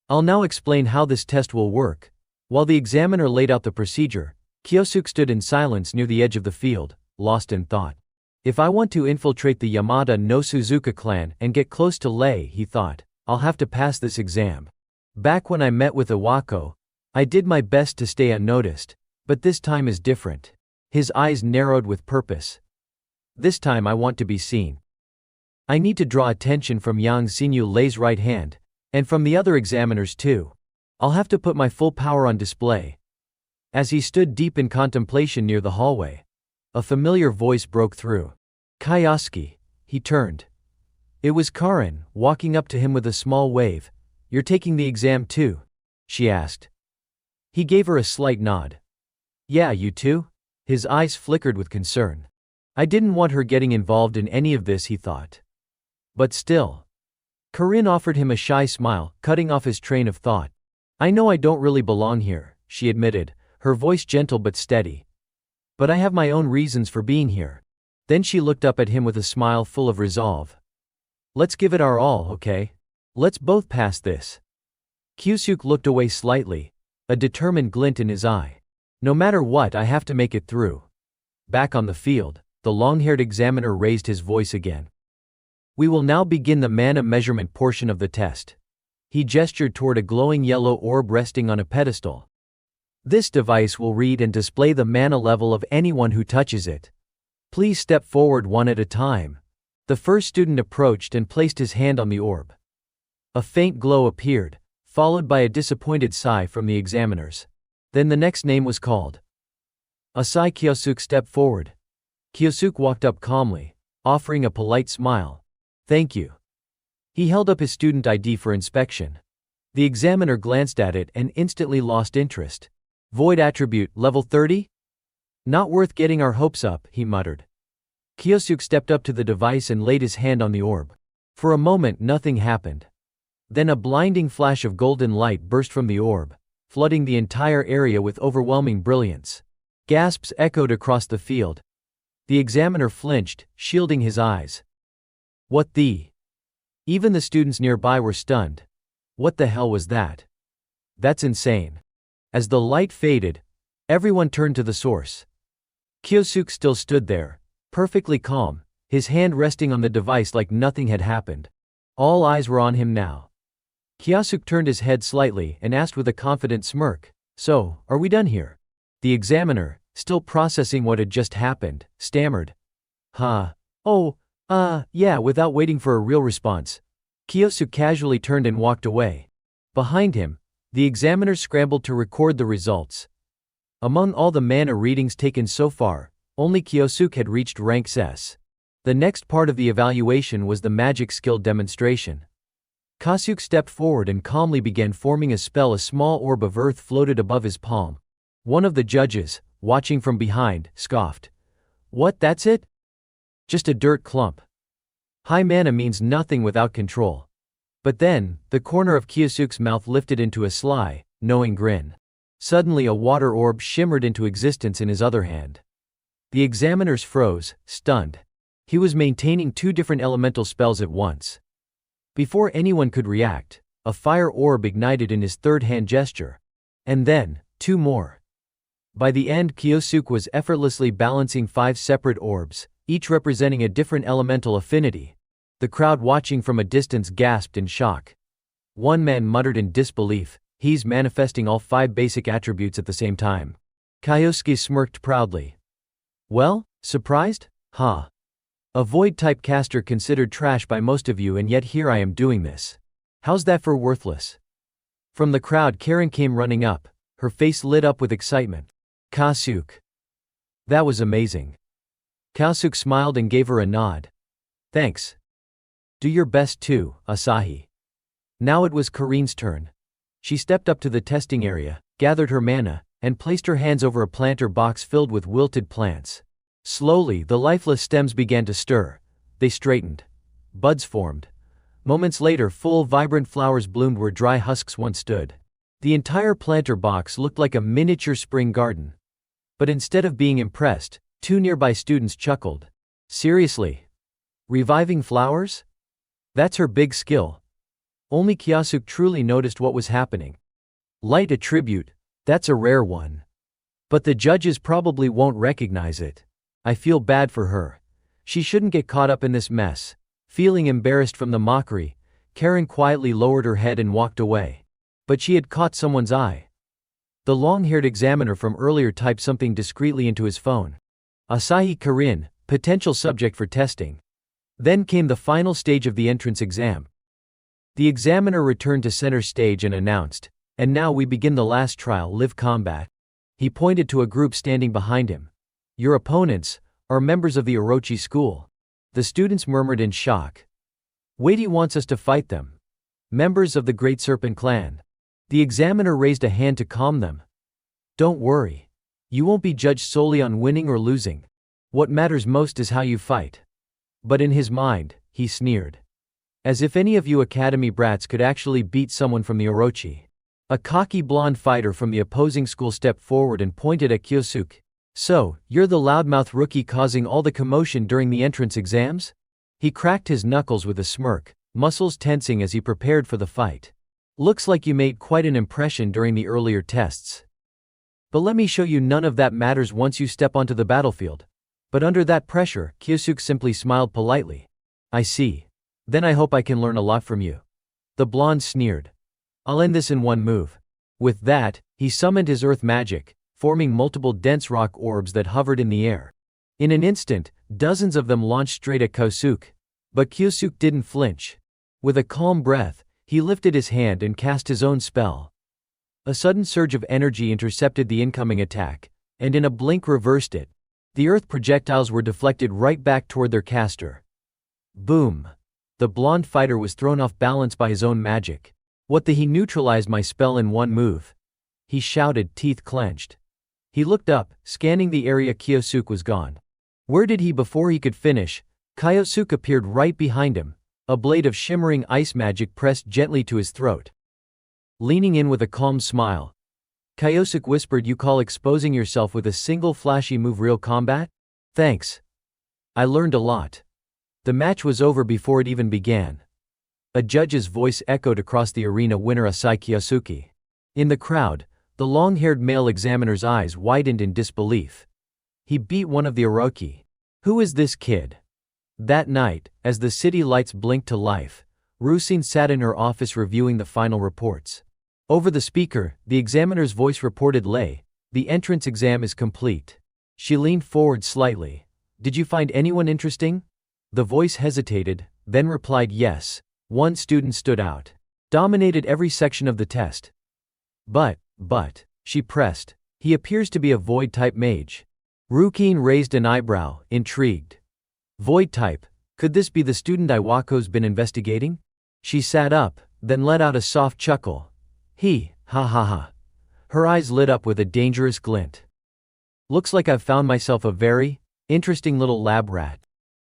"I'll now explain how this test will work." While the examiner laid out the procedure, Kyosuke stood in silence near the edge of the field, lost in thought. If I want to infiltrate the Yamada no Suzuka clan and get close to Lei, he thought, I'll have to pass this exam. Back when I met with Iwako, I did my best to stay unnoticed, but this time is different. His eyes narrowed with purpose. This time I want to be seen. I need to draw attention from Yang Xinyu Lei's right hand, and from the other examiners too. I'll have to put my full power on display. As he stood deep in contemplation near the hallway, a familiar voice broke through. "Kyosuke," he turned. It was Karin, walking up to him with a small wave. "You're taking the exam too?" she asked. He gave her a slight nod. "Yeah, you too?" His eyes flickered with concern. I didn't want her getting involved in any of this, he thought. But still. Karin offered him a shy smile, cutting off his train of thought. "I know I don't really belong here," she admitted, her voice gentle but steady. "But I have my own reasons for being here." Then she looked up at him with a smile full of resolve. "Let's give it our all, okay? Let's both pass this." Kyosuke looked away slightly, a determined glint in his eye. "No matter what, I have to make it through." Back on the field, the long-haired examiner raised his voice again. "We will now begin the mana measurement portion of the test." He gestured toward a glowing yellow orb resting on a pedestal. "This device will read and display the mana level of anyone who touches it. Please step forward one at a time." The first student approached and placed his hand on the orb. A faint glow appeared, followed by a disappointed sigh from the examiners. Then the next name was called. Asai Kyosuke stepped forward. Kyosuke walked up calmly, offering a polite smile. "Thank you." He held up his student ID for inspection. The examiner glanced at it and instantly lost interest. "Void attribute, level 30? Not worth getting our hopes up," he muttered. Kyosuke stepped up to the device and laid his hand on the orb. For a moment nothing happened. Then a blinding flash of golden light burst from the orb, flooding the entire area with overwhelming brilliance. Gasps echoed across the field. The examiner flinched, shielding his eyes. "What the?" Even the students nearby were stunned. What the hell was that? That's insane. As the light faded, everyone turned to the source. Kyosuke still stood there, perfectly calm, his hand resting on the device like nothing had happened. All eyes were on him now. Kyosuke turned his head slightly and asked with a confident smirk, "So, are we done here?" The examiner, still processing what had just happened, stammered. "Huh. Yeah," without waiting for a real response. Kyosuke casually turned and walked away. Behind him, the examiner scrambled to record the results. Among all the mana readings taken so far, only Kyosuke had reached rank S. The next part of the evaluation was the magic skill demonstration. Kyosuke stepped forward and calmly began forming a spell. A small orb of earth floated above his palm. One of the judges, watching from behind, scoffed. "What, that's it? Just a dirt clump. High mana means nothing without control." But then, the corner of Kyosuke's mouth lifted into a sly, knowing grin. Suddenly a water orb shimmered into existence in his other hand. The examiners froze, stunned. He was maintaining two different elemental spells at once. Before anyone could react, a fire orb ignited in his third hand gesture. And then, two more. By the end, Kyosuke was effortlessly balancing 5 separate orbs, each representing a different elemental affinity. The crowd watching from a distance gasped in shock. One man muttered in disbelief, "He's manifesting all 5 basic attributes at the same time." Kyosuke smirked proudly. "Well, surprised? Huh. A void-type caster considered trash by most of you, and yet here I am doing this. How's that for worthless?" From the crowd, Karen came running up, her face lit up with excitement. "Kyosuke. That was amazing." Kyosuke smiled and gave her a nod. "Thanks." Do your best too, Asahi. Now it was Karin's turn. She stepped up to the testing area, gathered her mana, and placed her hands over a planter box filled with wilted plants. Slowly, the lifeless stems began to stir. They straightened. Buds formed. Moments later, full, vibrant flowers bloomed where dry husks once stood. The entire planter box looked like a miniature spring garden. But instead of being impressed, two nearby students chuckled. Seriously? Reviving flowers? That's her big skill. Only Kyosuke truly noticed what was happening. Light attribute, that's a rare one. But the judges probably won't recognize it. I feel bad for her. She shouldn't get caught up in this mess. Feeling embarrassed from the mockery, Karen quietly lowered her head and walked away. But she had caught someone's eye. The long-haired examiner from earlier typed something discreetly into his phone. Asahi Karin, potential subject for testing. Then came the final stage of the entrance exam. The examiner returned to center stage and announced, "And now we begin the last trial, live combat." He pointed to a group standing behind him. "Your opponents are members of the Orochi school." The students murmured in shock. "Wait, he wants us to fight them. Members of the Great Serpent clan." The examiner raised a hand to calm them. "Don't worry. You won't be judged solely on winning or losing. What matters most is how you fight." But in his mind, he sneered. As if any of you academy brats could actually beat someone from the Orochi. A cocky blonde fighter from the opposing school stepped forward and pointed at Kyosuke. "So, you're the loudmouth rookie causing all the commotion during the entrance exams?" He cracked his knuckles with a smirk, muscles tensing as he prepared for the fight. "Looks like you made quite an impression during the earlier tests. But let me show you none of that matters once you step onto the battlefield." But under that pressure, Kyosuke simply smiled politely. "I see. Then I hope I can learn a lot from you." The blonde sneered. "I'll end this in one move." With that, he summoned his earth magic, forming multiple dense rock orbs that hovered in the air. In an instant, dozens of them launched straight at Kyosuke. But Kyosuke didn't flinch. With a calm breath, he lifted his hand and cast his own spell. A sudden surge of energy intercepted the incoming attack, and in a blink reversed it. The earth projectiles were deflected right back toward their caster. Boom! The blonde fighter was thrown off balance by his own magic. "What the? He neutralized my spell in one move," he shouted, teeth clenched. He looked up, scanning the area. Kyosuke was gone. Where did he? Before he could finish, Kyosuke appeared right behind him, a blade of shimmering ice magic pressed gently to his throat. Leaning in with a calm smile, Kyosuke whispered, "You call exposing yourself with a single flashy move real combat? Thanks. I learned a lot." The match was over before it even began. A judge's voice echoed across the arena, "Winner Asahi Kyosuke." In the crowd, the long-haired male examiner's eyes widened in disbelief. He beat one of the Orochi. Who is this kid? That night, as the city lights blinked to life, Rusine sat in her office reviewing the final reports. Over the speaker, the examiner's voice reported, "Lei, the entrance exam is complete." She leaned forward slightly. "Did you find anyone interesting?" The voice hesitated, then replied, "Yes. One student stood out. Dominated every section of the test." But, she pressed. "He appears to be a void-type mage." Rusine raised an eyebrow, intrigued. "Void-type? Could this be the student Iwako's been investigating?" She sat up, then let out a soft chuckle. Ha ha ha. Her eyes lit up with a dangerous glint. "Looks like I've found myself a very interesting little lab rat."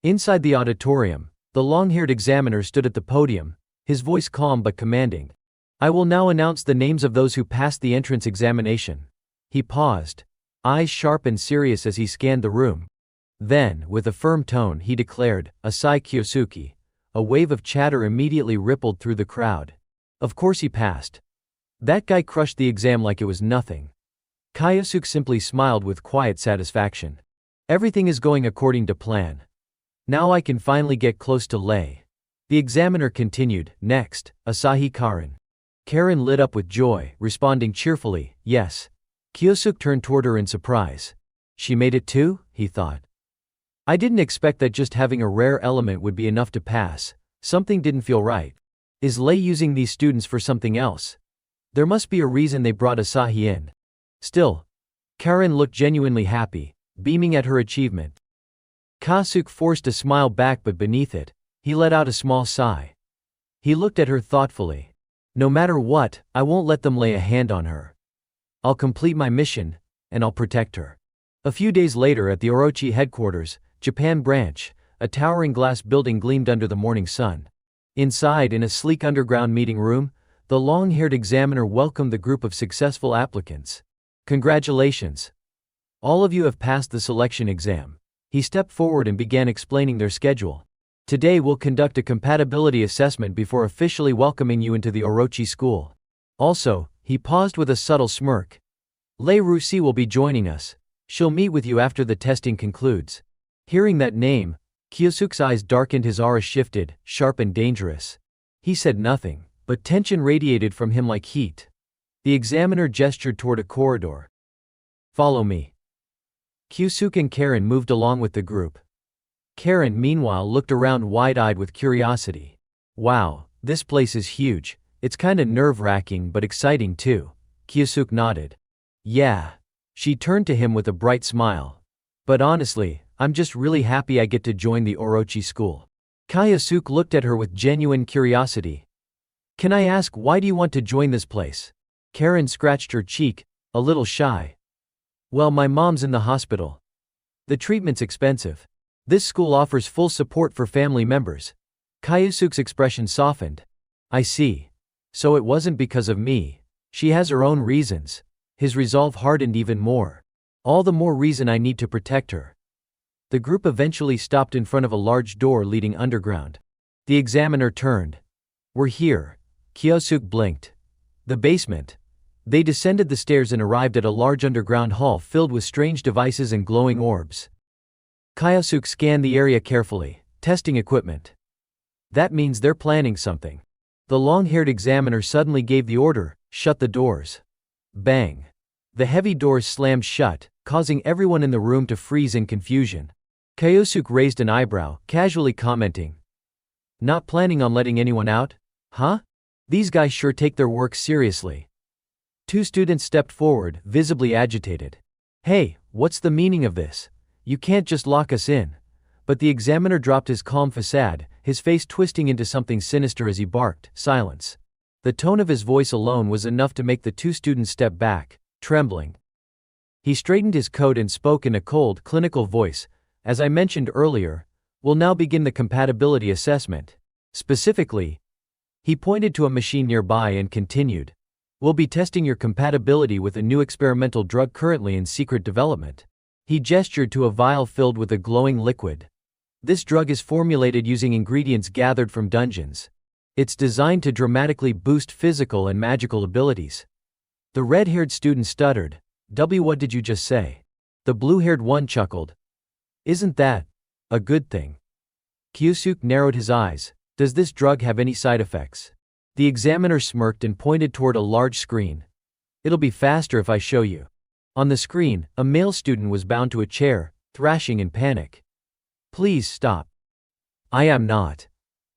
Inside the auditorium, the long-haired examiner stood at the podium, his voice calm but commanding. "I will now announce the names of those who passed the entrance examination." He paused, eyes sharp and serious as he scanned the room. Then, with a firm tone, he declared, "Asahi Kyosuke." A wave of chatter immediately rippled through the crowd. Of course he passed. That guy crushed the exam like it was nothing. Kyosuke simply smiled with quiet satisfaction. Everything is going according to plan. Now I can finally get close to Lei. The examiner continued, "Next, Asahi Karin." Karen lit up with joy, responding cheerfully, "Yes." Kyosuke turned toward her in surprise. "She made it too?" he thought. "I didn't expect that just having a rare element would be enough to pass. Something didn't feel right. Is Lei using these students for something else? There must be a reason they brought Asahi in." Still, Karen looked genuinely happy, beaming at her achievement. Kyosuke forced a smile back, but beneath it, He let out a small sigh. He looked at her thoughtfully. No matter what, I won't let them lay a hand on her. I'll complete my mission, and I'll protect her. A few days later at the Orochi headquarters, Japan branch, a towering glass building gleamed under the morning sun. Inside, in a sleek underground meeting room, the long-haired examiner welcomed the group of successful applicants. Congratulations. All of you have passed the selection exam. He stepped forward and began explaining their schedule. Today we'll conduct a compatibility assessment before officially welcoming you into the Orochi school. Also, he paused with a subtle smirk. Lei Rusi will be joining us. She'll meet with you after the testing concludes. Hearing that name, Kyosuke's eyes darkened, his aura shifted, sharp and dangerous. He said nothing, but tension radiated from him like heat. The examiner gestured toward a corridor. Follow me. Kyosuke and Karen moved along with the group. Karen, meanwhile, looked around wide-eyed with curiosity. Wow, this place is huge. It's kinda nerve-wracking but exciting too. Kyosuke nodded. Yeah. She turned to him with a bright smile. But honestly, I'm just really happy I get to join the Orochi school. Kyosuke looked at her with genuine curiosity. Can I ask, why do you want to join this place? Karen scratched her cheek, a little shy. Well, my mom's in the hospital. The treatment's expensive. This school offers full support for family members. Kyosuke's expression softened. I see. So it wasn't because of me. She has her own reasons. His resolve hardened even more. All the more reason I need to protect her. The group eventually stopped in front of a large door leading underground. The examiner turned. We're here. Kyosuke blinked. The basement. They descended the stairs and arrived at a large underground hall filled with strange devices and glowing orbs. Kyosuke scanned the area carefully, testing equipment. That means they're planning something. The long-haired examiner suddenly gave the order, shut the doors. Bang. The heavy doors slammed shut, causing everyone in the room to freeze in confusion. Kyosuke raised an eyebrow, casually commenting. Not planning on letting anyone out? Huh? These guys sure take their work seriously. Two students stepped forward, visibly agitated. Hey, what's the meaning of this? You can't just lock us in. But the examiner dropped his calm facade, his face twisting into something sinister as he barked, silence. The tone of his voice alone was enough to make the two students step back, trembling. He straightened his coat and spoke in a cold, clinical voice. As I mentioned earlier, we'll now begin the compatibility assessment. Specifically, he pointed to a machine nearby and continued. We'll be testing your compatibility with a new experimental drug currently in secret development. He gestured to a vial filled with a glowing liquid. This drug is formulated using ingredients gathered from dungeons. It's designed to dramatically boost physical and magical abilities. The red-haired student stuttered. What did you just say? The blue-haired one chuckled. Isn't that a good thing? Kyosuke narrowed his eyes. Does this drug have any side effects? The examiner smirked and pointed toward a large screen. It'll be faster if I show you. On the screen, a male student was bound to a chair, thrashing in panic. Please stop. I am not.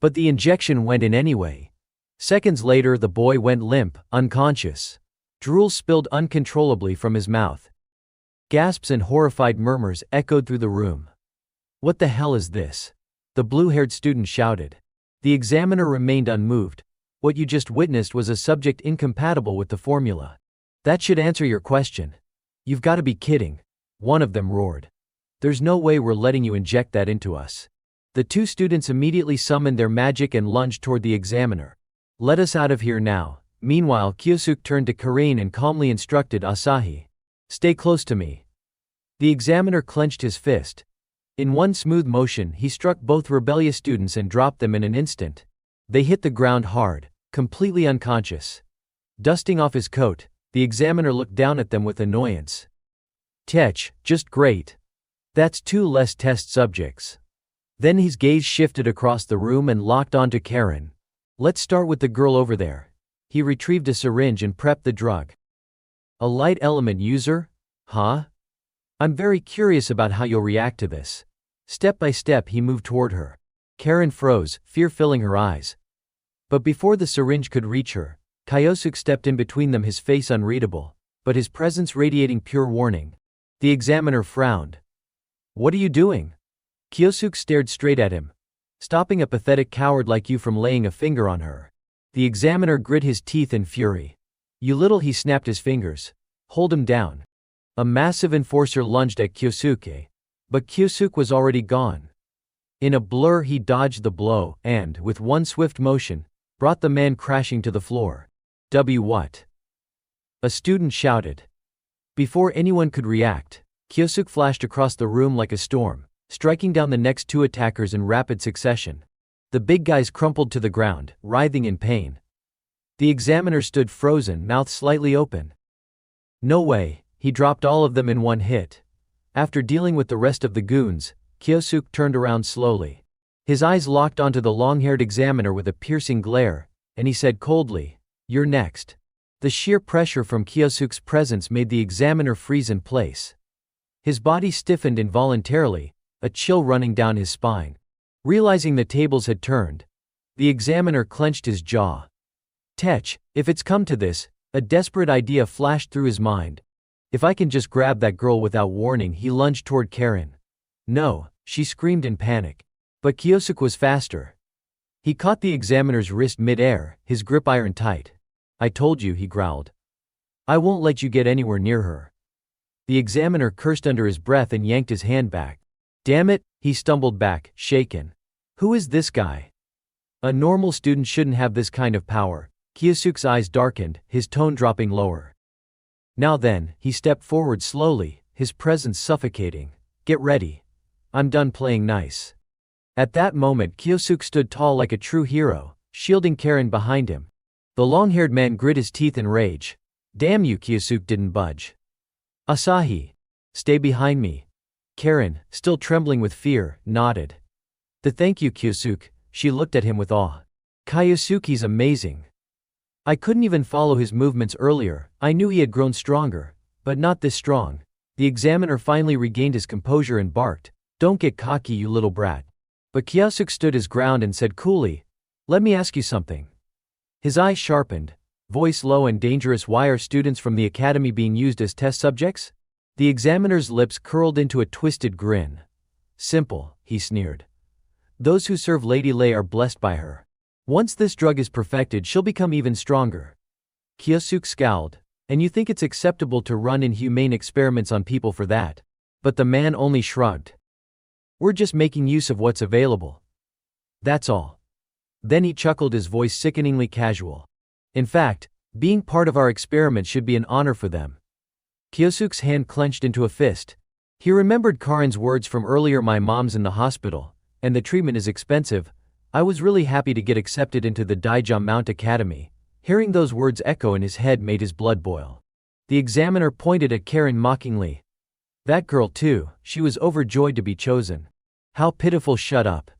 But the injection went in anyway. Seconds later, the boy went limp, unconscious. Drool spilled uncontrollably from his mouth. Gasps and horrified murmurs echoed through the room. What the hell is this? The blue-haired student shouted. The examiner remained unmoved. What you just witnessed was a subject incompatible with the formula. That should answer your question. You've got to be kidding. One of them roared. There's no way we're letting you inject that into us. The two students immediately summoned their magic and lunged toward the examiner. Let us out of here now. Meanwhile, Kyosuke turned to Karen and calmly instructed Asahi. Stay close to me. The examiner clenched his fist. In one smooth motion, he struck both rebellious students and dropped them in an instant. They hit the ground hard, completely unconscious. Dusting off his coat, the examiner looked down at them with annoyance. Tech, just great. That's 2 less test subjects. Then his gaze shifted across the room and locked onto Karen. Let's start with the girl over there. He retrieved a syringe and prepped the drug. A light element user? Huh? I'm very curious about how you'll react to this. Step by step he moved toward her. Karen froze, fear filling her eyes. But before the syringe could reach her, Kyosuke stepped in between them, his face unreadable, but his presence radiating pure warning. The examiner frowned. What are you doing? Kyosuke stared straight at him. stopping a pathetic coward like you from laying a finger on her. The examiner grit his teeth in fury. You little, he snapped his fingers. Hold him down. A massive enforcer lunged at Kyosuke. But Kyosuke was already gone. In a blur he dodged the blow and, with one swift motion, brought the man crashing to the floor. What? A student shouted. Before anyone could react, Kyosuke flashed across the room like a storm, striking down the next two attackers in rapid succession. The big guys crumpled to the ground, writhing in pain. The examiner stood frozen, mouth slightly open. No way, he dropped all of them in one hit. After dealing with the rest of the goons, Kyosuke turned around slowly. His eyes locked onto the long-haired examiner with a piercing glare, and he said coldly, "You're next." The sheer pressure from Kyosuke's presence made the examiner freeze in place. His body stiffened involuntarily, a chill running down his spine. Realizing the tables had turned, the examiner clenched his jaw. Tech, if it's come to this, a desperate idea flashed through his mind. If I can just grab that girl without warning, he lunged toward Karen. No, she screamed in panic. But Kyosuke was faster. He caught the examiner's wrist mid-air, his grip iron tight. I told you, he growled. I won't let you get anywhere near her. The examiner cursed under his breath and yanked his hand back. Damn it, he stumbled back, shaken. Who is this guy? A normal student shouldn't have this kind of power. Kyosuke's eyes darkened, his tone dropping lower. Now then, he stepped forward slowly, his presence suffocating. Get ready. I'm done playing nice. At that moment, Kyosuke stood tall like a true hero, shielding Karen behind him. The long-haired man grit his teeth in rage. Damn you, Kyosuke didn't budge. Asahi. Stay behind me. Karen, still trembling with fear, nodded. Thank you, Kyosuke. She looked at him with awe. Kyosuke's amazing. I couldn't even follow his movements earlier. I knew he had grown stronger, but not this strong. The examiner finally regained his composure and barked, Don't get cocky, you little brat. But Kyosuke stood his ground and said coolly, Let me ask you something. His eyes sharpened, voice low and dangerous. Why are students from the academy being used as test subjects? The examiner's lips curled into a twisted grin. Simple, he sneered. Those who serve Lady Lei are blessed by her. Once this drug is perfected, she'll become even stronger. Kyosuke scowled. And you think it's acceptable to run inhumane experiments on people for that? But the man only shrugged. We're just making use of what's available. That's all. Then he chuckled, his voice sickeningly casual. In fact, being part of our experiment should be an honor for them. Kyosuke's hand clenched into a fist. He remembered Karen's words from earlier, my mom's in the hospital, and the treatment is expensive. I was really happy to get accepted into the Daijia Mount Academy. Hearing those words echo in his head made his blood boil. The examiner pointed at Karen mockingly. That girl too, she was overjoyed to be chosen. How pitiful, shut up.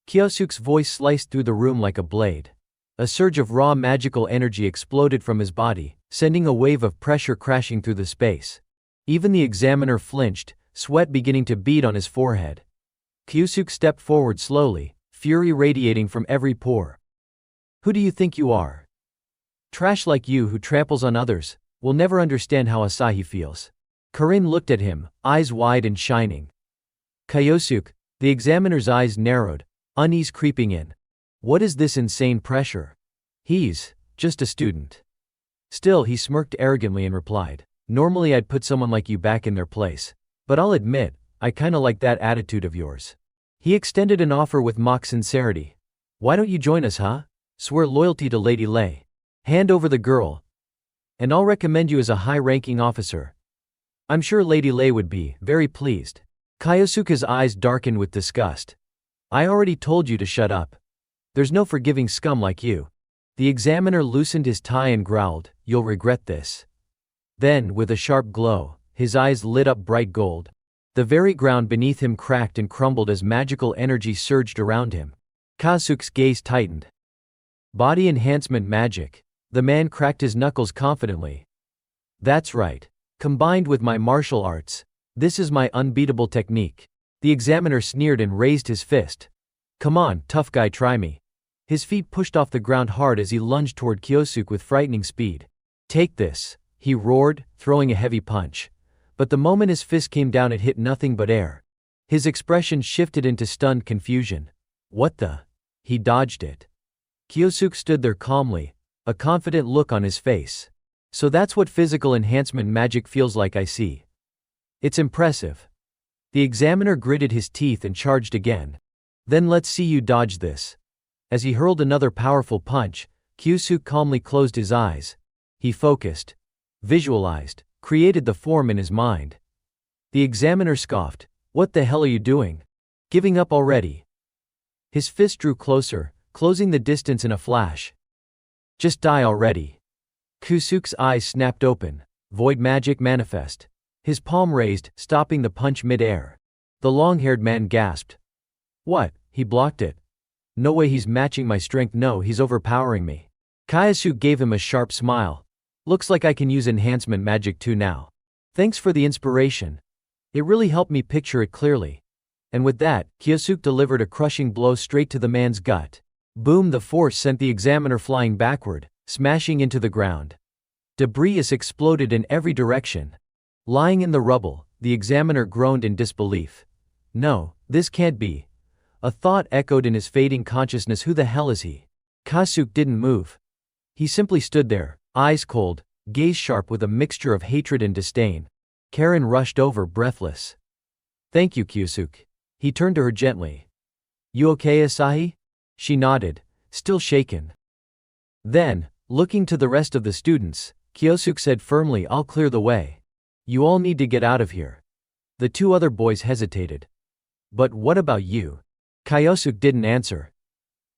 Kyosuke's voice sliced through the room like a blade. A surge of raw magical energy exploded from his body, sending a wave of pressure crashing through the space. Even the examiner flinched, sweat beginning to bead on his forehead. Kyosuke stepped forward slowly, fury radiating from every pore. Who do you think you are? Trash like you who tramples on others will never understand how Asahi feels. Karen looked at him, eyes wide and shining. Kyosuke, the examiner's eyes narrowed, unease creeping in. What is this insane pressure? He's just a student. Still, he smirked arrogantly and replied, Normally I'd put someone like you back in their place, but I'll admit, I kinda like that attitude of yours. He extended an offer with mock sincerity. Why don't you join us, huh? Swear loyalty to Lady Lei. Hand over the girl, and I'll recommend you as a high-ranking officer. I'm sure Lady Lei would be very pleased. Kyosuke's eyes darkened with disgust. I already told you to shut up. There's no forgiving scum like you. The examiner loosened his tie and growled, You'll regret this. Then, with a sharp glow, his eyes lit up bright gold. The very ground beneath him cracked and crumbled as magical energy surged around him. Kyosuke's gaze tightened. Body enhancement magic. The man cracked his knuckles confidently. That's right. Combined with my martial arts, this is my unbeatable technique. The examiner sneered and raised his fist. Come on, tough guy, try me. His feet pushed off the ground hard as he lunged toward Kyosuke with frightening speed. Take this, he roared, throwing a heavy punch. But the moment his fist came down, it hit nothing but air. His expression shifted into stunned confusion. What the? He dodged it. Kyosuke stood there calmly, a confident look on his face. So that's what physical enhancement magic feels like, I see. It's impressive. The examiner gritted his teeth and charged again. Then let's see you dodge this. As he hurled another powerful punch, Kyosuke calmly closed his eyes. He focused, visualized, created the form in his mind. The examiner scoffed. What the hell are you doing? Giving up already? His fist drew closer, closing the distance in a flash. Just die already. Kyosuke's eyes snapped open. Void magic manifest. His palm raised, stopping the punch mid-air. The long-haired man gasped. What? He blocked it. No way, he's matching my strength. No, he's overpowering me. Kyosuke gave him a sharp smile. Looks like I can use enhancement magic too now. Thanks for the inspiration. It really helped me picture it clearly. And with that, Kyosuke delivered a crushing blow straight to the man's gut. Boom! The force sent the examiner flying backward, smashing into the ground. Debris exploded in every direction. Lying in the rubble, the examiner groaned in disbelief. No, this can't be. A thought echoed in his fading consciousness. Who the hell is he? Kyosuke didn't move. He simply stood there, eyes cold, gaze sharp with a mixture of hatred and disdain. Karen rushed over, breathless. Thank you, Kyosuke. He turned to her gently. You okay, Asahi? She nodded, still shaken. Then, looking to the rest of the students, Kyosuke said firmly, I'll clear the way. You all need to get out of here. The two other boys hesitated. But what about you? Kyosuke didn't answer.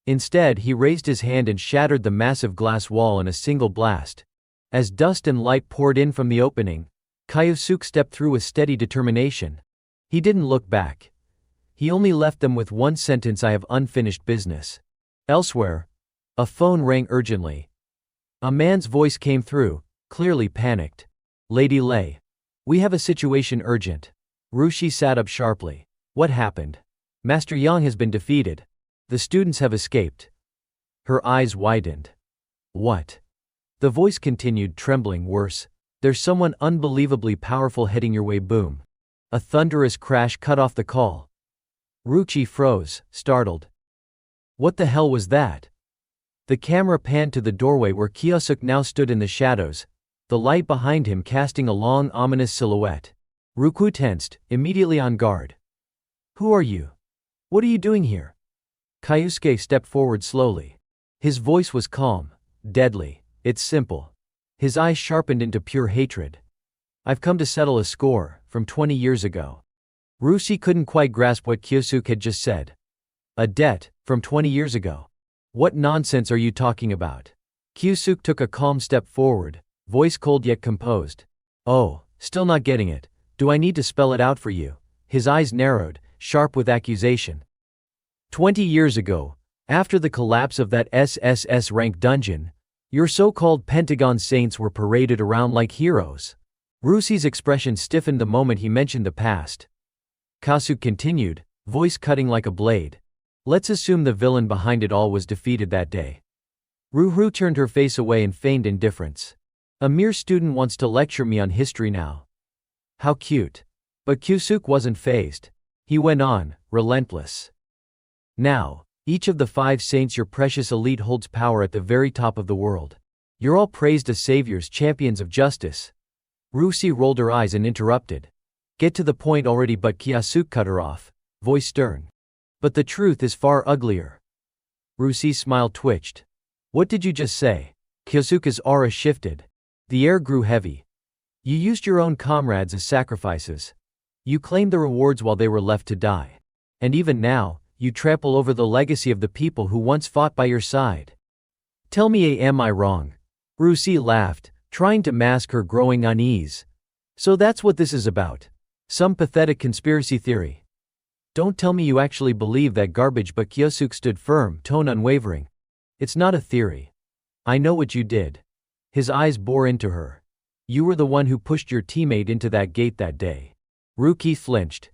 Instead, he raised his hand and shattered the massive glass wall in a single blast. As dust and light poured in from the opening, Kyosuke stepped through with steady determination. He didn't look back. He only left them with one sentence: I have unfinished business. Elsewhere, a phone rang urgently. A man's voice came through, clearly panicked. Lady Lei. We have a situation urgent. Rushi sat up sharply. What happened? Master Yang has been defeated. The students have escaped. Her eyes widened. What? The voice continued, trembling. Worse. There's someone unbelievably powerful heading your way. Boom. A thunderous crash cut off the call. Ruchi froze, startled. What the hell was that? The camera panned to the doorway where Kyosuke now stood in the shadows, the light behind him casting a long, ominous silhouette. Ruku tensed, immediately on guard. Who are you? What are you doing here? Kyosuke stepped forward slowly. His voice was calm, deadly. It's simple. His eyes sharpened into pure hatred. I've come to settle a score, from 20 years ago. Rushi couldn't quite grasp what Kyosuke had just said. A debt, from 20 years ago. What nonsense are you talking about? Kyosuke took a calm step forward, voice cold yet composed. Oh, still not getting it. Do I need to spell it out for you? His eyes narrowed, sharp with accusation. 20 years ago, after the collapse of that SSS rank dungeon, your so-called Pentagon Saints were paraded around like heroes. Rushi's expression stiffened the moment he mentioned the past. Kyosuke continued, voice cutting like a blade. Let's assume the villain behind it all was defeated that day. Ruhu turned her face away and feigned indifference. A mere student wants to lecture me on history now. How cute. But Kyosuke wasn't fazed. He went on, relentless. Now, each of the 5 saints, your precious elite, holds power at the very top of the world. You're all praised as saviors, champions of justice. Rushi rolled her eyes and interrupted. Get to the point already, but Kyosuke cut her off, voice stern. But the truth is far uglier. Rushi's smile twitched. What did you just say? Kyosuke's aura shifted. The air grew heavy. You used your own comrades as sacrifices. You claimed the rewards while they were left to die. And even now, you trample over the legacy of the people who once fought by your side. Tell me, am I wrong? Rushi laughed, trying to mask her growing unease. So that's what this is about. Some pathetic conspiracy theory. Don't tell me you actually believe that garbage. But Kyosuke stood firm, tone unwavering. It's not a theory. I know what you did. His eyes bore into her. You were the one who pushed your teammate into that gate that day. Ruki flinched.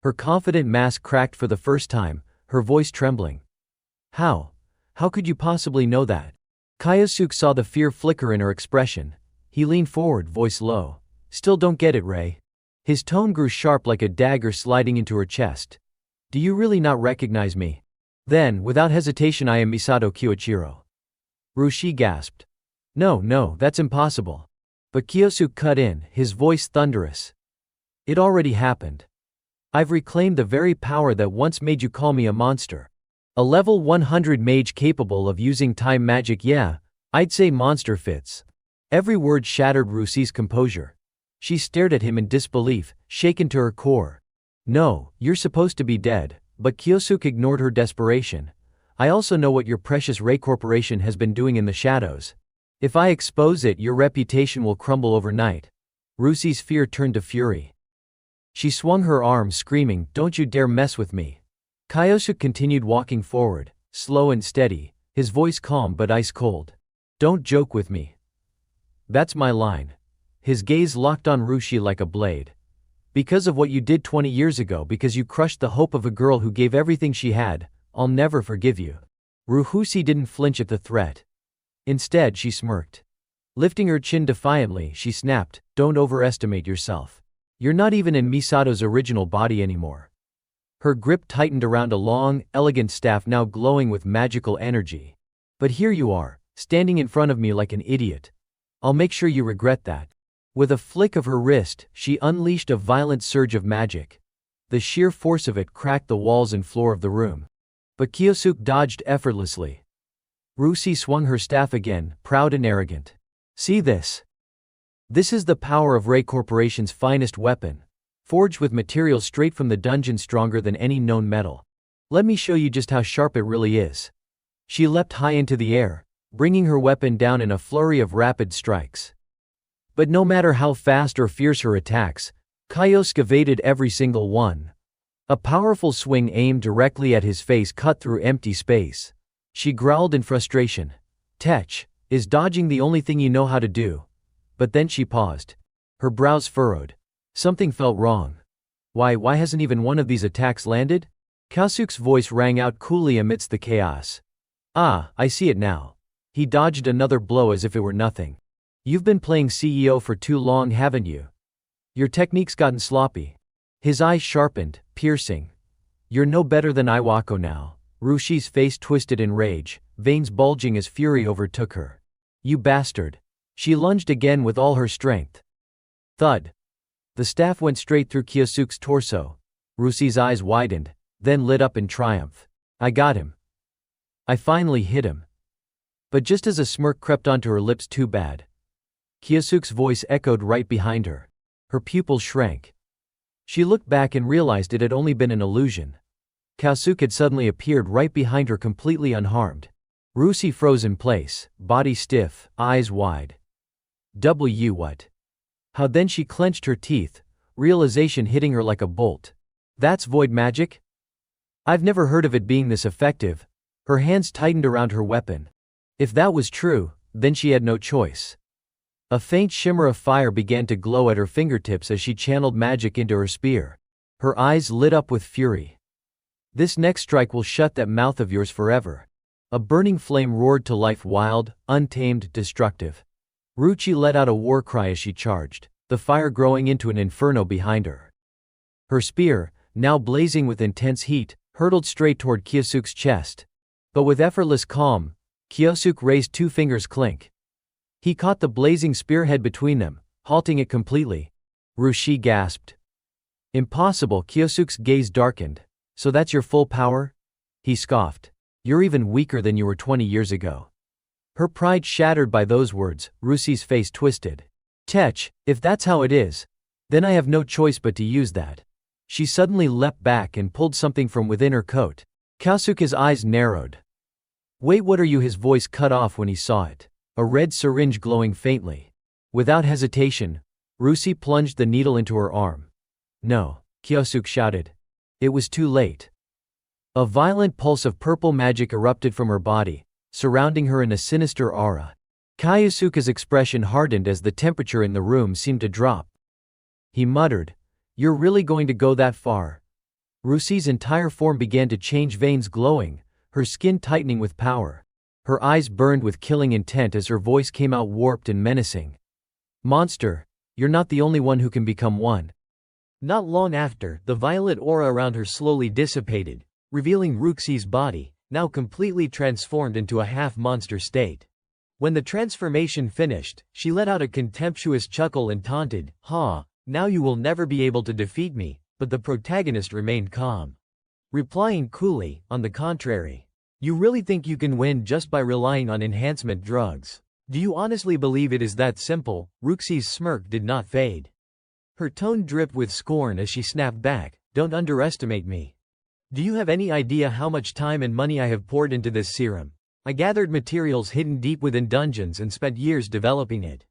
Her confident mask cracked for the first time, her voice trembling. How? How could you possibly know that? Kyosuke saw the fear flicker in her expression. He leaned forward, voice low. Still don't get it, Rei. His tone grew sharp like a dagger sliding into her chest. Do you really not recognize me? Then, without hesitation, I am Misato Kyoichiro. Rushi gasped. No, that's impossible. But Kyosuke cut in, his voice thunderous. It already happened. I've reclaimed the very power that once made you call me a monster. A level 100 mage capable of using time magic, yeah, I'd say monster fits. Every word shattered Rusi's composure. She stared at him in disbelief, shaken to her core. No, you're supposed to be dead, but Kyosuke ignored her desperation. I also know what your precious Ray Corporation has been doing in the shadows. If I expose it, your reputation will crumble overnight. Rusi's fear turned to fury. She swung her arm, screaming, "Don't you dare mess with me." Kyosuke continued walking forward, slow and steady, his voice calm but ice cold. Don't joke with me. That's my line. His gaze locked on Rushi like a blade. Because of what you did 20 years ago, because you crushed the hope of a girl who gave everything she had, I'll never forgive you. Rusi didn't flinch at the threat. Instead, she smirked. Lifting her chin defiantly, she snapped, "Don't overestimate yourself. You're not even in Misato's original body anymore." Her grip tightened around a long, elegant staff now glowing with magical energy. But here you are, standing in front of me like an idiot. I'll make sure you regret that. With a flick of her wrist, she unleashed a violent surge of magic. The sheer force of it cracked the walls and floor of the room. But Kyosuke dodged effortlessly. Rusi swung her staff again, proud and arrogant. See this? This is the power of Ray Corporation's finest weapon. Forged with materials straight from the dungeon, stronger than any known metal. Let me show you just how sharp it really is. She leapt high into the air, bringing her weapon down in a flurry of rapid strikes. But no matter how fast or fierce her attacks, Kyosuke evaded every single one. A powerful swing aimed directly at his face cut through empty space. She growled in frustration. "Tech, is dodging the only thing you know how to do?" But then she paused. Her brows furrowed. Something felt wrong. Why hasn't even one of these attacks landed? Kyosuke's voice rang out coolly amidst the chaos. Ah, I see it now. He dodged another blow as if it were nothing. You've been playing CEO for too long, haven't you? Your technique's gotten sloppy. His eyes sharpened, piercing. You're no better than Iwako now. Rushi's face twisted in rage, veins bulging as fury overtook her. You bastard. She lunged again with all her strength. Thud. The staff went straight through Kyosuke's torso. Rusi's eyes widened, then lit up in triumph. I got him. I finally hit him. But just as a smirk crept onto her lips, too bad. Kyosuke's voice echoed right behind her. Her pupils shrank. She looked back and realized it had only been an illusion. Kyosuke had suddenly appeared right behind her, completely unharmed. Rusi froze in place, body stiff, eyes wide. What? How then? She clenched her teeth, realization hitting her like a bolt. That's void magic? I've never heard of it being this effective. Her hands tightened around her weapon. If that was true, then she had no choice. A faint shimmer of fire began to glow at her fingertips as she channeled magic into her spear. Her eyes lit up with fury. This next strike will shut that mouth of yours forever. A burning flame roared to life, wild, untamed, destructive. Ruchi let out a war cry as she charged, the fire growing into an inferno behind her. Her spear, now blazing with intense heat, hurtled straight toward Kyosuke's chest. But with effortless calm, Kyosuke raised two fingers. Clink. He caught the blazing spearhead between them, halting it completely. Rushi gasped. Impossible. Kyosuke's gaze darkened. So that's your full power? He scoffed. You're even weaker than you were 20 years ago. Her pride shattered by those words, Rusi's face twisted. Tech, if that's how it is, then I have no choice but to use that. She suddenly leapt back and pulled something from within her coat. Kyosuke's eyes narrowed. Wait, what are you? His voice cut off when he saw it. A red syringe glowing faintly. Without hesitation, Rusi plunged the needle into her arm. No, Kyosuke shouted. It was too late. A violent pulse of purple magic erupted from her body, surrounding her in a sinister aura. Kyosuke's expression hardened as the temperature in the room seemed to drop. He muttered, "You're really going to go that far?" Rusi's entire form began to change, veins glowing, her skin tightening with power. Her eyes burned with killing intent as her voice came out warped and menacing. Monster, you're not the only one who can become one. Not long after, the violet aura around her slowly dissipated, revealing Ruxi's body, now completely transformed into a half-monster state. When the transformation finished, she let out a contemptuous chuckle and taunted, "Ha, now you will never be able to defeat me," but the protagonist remained calm. Replying coolly, "On the contrary. You really think you can win just by relying on enhancement drugs? Do you honestly believe it is that simple?" Ruxie's smirk did not fade. Her tone dripped with scorn as she snapped back, "Don't underestimate me. Do you have any idea how much time and money I have poured into this serum? I gathered materials hidden deep within dungeons and spent years developing it.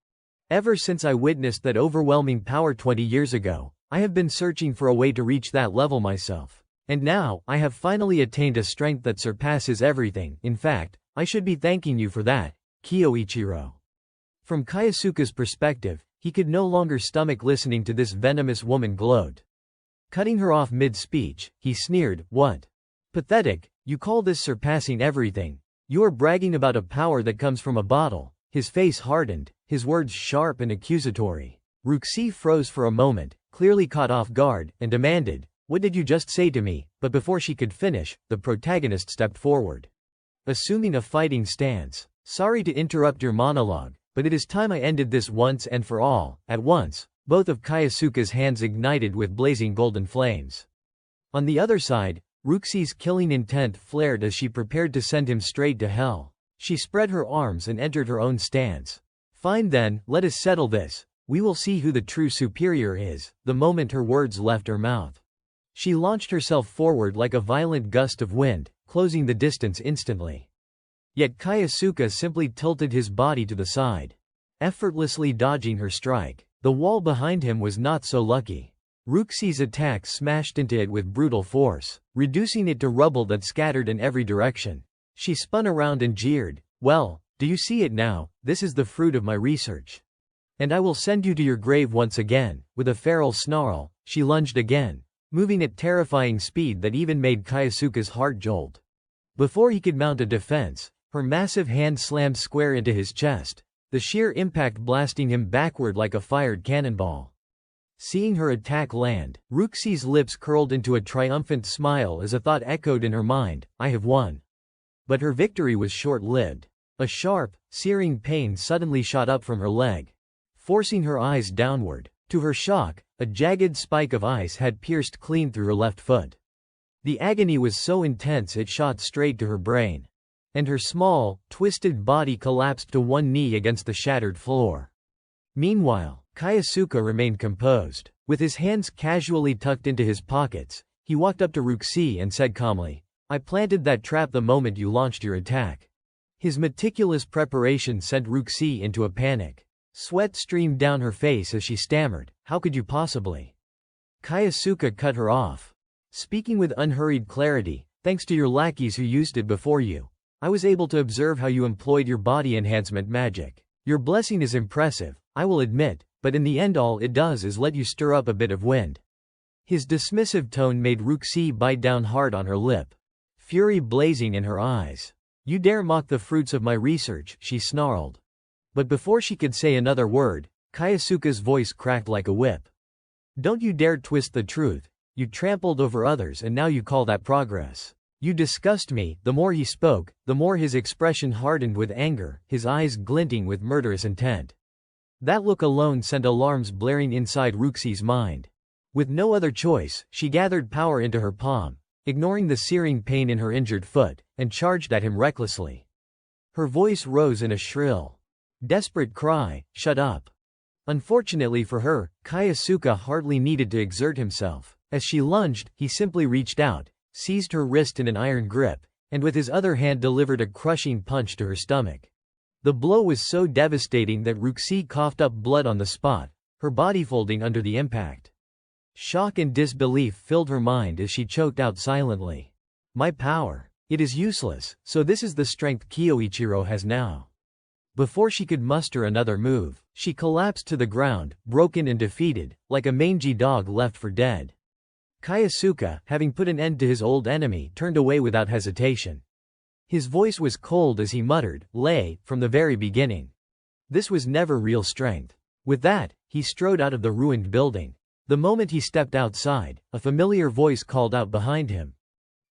Ever since I witnessed that overwhelming power 20 years ago, I have been searching for a way to reach that level myself. And now, I have finally attained a strength that surpasses everything. In fact, I should be thanking you for that, Kyoichiro." From Kyosuke's perspective, he could no longer stomach listening to this venomous woman gloat. Cutting her off mid-speech, he sneered, "What? Pathetic, you call this surpassing everything? You are bragging about a power that comes from a bottle." His face hardened, his words sharp and accusatory. Ruxie froze for a moment, clearly caught off guard, and demanded, "What did you just say to me?" But before she could finish, the protagonist stepped forward. Assuming a fighting stance, "Sorry to interrupt your monologue, but it is time I ended this once and for all." At once, both of Kyosuke's hands ignited with blazing golden flames. On the other side, Ruxie's killing intent flared as she prepared to send him straight to hell. She spread her arms and entered her own stance. "Fine then, let us settle this. We will see who the true superior is." The moment her words left her mouth, she launched herself forward like a violent gust of wind, closing the distance instantly. Yet Kyosuke simply tilted his body to the side, effortlessly dodging her strike. The wall behind him was not so lucky. Ruxie's attack smashed into it with brutal force, reducing it to rubble that scattered in every direction. She spun around and jeered, "Well, do you see it now? This is the fruit of my research. And I will send you to your grave once again." With a feral snarl, she lunged again, moving at terrifying speed that even made Kyosuke's heart jolt. Before he could mount a defense, her massive hand slammed square into his chest, the sheer impact blasting him backward like a fired cannonball. Seeing her attack land, Ruxie's lips curled into a triumphant smile as a thought echoed in her mind, "I have won." But her victory was short-lived. A sharp, searing pain suddenly shot up from her leg, forcing her eyes downward. To her shock, a jagged spike of ice had pierced clean through her left foot. The agony was so intense it shot straight to her brain, and her small, twisted body collapsed to one knee against the shattered floor. Meanwhile, Kyosuke remained composed. With his hands casually tucked into his pockets, he walked up to Ruxie and said calmly, "I planted that trap the moment you launched your attack." His meticulous preparation sent Ruxie into a panic. Sweat streamed down her face as she stammered, "How could you possibly?" Kyosuke cut her off, speaking with unhurried clarity, "Thanks to your lackeys who used it before you, I was able to observe how you employed your body enhancement magic. Your blessing is impressive, I will admit, but in the end all it does is let you stir up a bit of wind." His dismissive tone made Ruxie bite down hard on her lip, fury blazing in her eyes. "You dare mock the fruits of my research," she snarled. But before she could say another word, Kyosuke's voice cracked like a whip. "Don't you dare twist the truth. You trampled over others and now you call that progress. You disgust me." The more he spoke, the more his expression hardened with anger, his eyes glinting with murderous intent. That look alone sent alarms blaring inside Ruxie's mind. With no other choice, she gathered power into her palm, ignoring the searing pain in her injured foot, and charged at him recklessly. Her voice rose in a shrill, desperate cry, "Shut up." Unfortunately for her, Kyosuke hardly needed to exert himself. As she lunged, he simply reached out, seized her wrist in an iron grip, and with his other hand delivered a crushing punch to her stomach. The blow was so devastating that Ruxie coughed up blood on the spot, her body folding under the impact. Shock and disbelief filled her mind as she choked out silently, "My power. It is useless, so this is the strength Kyoichiro has now." Before she could muster another move, she collapsed to the ground, broken and defeated, like a mangy dog left for dead. Kyosuke, having put an end to his old enemy, turned away without hesitation. His voice was cold as he muttered, "Lay, from the very beginning. This was never real strength." With that, he strode out of the ruined building. The moment he stepped outside, a familiar voice called out behind him.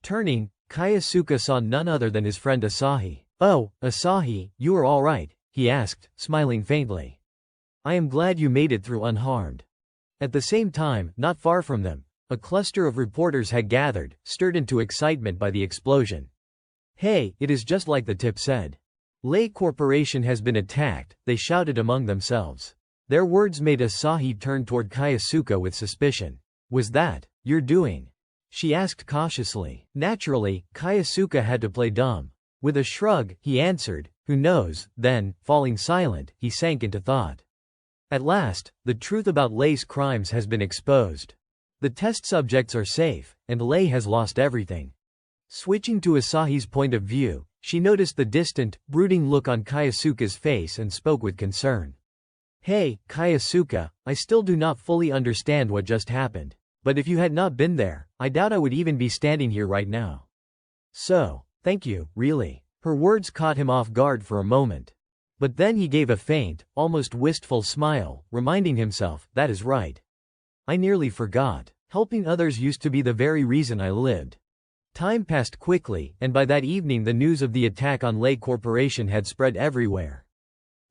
Turning, Kayasuka saw none other than his friend Asahi. "Oh, Asahi, you are all right?" he asked, smiling faintly. "I am glad you made it through unharmed." At the same time, not far from them, a cluster of reporters had gathered, stirred into excitement by the explosion. "Hey, it is just like the tip said. Lei Corporation has been attacked," they shouted among themselves. Their words made Asahi turn toward Kayasuka with suspicion. "Was that your doing?" she asked cautiously. Naturally, Kayasuka had to play dumb. With a shrug, he answered, "Who knows?" Then, falling silent, he sank into thought. At last, the truth about Lei's crimes has been exposed. The test subjects are safe, and Lei has lost everything. Switching to Asahi's point of view, she noticed the distant, brooding look on Kayasuka's face and spoke with concern. "Hey, Kayasuka, I still do not fully understand what just happened. But if you had not been there, I doubt I would even be standing here right now. So, thank you, really." Her words caught him off guard for a moment. But then he gave a faint, almost wistful smile, reminding himself, "That is right. I nearly forgot. Helping others used to be the very reason I lived." Time passed quickly, and by that evening the news of the attack on Lei Corporation had spread everywhere.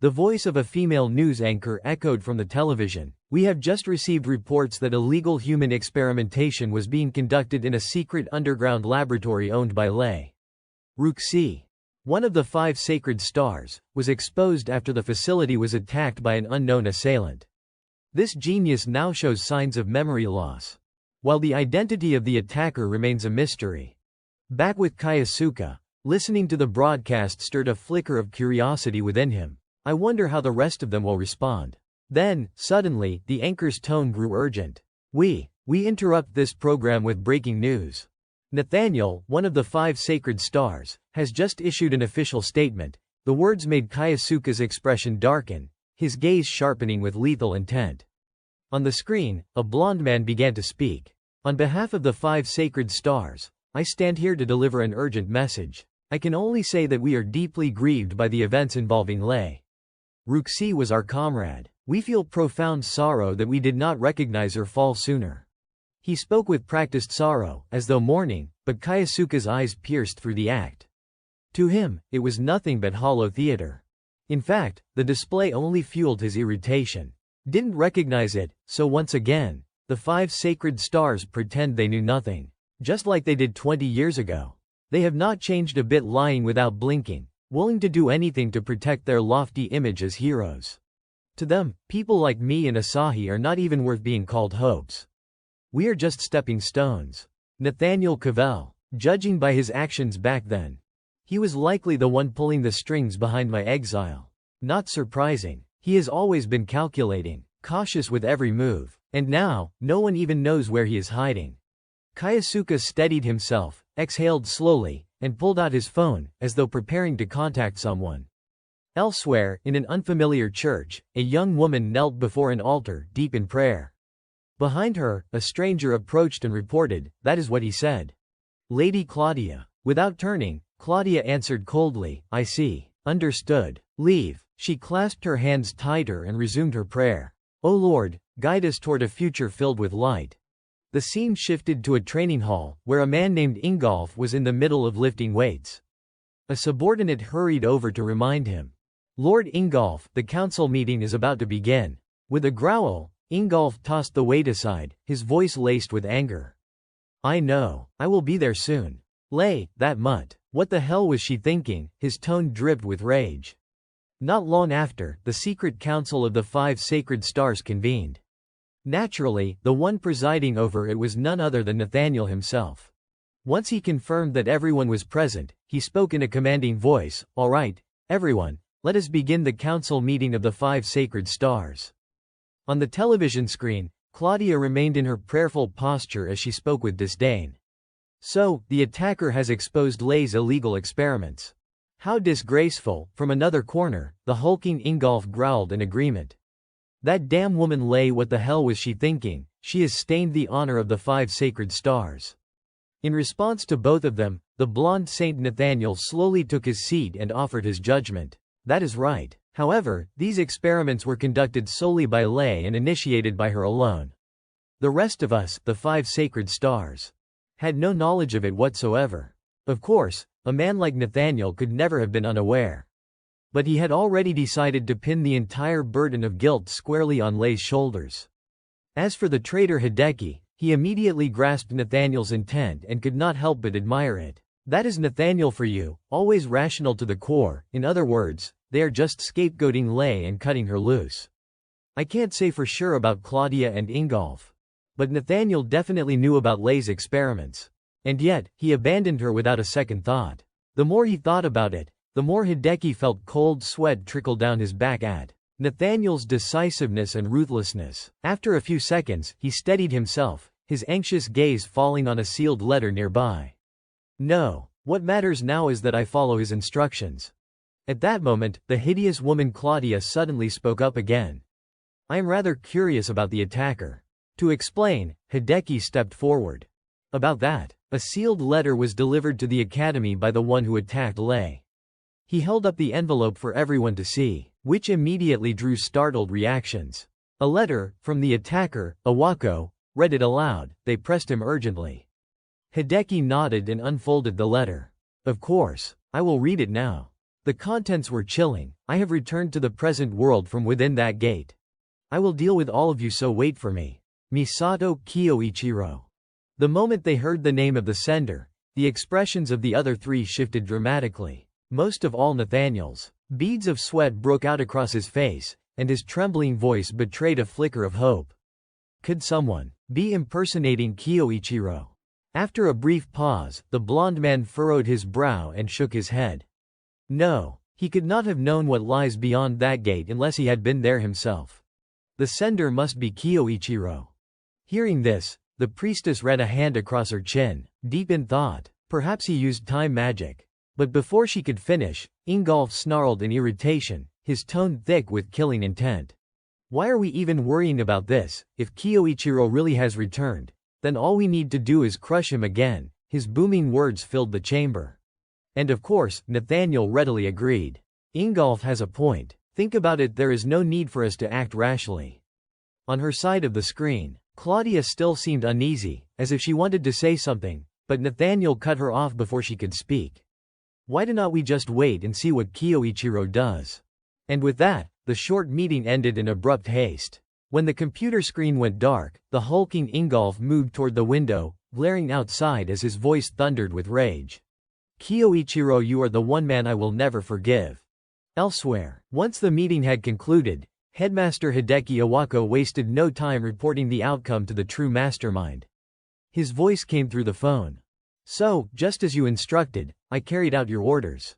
The voice of a female news anchor echoed from the television. "We have just received reports that illegal human experimentation was being conducted in a secret underground laboratory owned by Lei. Ruxi, one of the 5 sacred stars, was exposed after the facility was attacked by an unknown assailant. This genius now shows signs of memory loss, while the identity of the attacker remains a mystery." Back with Kayasuka, listening to the broadcast stirred a flicker of curiosity within him. "I wonder how the rest of them will respond." Then, suddenly, the anchor's tone grew urgent. We interrupt this program with breaking news. Nathaniel, one of the 5 sacred stars, has just issued an official statement." The words made Kayasuka's expression darken, his gaze sharpening with lethal intent. On the screen, a blond man began to speak. "On behalf of the 5 sacred stars, I stand here to deliver an urgent message. I can only say that we are deeply grieved by the events involving Lei. Ruxi was our comrade. We feel profound sorrow that we did not recognize her fall sooner." He spoke with practiced sorrow, as though mourning, but Kayasuka's eyes pierced through the act. To him, it was nothing but hollow theater. In fact, the display only fueled his irritation. Didn't recognize it, so once again, the 5 sacred stars pretend they knew nothing. Just like they did 20 years ago. They have not changed a bit, lying without blinking, willing to do anything to protect their lofty image as heroes. To them, people like me and Asahi are not even worth being called hopes. We are just stepping stones. Nathaniel Cavell, judging by his actions back then, he was likely the one pulling the strings behind my exile. Not surprising. He has always been calculating, cautious with every move, and now, no one even knows where he is hiding. Kayasuka steadied himself, exhaled slowly, and pulled out his phone, as though preparing to contact someone. Elsewhere, in an unfamiliar church, a young woman knelt before an altar, deep in prayer. Behind her, a stranger approached and reported, "That is what he said." "Lady Claudia." Without turning, Claudia answered coldly, "I see. Understood. Leave." She clasped her hands tighter and resumed her prayer. "O Lord, guide us toward a future filled with light." The scene shifted to a training hall, where a man named Ingolf was in the middle of lifting weights. A subordinate hurried over to remind him. "Lord Ingolf, the council meeting is about to begin." With a growl, Ingolf tossed the weight aside, his voice laced with anger. "I know. I will be there soon." Lei, that mutt. What the hell was she thinking? His tone dripped with rage. Not long after, the secret council of the 5 sacred stars convened. Naturally, the one presiding over it was none other than Nathaniel himself. Once he confirmed that everyone was present, he spoke in a commanding voice, "All right, everyone, let us begin the council meeting of the 5 sacred stars." On the television screen, Claudia remained in her prayerful posture as she spoke with disdain. "So, the attacker has exposed Lei's illegal experiments. How disgraceful." From another corner, the hulking Ingolf growled in agreement. "That damn woman Lei, what the hell was she thinking? She has stained the honor of the 5 sacred stars." In response to both of them, the blonde Saint Nathaniel slowly took his seat and offered his judgment. "That is right. However, these experiments were conducted solely by Lei and initiated by her alone. The rest of us, the 5 sacred stars, had no knowledge of it whatsoever." Of course, a man like Nathaniel could never have been unaware. But he had already decided to pin the entire burden of guilt squarely on Lei's shoulders. As for the traitor Hideki, he immediately grasped Nathaniel's intent and could not help but admire it. That is Nathaniel for you, always rational to the core. In other words, they are just scapegoating Lei and cutting her loose. I can't say for sure about Claudia and Ingolf. But Nathaniel definitely knew about Lei's experiments. And yet, he abandoned her without a second thought. The more he thought about it, the more Hideki felt cold sweat trickle down his back at Nathaniel's decisiveness and ruthlessness. After a few seconds, he steadied himself, his anxious gaze falling on a sealed letter nearby. No, what matters now is that I follow his instructions. At that moment, the hideous woman Claudia suddenly spoke up again. I am rather curious about the attacker. To explain, Hideki stepped forward. About that, a sealed letter was delivered to the academy by the one who attacked Lei. He held up the envelope for everyone to see, which immediately drew startled reactions. A letter, from the attacker, Iwako, read it aloud. They pressed him urgently. Hideki nodded and unfolded the letter. Of course, I will read it now. The contents were chilling. I have returned to the present world from within that gate. I will deal with all of you, so wait for me. Misato Kyoichiro. The moment they heard the name of the sender, the expressions of the other three shifted dramatically. Most of all Nathaniel's. Beads of sweat broke out across his face, and his trembling voice betrayed a flicker of hope. Could someone be impersonating Kyoichiro? After a brief pause, the blond man furrowed his brow and shook his head. No, he could not have known what lies beyond that gate unless he had been there himself. The sender must be Kyoichiro. Hearing this, the priestess ran a hand across her chin, deep in thought. Perhaps he used time magic. But before she could finish, Ingolf snarled in irritation, his tone thick with killing intent. Why are we even worrying about this? If Kyoichiro really has returned, then all we need to do is crush him again. His booming words filled the chamber. And of course, Nathaniel readily agreed. Ingolf has a point. Think about it, there is no need for us to act rashly. On her side of the screen, Claudia still seemed uneasy, as if she wanted to say something, but Nathaniel cut her off before she could speak. Why do not we just wait and see what Kyoichiro does? And with that, the short meeting ended in abrupt haste. When the computer screen went dark, the hulking Ingolf moved toward the window, glaring outside as his voice thundered with rage. Kyoichiro, you are the one man I will never forgive. Elsewhere, once the meeting had concluded, Headmaster Hideki Iwako wasted no time reporting the outcome to the true mastermind. His voice came through the phone. So, just as you instructed, I carried out your orders.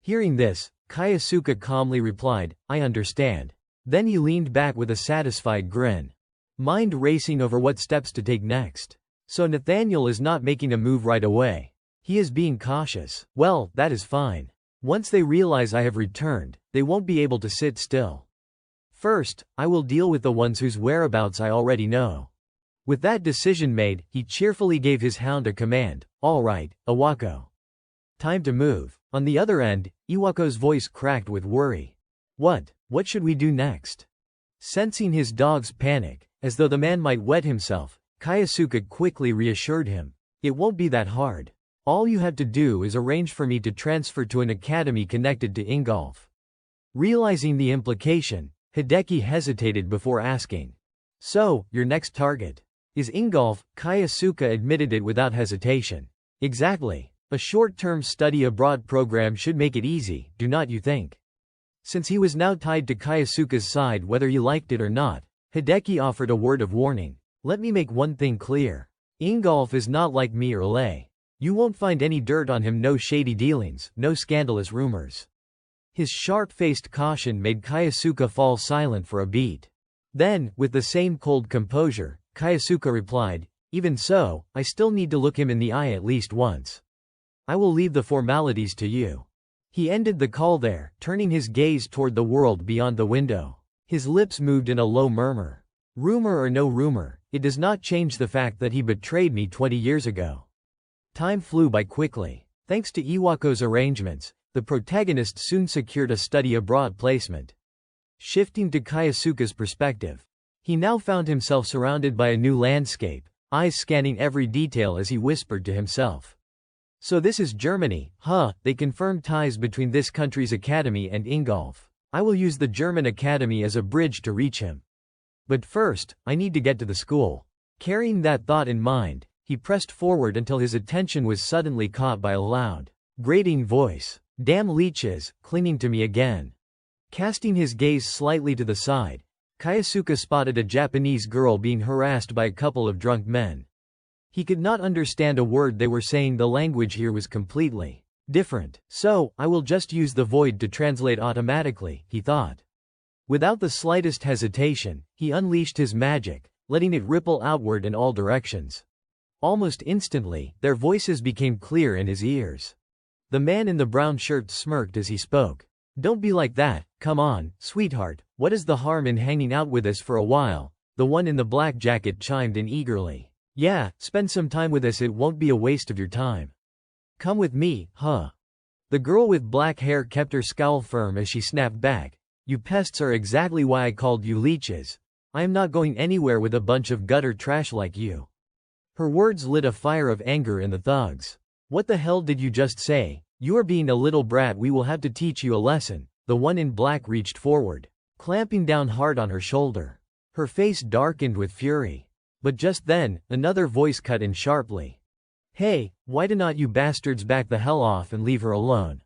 Hearing this, Kayasuka calmly replied, I understand. Then he leaned back with a satisfied grin. Mind racing over what steps to take next. So Nathaniel is not making a move right away. He is being cautious. Well, that is fine. Once they realize I have returned, they won't be able to sit still. First, I will deal with the ones whose whereabouts I already know. With that decision made, he cheerfully gave his hound a command. All right, Iwako. Time to move. On the other end, Iwako's voice cracked with worry. What should we do next? Sensing his dog's panic, as though the man might wet himself, Kayasuka quickly reassured him. It won't be that hard. All you have to do is arrange for me to transfer to an academy connected to Ingolf. Realizing the implication, Hideki hesitated before asking. So, your next target is Ingolf? Kayasuka admitted it without hesitation. Exactly. A short-term study abroad program should make it easy, do not you think? Since he was now tied to Kayasuka's side whether he liked it or not, Hideki offered a word of warning. Let me make one thing clear. Ingolf is not like me or Lei. You won't find any dirt on him, no shady dealings, no scandalous rumors. His sharp-faced caution made Kayasuka fall silent for a beat. Then, with the same cold composure, Kayasuka replied, even so, I still need to look him in the eye at least once. I will leave the formalities to you. He ended the call there, turning his gaze toward the world beyond the window. His lips moved in a low murmur. Rumor or no rumor, it does not change the fact that he betrayed me 20 years ago. Time flew by quickly. Thanks to Iwako's arrangements, the protagonist soon secured a study abroad placement. Shifting to Kayasuka's perspective, he now found himself surrounded by a new landscape, eyes scanning every detail as he whispered to himself. So this is Germany, huh? They confirmed ties between this country's academy and Ingolf. I will use the German academy as a bridge to reach him. But first, I need to get to the school. Carrying that thought in mind, he pressed forward until his attention was suddenly caught by a loud, grating voice. Damn leeches, clinging to me again. Casting his gaze slightly to the side, Kaisuke spotted a Japanese girl being harassed by a couple of drunk men. He could not understand a word they were saying. The language here was completely different. So, I will just use the void to translate automatically, he thought. Without the slightest hesitation, he unleashed his magic, letting it ripple outward in all directions. Almost instantly, their voices became clear in his ears. The man in the brown shirt smirked as he spoke. Don't be like that, come on, sweetheart, what is the harm in hanging out with us for a while? The one in the black jacket chimed in eagerly. Yeah, spend some time with us, it won't be a waste of your time. Come with me, huh? The girl with black hair kept her scowl firm as she snapped back. You pests are exactly why I called you leeches. I am not going anywhere with a bunch of gutter trash like you. Her words lit a fire of anger in the thugs. What the hell did you just say? You are being a little brat, we will have to teach you a lesson. The one in black reached forward, clamping down hard on her shoulder. Her face darkened with fury. But just then, another voice cut in sharply. Hey, why do not you bastards back the hell off and leave her alone?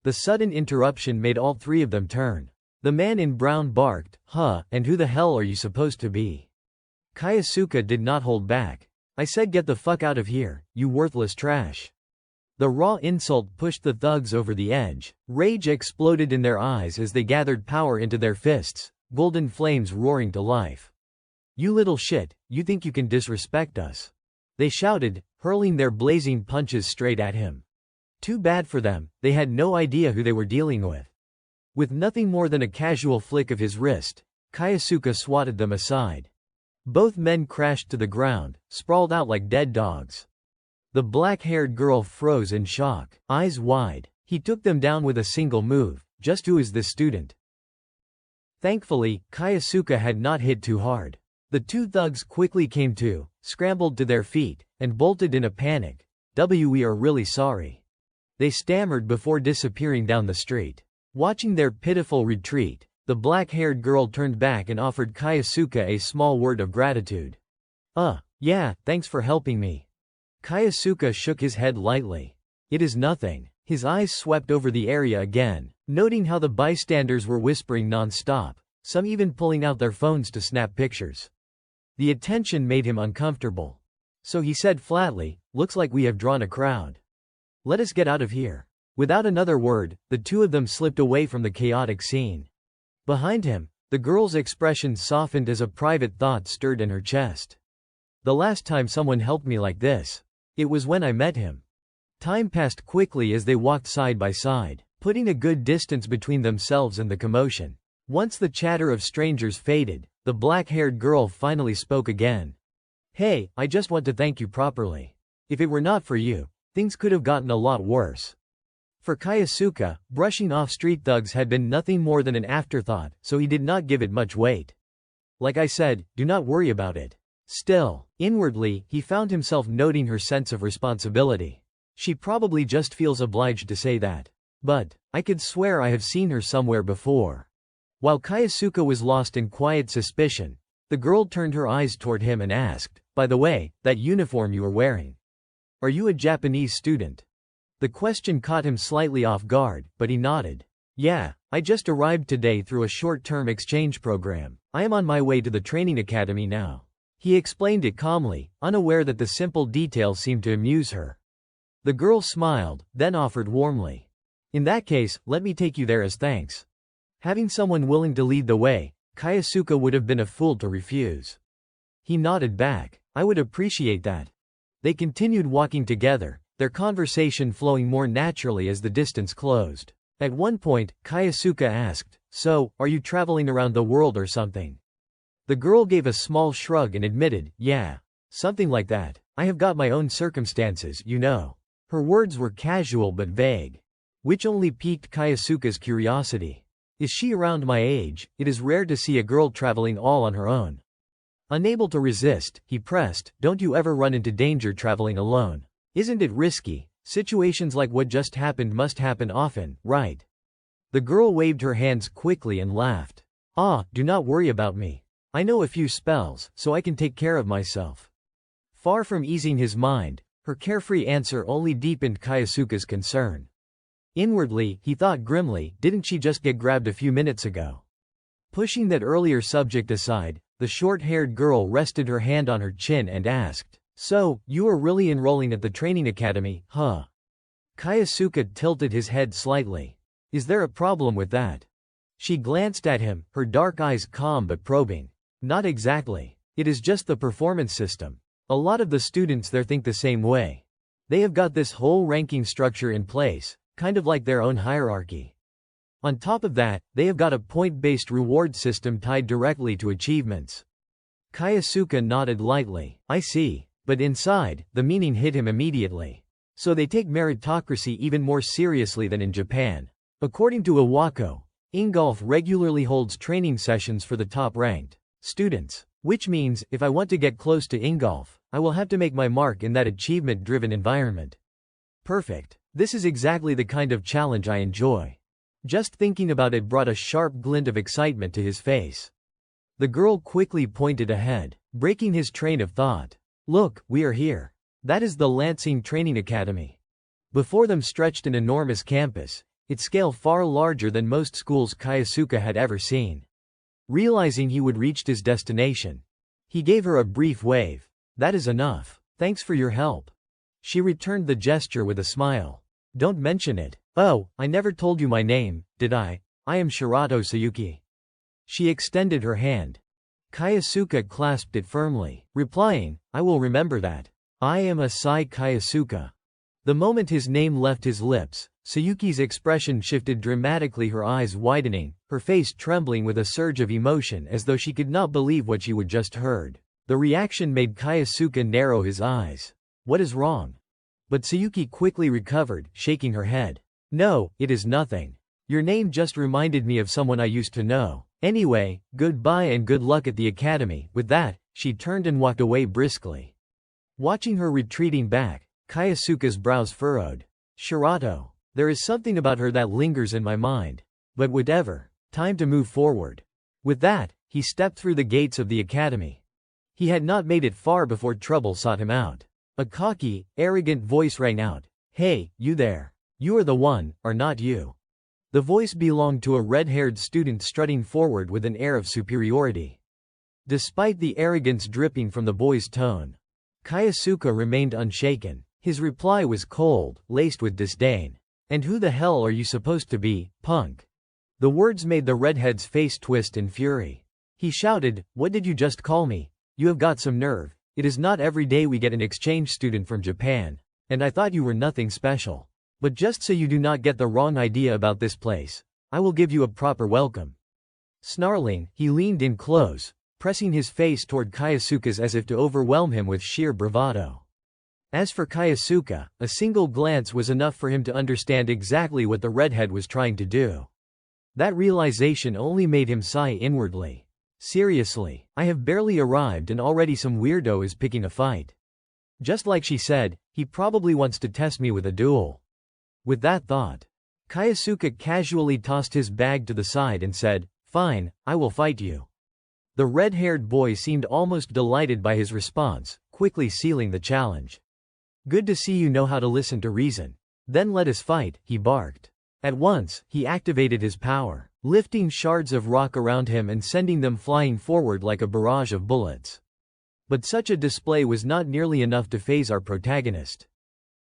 The sudden interruption made all three of them turn. The man in brown barked, huh, and who the hell are you supposed to be? Kaisuke did not hold back. I said get the fuck out of here, you worthless trash. The raw insult pushed the thugs over the edge. Rage exploded in their eyes as they gathered power into their fists, golden flames roaring to life. You little shit, you think you can disrespect us? They shouted, hurling their blazing punches straight at him. Too bad for them, they had no idea who they were dealing with. With nothing more than a casual flick of his wrist, Kaisuke swatted them aside. Both men crashed to the ground, sprawled out like dead dogs. The black-haired girl froze in shock, eyes wide. He took them down with a single move. Just who is this student? Thankfully, Kaisuke had not hit too hard. The two thugs quickly came to, scrambled to their feet, and bolted in a panic. We are really sorry. They stammered before disappearing down the street. Watching their pitiful retreat, the black-haired girl turned back and offered Kaisuke a small word of gratitude. Yeah, thanks for helping me. Kaisuke shook his head lightly. It is nothing. His eyes swept over the area again, noting how the bystanders were whispering non-stop, some even pulling out their phones to snap pictures. The attention made him uncomfortable. So he said flatly, looks like we have drawn a crowd. Let us get out of here. Without another word, the two of them slipped away from the chaotic scene. Behind him, the girl's expression softened as a private thought stirred in her chest. The last time someone helped me like this, it was when I met him. Time passed quickly as they walked side by side, putting a good distance between themselves and the commotion. Once the chatter of strangers faded, the black-haired girl finally spoke again. Hey, I just want to thank you properly. If it were not for you, things could have gotten a lot worse. For Kaisuke, brushing off street thugs had been nothing more than an afterthought, so he did not give it much weight. Like I said, do not worry about it. Still, inwardly, he found himself noting her sense of responsibility. She probably just feels obliged to say that. But, I could swear I have seen her somewhere before. While Kaisuke was lost in quiet suspicion, the girl turned her eyes toward him and asked, by the way, that uniform you are wearing. Are you a Japanese student? The question caught him slightly off guard, but he nodded. Yeah, I just arrived today through a short-term exchange program. I am on my way to the training academy now. He explained it calmly, unaware that the simple details seemed to amuse her. The girl smiled, then offered warmly. In that case, let me take you there as thanks. Having someone willing to lead the way, Kaisuke would have been a fool to refuse. He nodded back. I would appreciate that. They continued walking together, their conversation flowing more naturally as the distance closed. At one point, Kaisuke asked, so, are you traveling around the world or something? The girl gave a small shrug and admitted, yeah, something like that. I have got my own circumstances, you know. Her words were casual but vague, which only piqued Kaisuke's curiosity. Is she around my age? It is rare to see a girl traveling all on her own. Unable to resist, he pressed, don't you ever run into danger traveling alone? Isn't it risky? Situations like what just happened must happen often, right? The girl waved her hands quickly and laughed. Ah, do not worry about me. I know a few spells, so I can take care of myself. Far from easing his mind, her carefree answer only deepened Kyosuke's concern. Inwardly, he thought grimly, didn't she just get grabbed a few minutes ago? Pushing that earlier subject aside, the short-haired girl rested her hand on her chin and asked, "So, you are really enrolling at the training academy, huh?" Kyosuke tilted his head slightly. Is there a problem with that? She glanced at him, her dark eyes calm but probing. Not exactly. It is just the performance system. A lot of the students there think the same way. They have got this whole ranking structure in place, kind of like their own hierarchy. On top of that, they have got a point-based reward system tied directly to achievements. Kyosuke nodded lightly. I see. But inside, the meaning hit him immediately. So they take meritocracy even more seriously than in Japan. According to Iwako, Ingolf regularly holds training sessions for the top-ranked students. Which means, if I want to get close to Ingolf, I will have to make my mark in that achievement-driven environment. Perfect. This is exactly the kind of challenge I enjoy. Just thinking about it brought a sharp glint of excitement to his face. The girl quickly pointed ahead, breaking his train of thought. Look, we are here. That is the Lansing Training Academy. Before them stretched an enormous campus, its scale far larger than most schools Kyosuke had ever seen. Realizing he would reach his destination, he gave her a brief wave. That is enough. Thanks for your help. She returned the gesture with a smile. Don't mention it. Oh, I never told you my name, did I? I am Shirato Sayuki. She extended her hand. Kyosuke clasped it firmly, replying, I will remember that. I am Asai Kyosuke. The moment his name left his lips, Sayuki's expression shifted dramatically, her eyes widening, her face trembling with a surge of emotion as though she could not believe what she would just heard. The reaction made Kyosuke narrow his eyes. What is wrong? But Sayuki quickly recovered, shaking her head. No, it is nothing. Your name just reminded me of someone I used to know. Anyway, goodbye and good luck at the academy. With that, she turned and walked away briskly. Watching her retreating back, Kyosuke's brows furrowed. Shirato. There is something about her that lingers in my mind. But whatever. Time to move forward. With that, he stepped through the gates of the academy. He had not made it far before trouble sought him out. A cocky, arrogant voice rang out. Hey, you there. You are the one, are not you? The voice belonged to a red-haired student strutting forward with an air of superiority. Despite the arrogance dripping from the boy's tone, Kyosuke remained unshaken. His reply was cold, laced with disdain. And who the hell are you supposed to be, punk? The words made the redhead's face twist in fury. He shouted, what did you just call me? You have got some nerve. It is not every day we get an exchange student from Japan. And I thought you were nothing special. But just so you do not get the wrong idea about this place, I will give you a proper welcome. Snarling, he leaned in close, pressing his face toward Kyosuke's as if to overwhelm him with sheer bravado. As for Kyosuke, a single glance was enough for him to understand exactly what the redhead was trying to do. That realization only made him sigh inwardly. Seriously, I have barely arrived and already some weirdo is picking a fight. Just like she said, he probably wants to test me with a duel. With that thought, Kyosuke casually tossed his bag to the side and said, fine, I will fight you. The red-haired boy seemed almost delighted by his response, quickly sealing the challenge. Good to see you know how to listen to reason. Then let us fight, he barked. At once, he activated his power, lifting shards of rock around him and sending them flying forward like a barrage of bullets. But such a display was not nearly enough to faze our protagonist.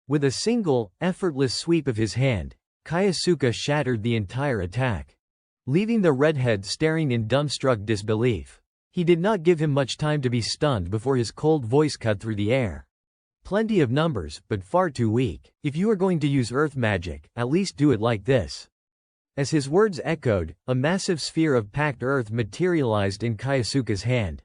With a single, effortless sweep of his hand, Kyosuke shattered the entire attack, leaving the redhead staring in dumbstruck disbelief. He did not give him much time to be stunned before his cold voice cut through the air. Plenty of numbers, but far too weak. If you are going to use earth magic, at least do it like this. As his words echoed, a massive sphere of packed earth materialized in Kyosuke's hand.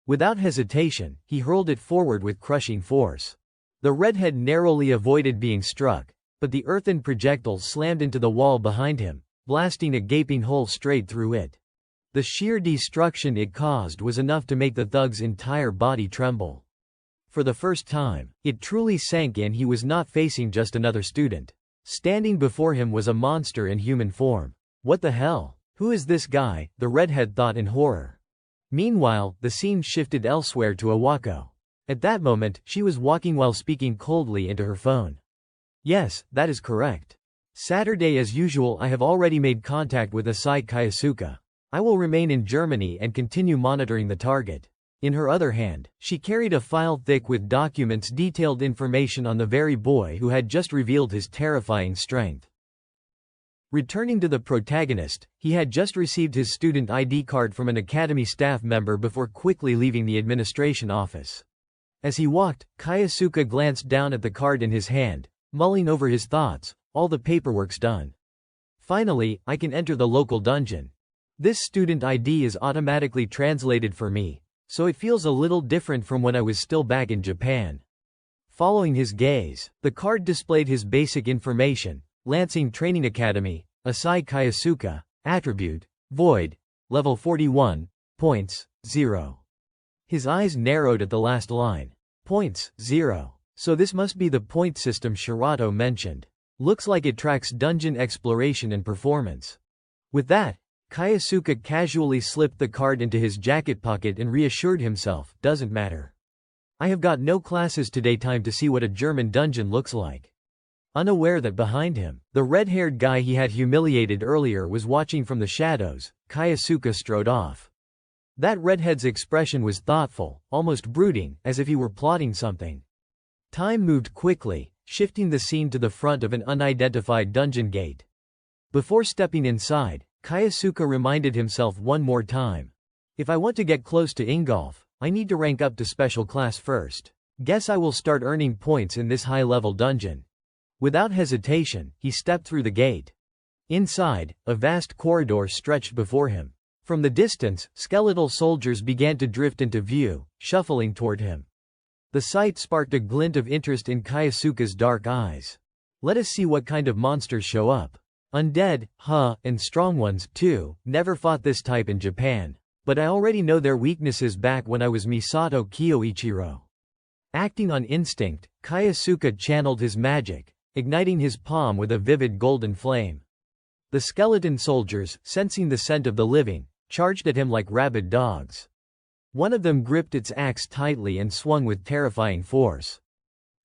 Without hesitation, he hurled it forward with crushing force. The redhead narrowly avoided being struck, but the earthen projectile slammed into the wall behind him, blasting a gaping hole straight through it. The sheer destruction it caused was enough to make the thug's entire body tremble. For the first time, it truly sank in. He was not facing just another student. Standing before him was a monster in human form. What the hell? Who is this guy? The redhead thought in horror. Meanwhile, the scene shifted elsewhere to Awako. At that moment, she was walking while speaking coldly into her phone. Yes, that is correct. Saturday as usual. I have already made contact with Asai Kayasuka. I will remain in Germany and continue monitoring the target. In her other hand, she carried a file thick with documents, detailed information on the very boy who had just revealed his terrifying strength. Returning to the protagonist, he had just received his student ID card from an academy staff member before quickly leaving the administration office. As he walked, Kayasuka glanced down at the card in his hand, mulling over his thoughts. All the paperwork's done. Finally, I can enter the local dungeon. This student ID is automatically translated for me, so it feels a little different from when I was still back in Japan. Following his gaze, the card displayed his basic information: Lancing Training Academy, Asai Kayasuka, Attribute, Void, Level 41, Points, 0. His eyes narrowed at the last line. Points, 0. So this must be the point system Shirato mentioned. Looks like it tracks dungeon exploration and performance. With that, Kayasuka casually slipped the card into his jacket pocket and reassured himself, doesn't matter. I have got no classes today, time to see what a German dungeon looks like. Unaware that behind him, the red-haired guy he had humiliated earlier was watching from the shadows, Kayasuka strode off. That redhead's expression was thoughtful, almost brooding, as if he were plotting something. Time moved quickly, shifting the scene to the front of an unidentified dungeon gate. Before stepping inside, Kayasuka reminded himself one more time. If I want to get close to Ingolf, I need to rank up to special class first. Guess I will start earning points in this high-level dungeon. Without hesitation, he stepped through the gate. Inside, a vast corridor stretched before him. From the distance, skeletal soldiers began to drift into view, shuffling toward him. The sight sparked a glint of interest in Kayasuka's dark eyes. Let us see what kind of monsters show up. Undead, and strong ones, too. Never fought this type in Japan. But I already know their weaknesses back when I was Misato Kyoichiro. Acting on instinct, Kayasuka channeled his magic, igniting his palm with a vivid golden flame. The skeleton soldiers, sensing the scent of the living, charged at him like rabid dogs. One of them gripped its axe tightly and swung with terrifying force.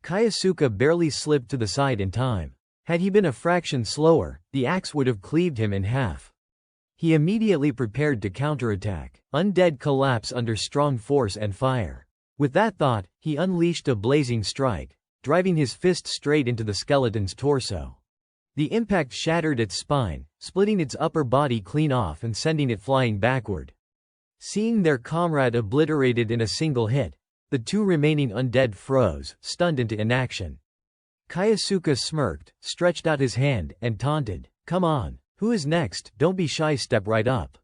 Kayasuka barely slipped to the side in time. Had he been a fraction slower, the axe would have cleaved him in half. He immediately prepared to counterattack. Undead collapse under strong force and fire. With that thought, he unleashed a blazing strike, driving his fist straight into the skeleton's torso. The impact shattered its spine, splitting its upper body clean off and sending it flying backward. Seeing their comrade obliterated in a single hit, the two remaining undead froze, stunned into inaction. Kayasuka smirked, stretched out his hand, and taunted, "Come on, who is next? Don't be shy, step right up."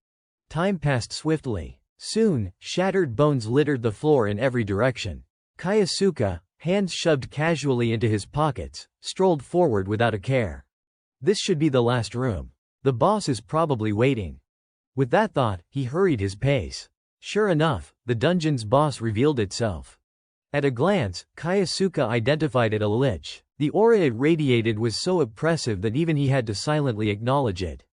Time passed swiftly. Soon, shattered bones littered the floor in every direction. Kayasuka, hands shoved casually into his pockets, strolled forward without a care. This should be the last room. The boss is probably waiting. With that thought, he hurried his pace. Sure enough, the dungeon's boss revealed itself. At a glance, Kayasuka identified it: a lich. The aura it radiated was so oppressive that even he had to silently acknowledge it.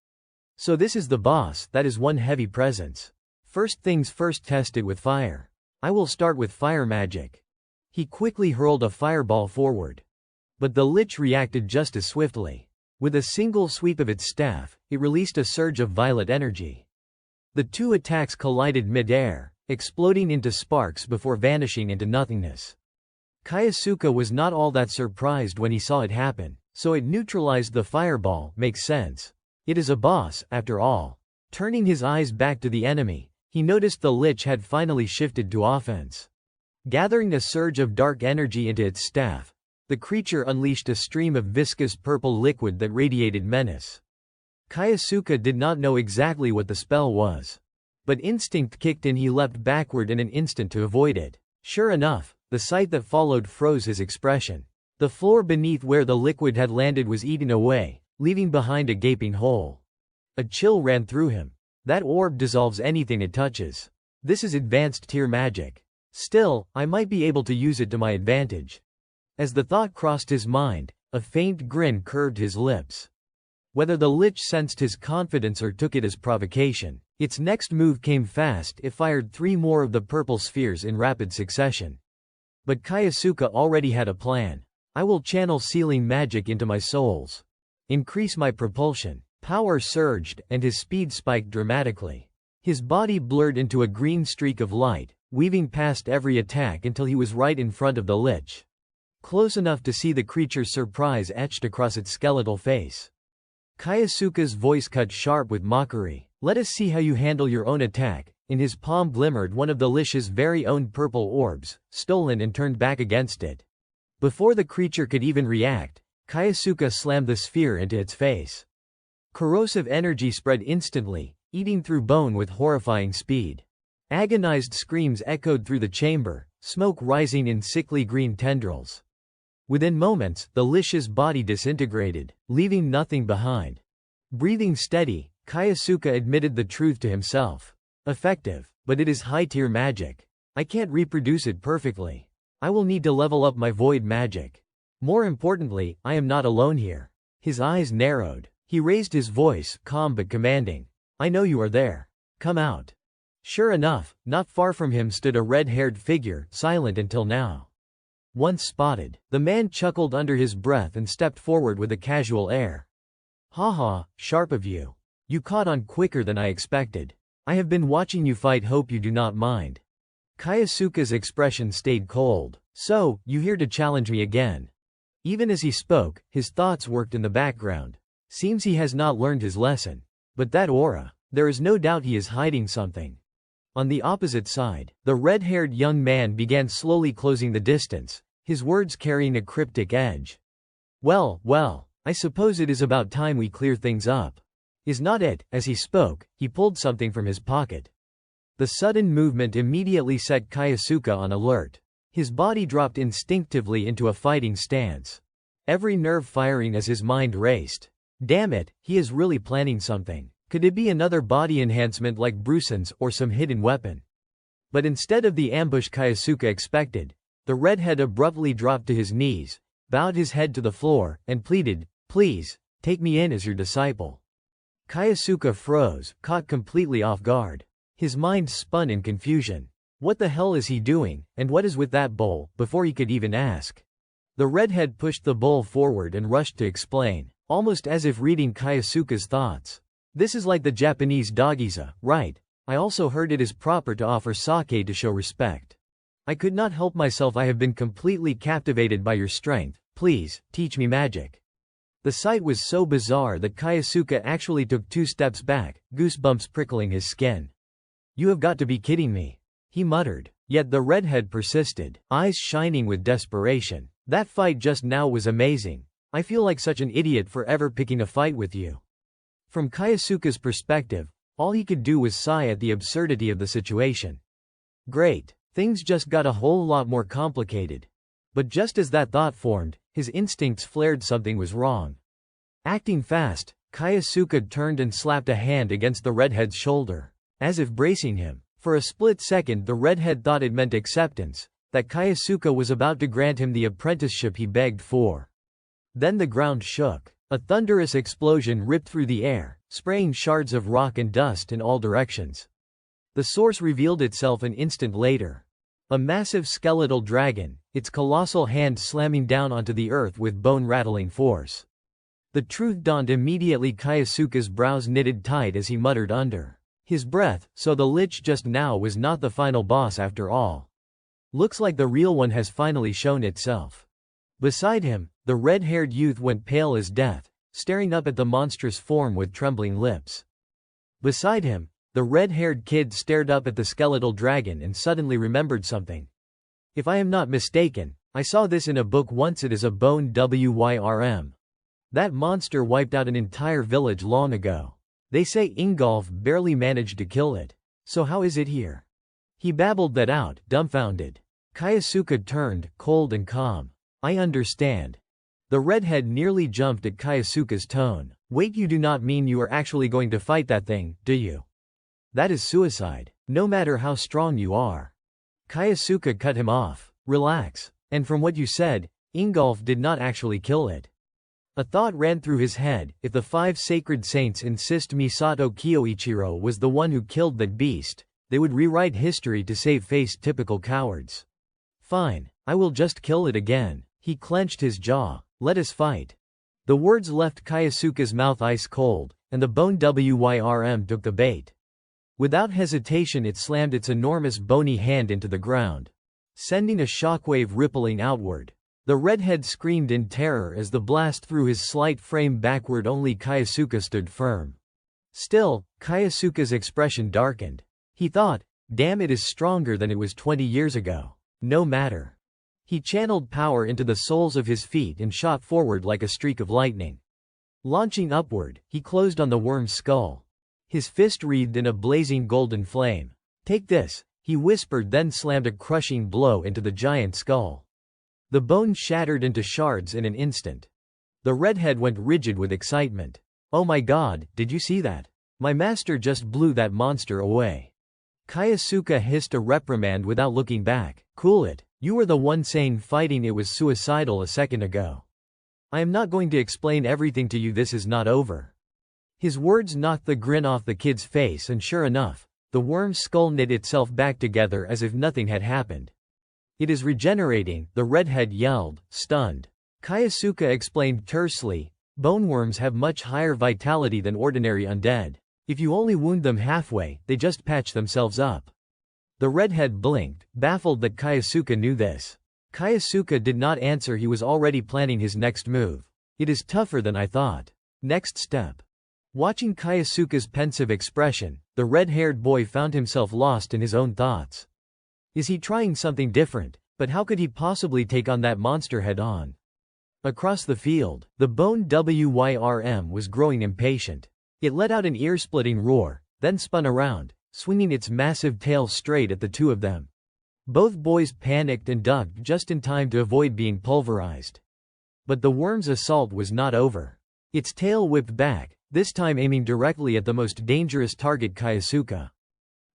So this is the boss. That is one heavy presence. First things first, test it with fire. I will start with fire magic. He quickly hurled a fireball forward. But the lich reacted just as swiftly. With a single sweep of its staff, it released a surge of violet energy. The two attacks collided mid-air, exploding into sparks before vanishing into nothingness. Kayasuka was not all that surprised when he saw it happen, so it neutralized the fireball. Makes sense. It is a boss, after all. Turning his eyes back to the enemy, he noticed the lich had finally shifted to offense. Gathering a surge of dark energy into its staff, the creature unleashed a stream of viscous purple liquid that radiated menace. Kayasuka did not know exactly what the spell was. But instinct kicked in. He leapt backward in an instant to avoid it. Sure enough, the sight that followed froze his expression. The floor beneath where the liquid had landed was eaten away, leaving behind a gaping hole. A chill ran through him. That orb dissolves anything it touches. This is advanced tier magic. Still, I might be able to use it to my advantage. As the thought crossed his mind, a faint grin curved his lips. Whether the lich sensed his confidence or took it as provocation, its next move came fast. It fired 3 more of the purple spheres in rapid succession. But Kaisuke already had a plan. I will channel sealing magic into my souls. Increase my propulsion. Power surged, and his speed spiked dramatically. His body blurred into a green streak of light, weaving past every attack until he was right in front of the lich. Close enough to see the creature's surprise etched across its skeletal face. Kaisuke's voice cut sharp with mockery. Let us see how you handle your own attack. In his palm glimmered one of the lich's very own purple orbs, stolen and turned back against it. Before the creature could even react, Kaisuke slammed the sphere into its face. Corrosive energy spread instantly, eating through bone with horrifying speed. Agonized screams echoed through the chamber, smoke rising in sickly green tendrils. Within moments, the lich's body disintegrated, leaving nothing behind. Breathing steady, Kaisuke admitted the truth to himself. Effective, but it is high-tier magic. I can't reproduce it perfectly. I will need to level up my void magic. More importantly, I am not alone here. His eyes narrowed. He raised his voice, calm but commanding. I know you are there. Come out. Sure enough, not far from him stood a red-haired figure, silent until now. Once spotted, the man chuckled under his breath and stepped forward with a casual air. Haha, sharp of you. You caught on quicker than I expected. I have been watching you fight, hope you do not mind. Kaisuke's expression stayed cold. So, you here to challenge me again? Even as he spoke, his thoughts worked in the background. Seems he has not learned his lesson. But that aura, there is no doubt he is hiding something. On the opposite side, the red-haired young man began slowly closing the distance, his words carrying a cryptic edge. Well, I suppose it is about time we clear things up. Is not it? As he spoke, he pulled something from his pocket. The sudden movement immediately set Kaisuke on alert. His body dropped instinctively into a fighting stance. Every nerve firing as his mind raced. Damn it, he is really planning something. Could it be another body enhancement like Brusen's or some hidden weapon? But instead of the ambush Kaisuke expected, the redhead abruptly dropped to his knees, bowed his head to the floor, and pleaded, "Please, take me in as your disciple." Kaisuke froze, caught completely off guard. His mind spun in confusion. What the hell is he doing, and what is with that bowl? Before he could even ask, the redhead pushed the bowl forward and rushed to explain, almost as if reading Kaisuke's thoughts. This is like the Japanese dagiza, right? I also heard it is proper to offer sake to show respect. I could not help myself. I have been completely captivated by your strength. Please, teach me magic. The sight was so bizarre that Kaisuke actually took 2 steps back, goosebumps prickling his skin. You have got to be kidding me, he muttered. Yet the redhead persisted, eyes shining with desperation. That fight just now was amazing. I feel like such an idiot for ever picking a fight with you. From Kaisuke's perspective, all he could do was sigh at the absurdity of the situation. Great. Things just got a whole lot more complicated. But just as that thought formed, his instincts flared something was wrong. Acting fast, Kaisuke turned and slapped a hand against the redhead's shoulder, as if bracing him. For a split second the redhead thought it meant acceptance, that Kaisuke was about to grant him the apprenticeship he begged for. Then the ground shook. A thunderous explosion ripped through the air, spraying shards of rock and dust in all directions. The source revealed itself an instant later. A massive skeletal dragon, its colossal hand slamming down onto the earth with bone-rattling force. The truth dawned immediately. Kaisuke's brows knitted tight as he muttered under his breath, so the lich just now was not the final boss after all. Looks like the real one has finally shown itself. Beside him, the red-haired youth went pale as death, staring up at the monstrous form with trembling lips. Beside him, the red-haired kid stared up at the skeletal dragon and suddenly remembered something. If I am not mistaken, I saw this in a book once. It is a bone wyrm. That monster wiped out an entire village long ago. They say Ingolf barely managed to kill it. So how is it here? He babbled that out, dumbfounded. Kaisuke turned, cold and calm. I understand. The redhead nearly jumped at Kaisuke's tone. Wait, you do not mean you are actually going to fight that thing, do you? That is suicide, no matter how strong you are. Kaisuke cut him off. Relax. And from what you said, Ingolf did not actually kill it. A thought ran through his head: if the 5 sacred saints insist Misato Kyoichiro was the one who killed that beast, they would rewrite history to save face typical cowards. Fine, I will just kill it again. He clenched his jaw. Let us fight. The words left Kaisuke's mouth ice cold, and the bone Wyrm took the bait. Without hesitation it slammed its enormous bony hand into the ground, sending a shockwave rippling outward. The redhead screamed in terror as the blast threw his slight frame backward. Only Kaisuke stood firm. Still, Kaisuke's expression darkened. He thought, damn, it is stronger than it was 20 years ago. No matter. He channeled power into the soles of his feet and shot forward like a streak of lightning. Launching upward, he closed on the worm's skull. His fist wreathed in a blazing golden flame. Take this, he whispered, then slammed a crushing blow into the giant skull. The bone shattered into shards in an instant. The redhead went rigid with excitement. Oh my god, did you see that? My master just blew that monster away. Kaisuke hissed a reprimand without looking back. Cool it. You were the one saying fighting it was suicidal a second ago. I am not going to explain everything to you. This is not over. His words knocked the grin off the kid's face, and sure enough, the worm's skull knit itself back together as if nothing had happened. It is regenerating, the redhead yelled, stunned. Kaisuke explained tersely, boneworms have much higher vitality than ordinary undead. If you only wound them halfway, they just patch themselves up. The redhead blinked, baffled that Kaisuke knew this. Kaisuke did not answer. He was already planning his next move. It is tougher than I thought. Next step. Watching Kaisuke's pensive expression, the red-haired boy found himself lost in his own thoughts. Is he trying something different? But how could he possibly take on that monster head-on? Across the field, the bone Wyrm was growing impatient. It let out an ear-splitting roar, then spun around, swinging its massive tail straight at the two of them. Both boys panicked and ducked just in time to avoid being pulverized. But the worm's assault was not over. Its tail whipped back, this time aiming directly at the most dangerous target, Kaisuke.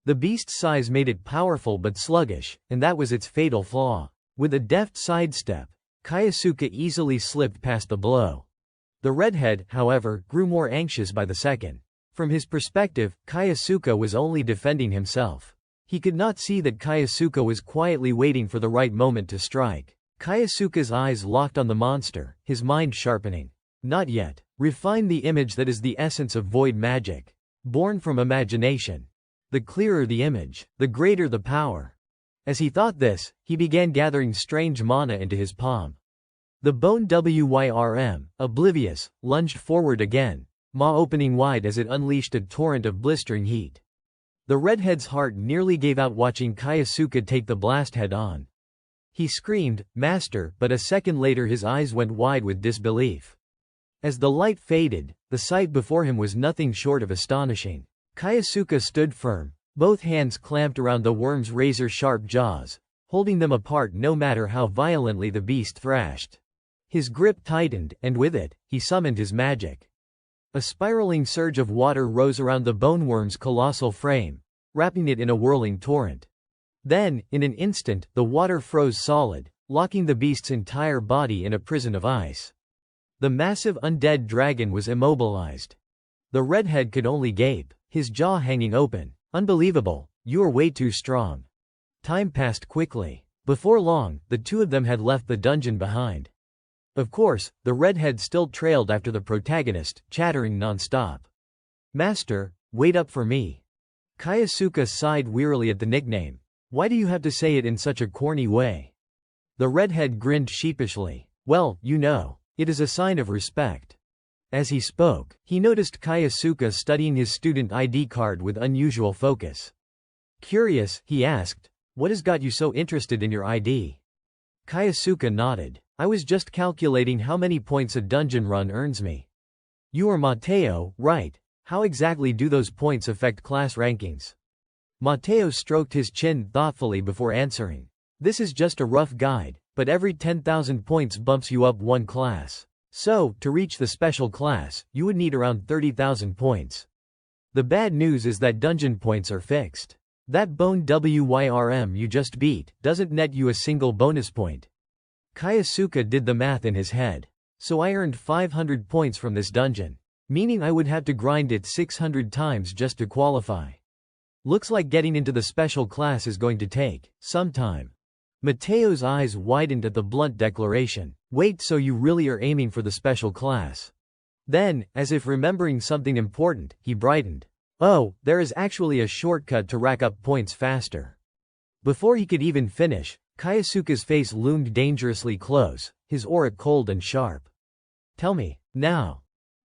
The beast's size made it powerful but sluggish, and that was its fatal flaw. With a deft sidestep, Kaisuke easily slipped past the blow. The redhead, however, grew more anxious by the second. From his perspective, Kaisuke was only defending himself. He could not see that Kaisuke was quietly waiting for the right moment to strike. Kaisuke's eyes locked on the monster, his mind sharpening. Not yet. Refine the image that is the essence of void magic. Born from imagination. The clearer the image, the greater the power. As he thought this, he began gathering strange mana into his palm. The bone Wyrm, oblivious, lunged forward again, maw opening wide as it unleashed a torrent of blistering heat. The redhead's heart nearly gave out watching Kaisuke take the blast head-on. He screamed, "Master," but a second later his eyes went wide with disbelief. As the light faded, the sight before him was nothing short of astonishing. Kaisuke stood firm, both hands clamped around the worm's razor-sharp jaws, holding them apart no matter how violently the beast thrashed. His grip tightened, and with it, he summoned his magic. A spiraling surge of water rose around the boneworm's colossal frame, wrapping it in a whirling torrent. Then, in an instant, the water froze solid, locking the beast's entire body in a prison of ice. The massive undead dragon was immobilized. The redhead could only gape, his jaw hanging open. Unbelievable, you are way too strong. Time passed quickly. Before long, the two of them had left the dungeon behind. Of course, the redhead still trailed after the protagonist, chattering non-stop. Master, wait up for me. Kaisuke sighed wearily at the nickname. Why do you have to say it in such a corny way? The redhead grinned sheepishly. Well, you know, it is a sign of respect. As he spoke, he noticed Kaisuke studying his student ID card with unusual focus. Curious, he asked, what has got you so interested in your ID? Kaisuke nodded. I was just calculating how many points a dungeon run earns me. You are Mateo, right? How exactly do those points affect class rankings? Mateo stroked his chin thoughtfully before answering. This is just a rough guide, but every 10,000 points bumps you up one class. So, to reach the special class, you would need around 30,000 points. The bad news is that dungeon points are fixed. That bone WYRM you just beat doesn't net you a single bonus point. Kaisuke did the math in his head. So I earned 500 points from this dungeon. Meaning I would have to grind it 600 times just to qualify. Looks like getting into the special class is going to take some time. Mateo's eyes widened at the blunt declaration. Wait, so you really are aiming for the special class? Then, as if remembering something important, he brightened. Oh, there is actually a shortcut to rack up points faster. Before he could even finish, Kaisuke's face loomed dangerously close, his aura cold and sharp. Tell me, now.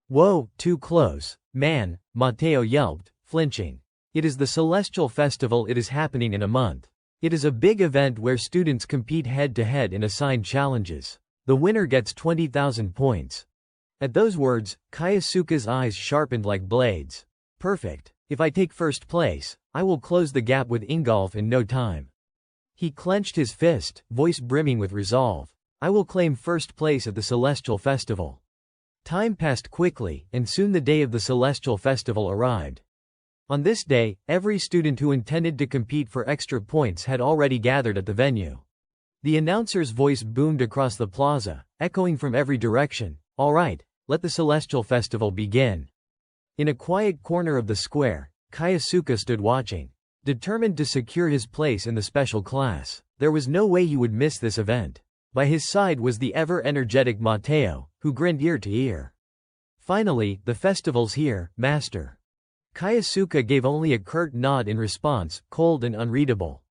Whoa, too close, man, Mateo yelped, flinching. It is the Celestial Festival. It is happening in a month. It is a big event where students compete head-to-head in assigned challenges. The winner gets 20,000 points. At those words, Kaisuke's eyes sharpened like blades. Perfect. If I take first place, I will close the gap with Ingolf in no time. He clenched his fist, voice brimming with resolve. I will claim first place at the Celestial Festival. Time passed quickly, and soon the day of the Celestial Festival arrived. On this day, every student who intended to compete for extra points had already gathered at the venue. The announcer's voice boomed across the plaza, echoing from every direction. All right, let the Celestial Festival begin. In a quiet corner of the square, Kaisuke stood watching. Determined to secure his place in the special class, there was no way he would miss this event. By his side was the ever-energetic Mateo, who grinned ear to ear. Finally, the festival's here, master. Kaisuke gave only a curt nod in response, cold and unreadable.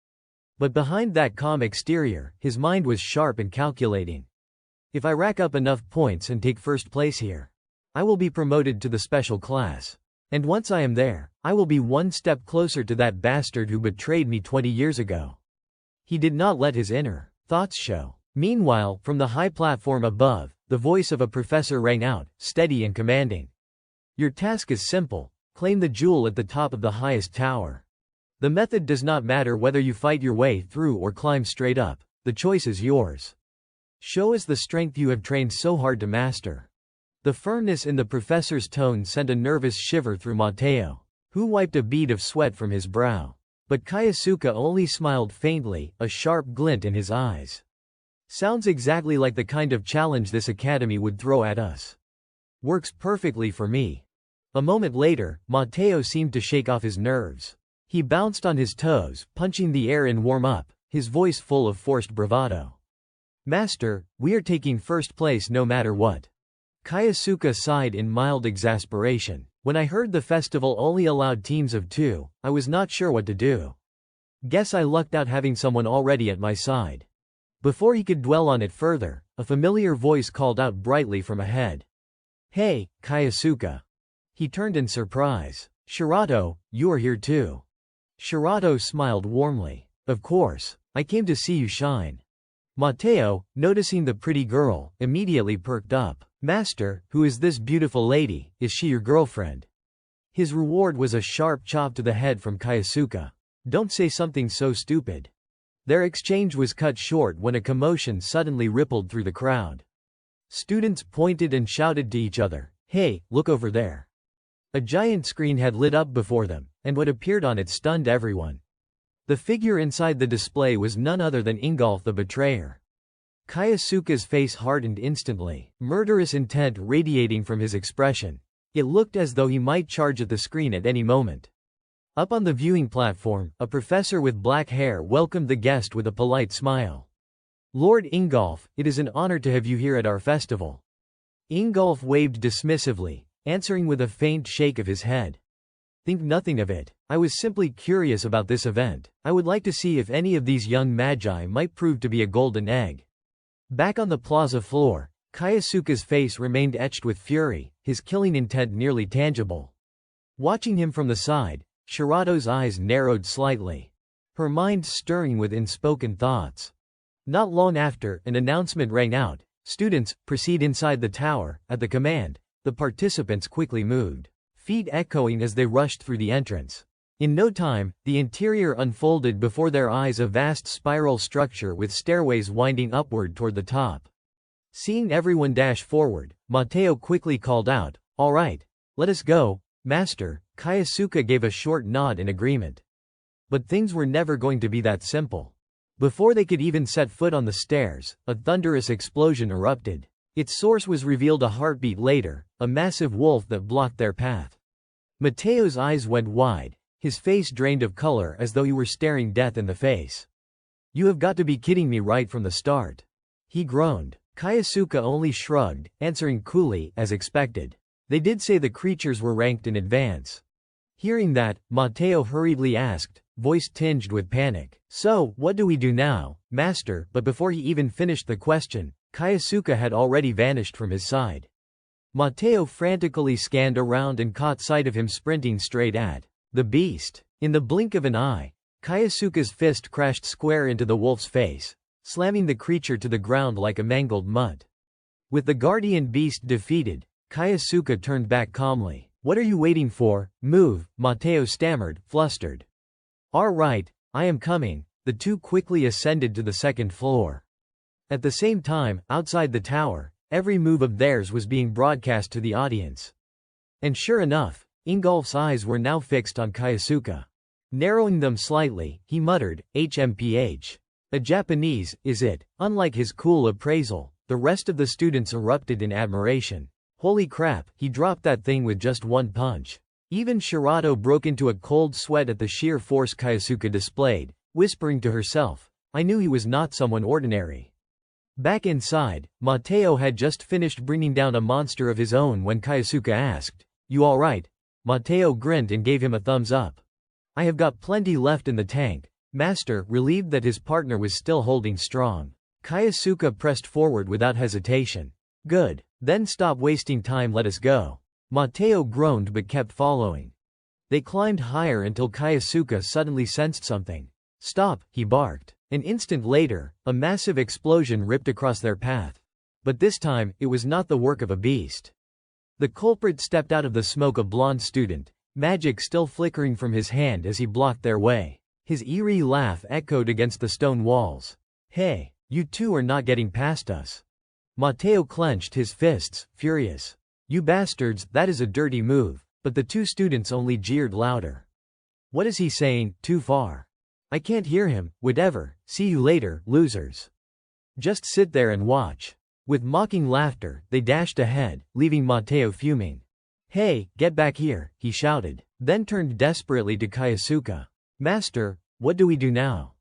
But behind that calm exterior, his mind was sharp and calculating. If I rack up enough points and take first place here, I will be promoted to the special class. And once I am there, I will be one step closer to that bastard who betrayed me 20 years ago. He did not let his inner thoughts show. Meanwhile, from the high platform above, the voice of a professor rang out, steady and commanding. Your task is simple. Claim the jewel at the top of the highest tower. The method does not matter whether you fight your way through or climb straight up. The choice is yours. Show us the strength you have trained so hard to master. The firmness in the professor's tone sent a nervous shiver through Mateo, who wiped a bead of sweat from his brow. But Kaisuke only smiled faintly, a sharp glint in his eyes. Sounds exactly like the kind of challenge this academy would throw at us. Works perfectly for me. A moment later, Mateo seemed to shake off his nerves. He bounced on his toes, punching the air in warm-up, his voice full of forced bravado. Master, we are taking first place no matter what. Kaisuke sighed in mild exasperation. When I heard the festival only allowed teams of 2, I was not sure what to do. Guess I lucked out having someone already at my side. Before he could dwell on it further, a familiar voice called out brightly from ahead. Hey, Kaisuke. He turned in surprise. Shirato, you are here too. Shirato smiled warmly. Of course, I came to see you shine. Mateo, noticing the pretty girl, immediately perked up. Master, who is this beautiful lady? Is she your girlfriend? His reward was a sharp chop to the head from Kaisuke. Don't say something so stupid. Their exchange was cut short when a commotion suddenly rippled through the crowd. Students pointed and shouted to each other. Hey, look over there. A giant screen had lit up before them, and what appeared on it stunned everyone. The figure inside the display was none other than Ingolf the betrayer. Kaisuke's face hardened instantly, murderous intent radiating from his expression. It looked as though he might charge at the screen at any moment. Up on the viewing platform, a professor with black hair welcomed the guest with a polite smile. Lord Ingolf, it is an honor to have you here at our festival. Ingolf waved dismissively, answering with a faint shake of his head. Think nothing of it. I was simply curious about this event. I would like to see if any of these young magi might prove to be a golden egg. Back on the plaza floor, Kaisuke's face remained etched with fury, his killing intent nearly tangible. Watching him from the side, Shirato's eyes narrowed slightly, her mind stirring with unspoken thoughts. Not long after, an announcement rang out. Students, proceed inside the tower. At the command, the participants quickly moved, feet echoing as they rushed through the entrance. In no time, the interior unfolded before their eyes, a vast spiral structure with stairways winding upward toward the top. Seeing everyone dash forward, Mateo quickly called out, All right, let us go, master. Kaisuke gave a short nod in agreement. But things were never going to be that simple. Before they could even set foot on the stairs, a thunderous explosion erupted. Its source was revealed a heartbeat later, a massive wolf that blocked their path. Mateo's eyes went wide, his face drained of color as though he were staring death in the face. "You have got to be kidding me right from the start," he groaned. Kaisuke only shrugged, answering coolly, as expected. "They did say the creatures were ranked in advance." Hearing that, Mateo hurriedly asked, voice tinged with panic, "So, what do we do now, master?" But before he even finished the question, Kaisuke had already vanished from his side. Mateo frantically scanned around and caught sight of him sprinting straight at the beast. In the blink of an eye, Kaisuke's fist crashed square into the wolf's face, slamming the creature to the ground like a mangled mutt. With the guardian beast defeated, Kaisuke turned back calmly. "What are you waiting for? Move," Mateo stammered, flustered. "All right, I am coming." The two quickly ascended to the second floor. At the same time, outside the tower, every move of theirs was being broadcast to the audience. And sure enough, Ingolf's eyes were now fixed on Kaisuke. Narrowing them slightly, he muttered, "HMPH. A Japanese, is it?" Unlike his cool appraisal, the rest of the students erupted in admiration. "Holy crap, he dropped that thing with just one punch." Even Shirato broke into a cold sweat at the sheer force Kaisuke displayed, whispering to herself, "I knew he was not someone ordinary." Back inside, Mateo had just finished bringing down a monster of his own when Kaisuke asked, "You alright?" Mateo grinned and gave him a thumbs up. "I have got plenty left in the tank, master," relieved that his partner was still holding strong. Kaisuke pressed forward without hesitation. "Good. Then stop wasting time, let us go." Mateo groaned but kept following. They climbed higher until Kaisuke suddenly sensed something. "Stop," he barked. An instant later, a massive explosion ripped across their path. But this time, it was not the work of a beast. The culprit stepped out of the smoke, a blonde student, magic still flickering from his hand as he blocked their way. His eerie laugh echoed against the stone walls. "Hey, you two are not getting past us." Mateo clenched his fists, furious. "You bastards, that is a dirty move," but the two students only jeered louder. "What is he saying? Too far. I can't hear him, whatever, see you later, losers. Just sit there and watch." With mocking laughter, they dashed ahead, leaving Mateo fuming. "Hey, get back here," he shouted, then turned desperately to Kaisuke. "Master, what do we do now?"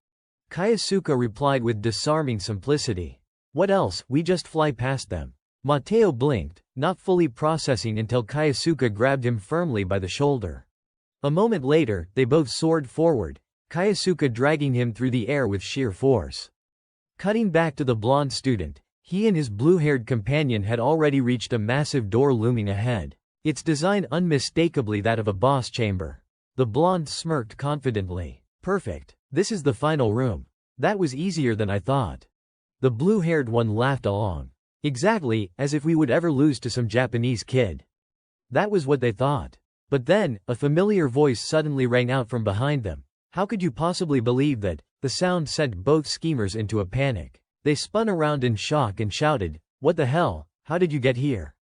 Kaisuke replied with disarming simplicity. "What else, we just fly past them." Mateo blinked, not fully processing until Kaisuke grabbed him firmly by the shoulder. A moment later, they both soared forward, Kaisuke dragging him through the air with sheer force. Cutting back to the blonde student, he and his blue-haired companion had already reached a massive door looming ahead, its design unmistakably that of a boss chamber. The blonde smirked confidently. "Perfect. This is the final room. That was easier than I thought." The blue-haired one laughed along. "Exactly, as if we would ever lose to some Japanese kid." That was what they thought. But then, a familiar voice suddenly rang out from behind them. "How could you possibly believe that?" The sound sent both schemers into a panic. They spun around in shock and shouted, "What the hell? How did you get here?"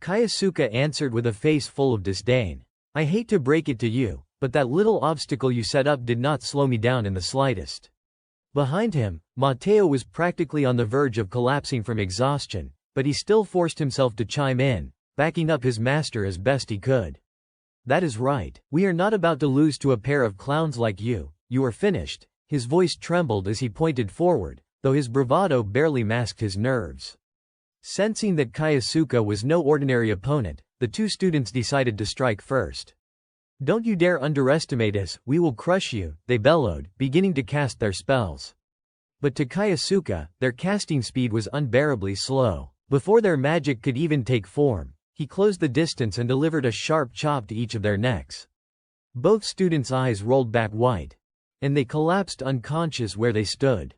Kaisuke answered with a face full of disdain. "I hate to break it to you, but that little obstacle you set up did not slow me down in the slightest." Behind him, Mateo was practically on the verge of collapsing from exhaustion, but he still forced himself to chime in, backing up his master as best he could. "That is right. We are not about to lose to a pair of clowns like you. You are finished." His voice trembled as he pointed forward, though his bravado barely masked his nerves. Sensing that Kaisuke was no ordinary opponent, the two students decided to strike first. "Don't you dare underestimate us, we will crush you," they bellowed, beginning to cast their spells. But to Kaisuke, their casting speed was unbearably slow. Before their magic could even take form, he closed the distance and delivered a sharp chop to each of their necks. Both students' eyes rolled back white, and they collapsed unconscious where they stood.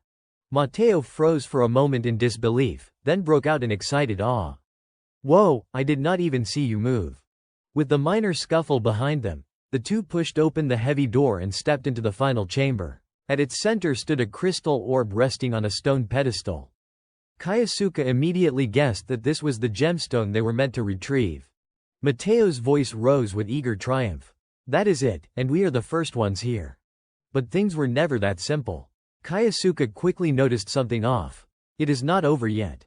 Mateo froze for a moment in disbelief, then broke out in excited awe. "Whoa, I did not even see you move." With the minor scuffle behind them, the two pushed open the heavy door and stepped into the final chamber. At its center stood a crystal orb resting on a stone pedestal. Kaisuke immediately guessed that this was the gemstone they were meant to retrieve. Mateo's voice rose with eager triumph. "That is it, and we are the first ones here." But things were never that simple. Kaisuke quickly noticed something off. It is not over yet.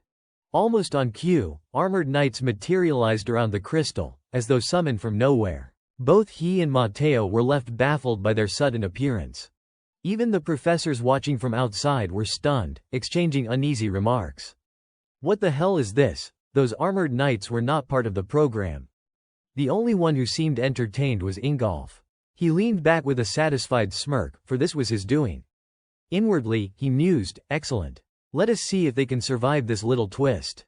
Almost on cue, armored knights materialized around the crystal, as though summoned from nowhere. Both he and Mateo were left baffled by their sudden appearance. Even the professors watching from outside were stunned, exchanging uneasy remarks. What the hell is this? Those armored knights were not part of the program. The only one who seemed entertained was Ingolf. He leaned back with a satisfied smirk, for this was his doing. Inwardly, he mused, excellent. Let us see if they can survive this little twist.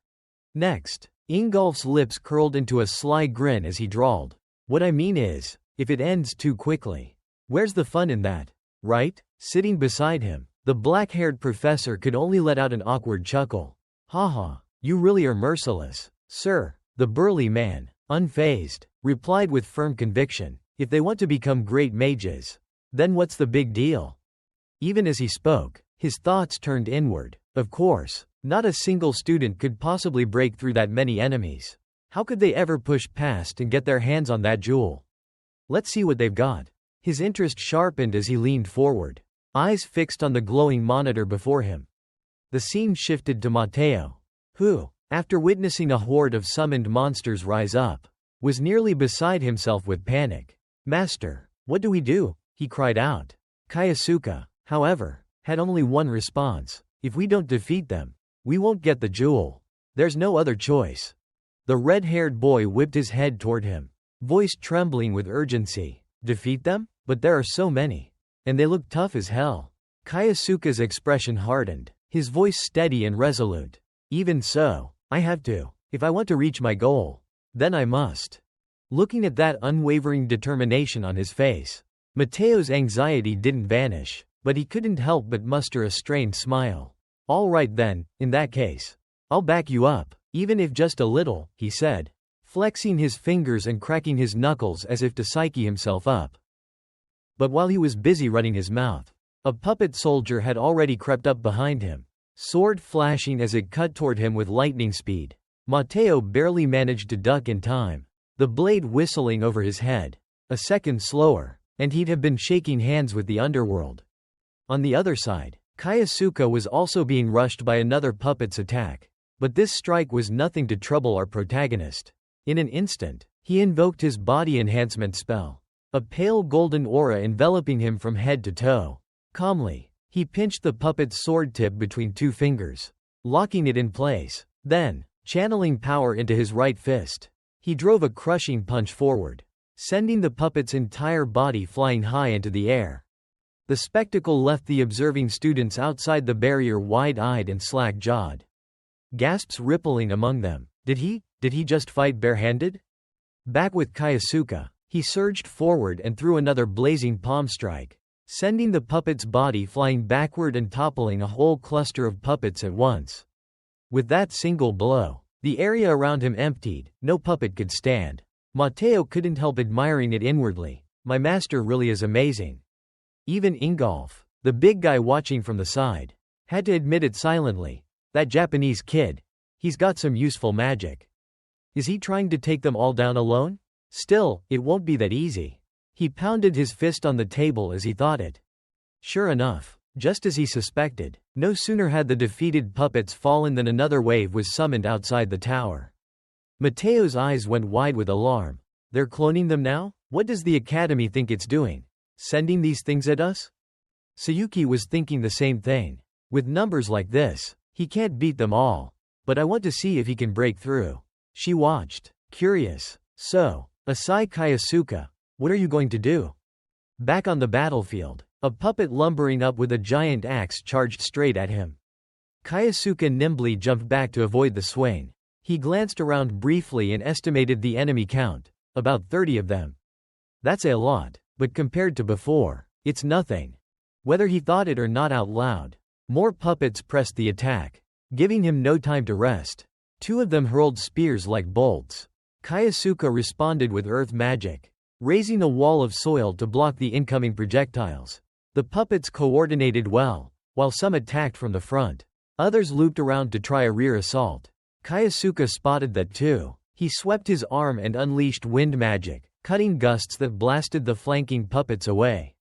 Next, Ingolf's lips curled into a sly grin as he drawled. What I mean is, if it ends too quickly. Where's the fun in that? Right? Sitting beside him, the black-haired professor could only let out an awkward chuckle. Haha, you really are merciless. Sir, the burly man, unfazed, replied with firm conviction. If they want to become great mages, then what's the big deal? Even as he spoke, his thoughts turned inward. Of course, not a single student could possibly break through that many enemies. How could they ever push past and get their hands on that jewel? Let's see what they've got. His interest sharpened as he leaned forward, eyes fixed on the glowing monitor before him. The scene shifted to Mateo, who, after witnessing a horde of summoned monsters rise up, was nearly beside himself with panic. Master, what do we do? He cried out. Kaisuke, however, had only one response. If we don't defeat them, we won't get the jewel. There's no other choice. The red-haired boy whipped his head toward him, voice trembling with urgency. Defeat them? But there are so many. And they look tough as hell. Kaisuke's expression hardened, his voice steady and resolute. Even so, I have to. If I want to reach my goal, then I must. Looking at that unwavering determination on his face, Mateo's anxiety didn't vanish, but he couldn't help but muster a strained smile. All right then, in that case, I'll back you up, even if just a little, he said, flexing his fingers and cracking his knuckles as if to psyche himself up. But while he was busy running his mouth, a puppet soldier had already crept up behind him, sword flashing as it cut toward him with lightning speed. Mateo barely managed to duck in time, the blade whistling over his head. A second slower, and he'd have been shaking hands with the underworld. On the other side, Kaisuke was also being rushed by another puppet's attack, but this strike was nothing to trouble our protagonist. In an instant, he invoked his body enhancement spell, a pale golden aura enveloping him from head to toe. Calmly, he pinched the puppet's sword tip between two fingers, locking it in place. Then, channeling power into his right fist, he drove a crushing punch forward, sending the puppet's entire body flying high into the air. The spectacle left the observing students outside the barrier wide-eyed and slack-jawed. Gasps rippling among them. Did he just fight barehanded? Back with Kaisuke, he surged forward and threw another blazing palm strike, sending the puppet's body flying backward and toppling a whole cluster of puppets at once. With that single blow, the area around him emptied, no puppet could stand. Mateo couldn't help admiring it inwardly. My master really is amazing. Even Ingolf, the big guy watching from the side, had to admit it silently. That Japanese kid, he's got some useful magic. Is he trying to take them all down alone? Still, it won't be that easy. He pounded his fist on the table as he thought it. Sure enough, just as he suspected, no sooner had the defeated puppets fallen than another wave was summoned outside the tower. Mateo's eyes went wide with alarm. They're cloning them now? What does the academy think it's doing? Sending these things at us? Sayuki was thinking the same thing. With numbers like this, he can't beat them all. But I want to see if he can break through. She watched, curious. So, Asai Kaisuke, what are you going to do? Back on the battlefield, a puppet lumbering up with a giant axe charged straight at him. Kaisuke nimbly jumped back to avoid the swing. He glanced around briefly and estimated the enemy count, about 30 of them. That's a lot, but compared to before, it's nothing. Whether he thought it or not out loud, more puppets pressed the attack, giving him no time to rest. 2 of them hurled spears like bolts. Kaisuke responded with earth magic, raising a wall of soil to block the incoming projectiles. The puppets coordinated well, while some attacked from the front. Others looped around to try a rear assault. Kaisuke spotted that too. He swept his arm and unleashed wind magic, cutting gusts that blasted the flanking puppets away.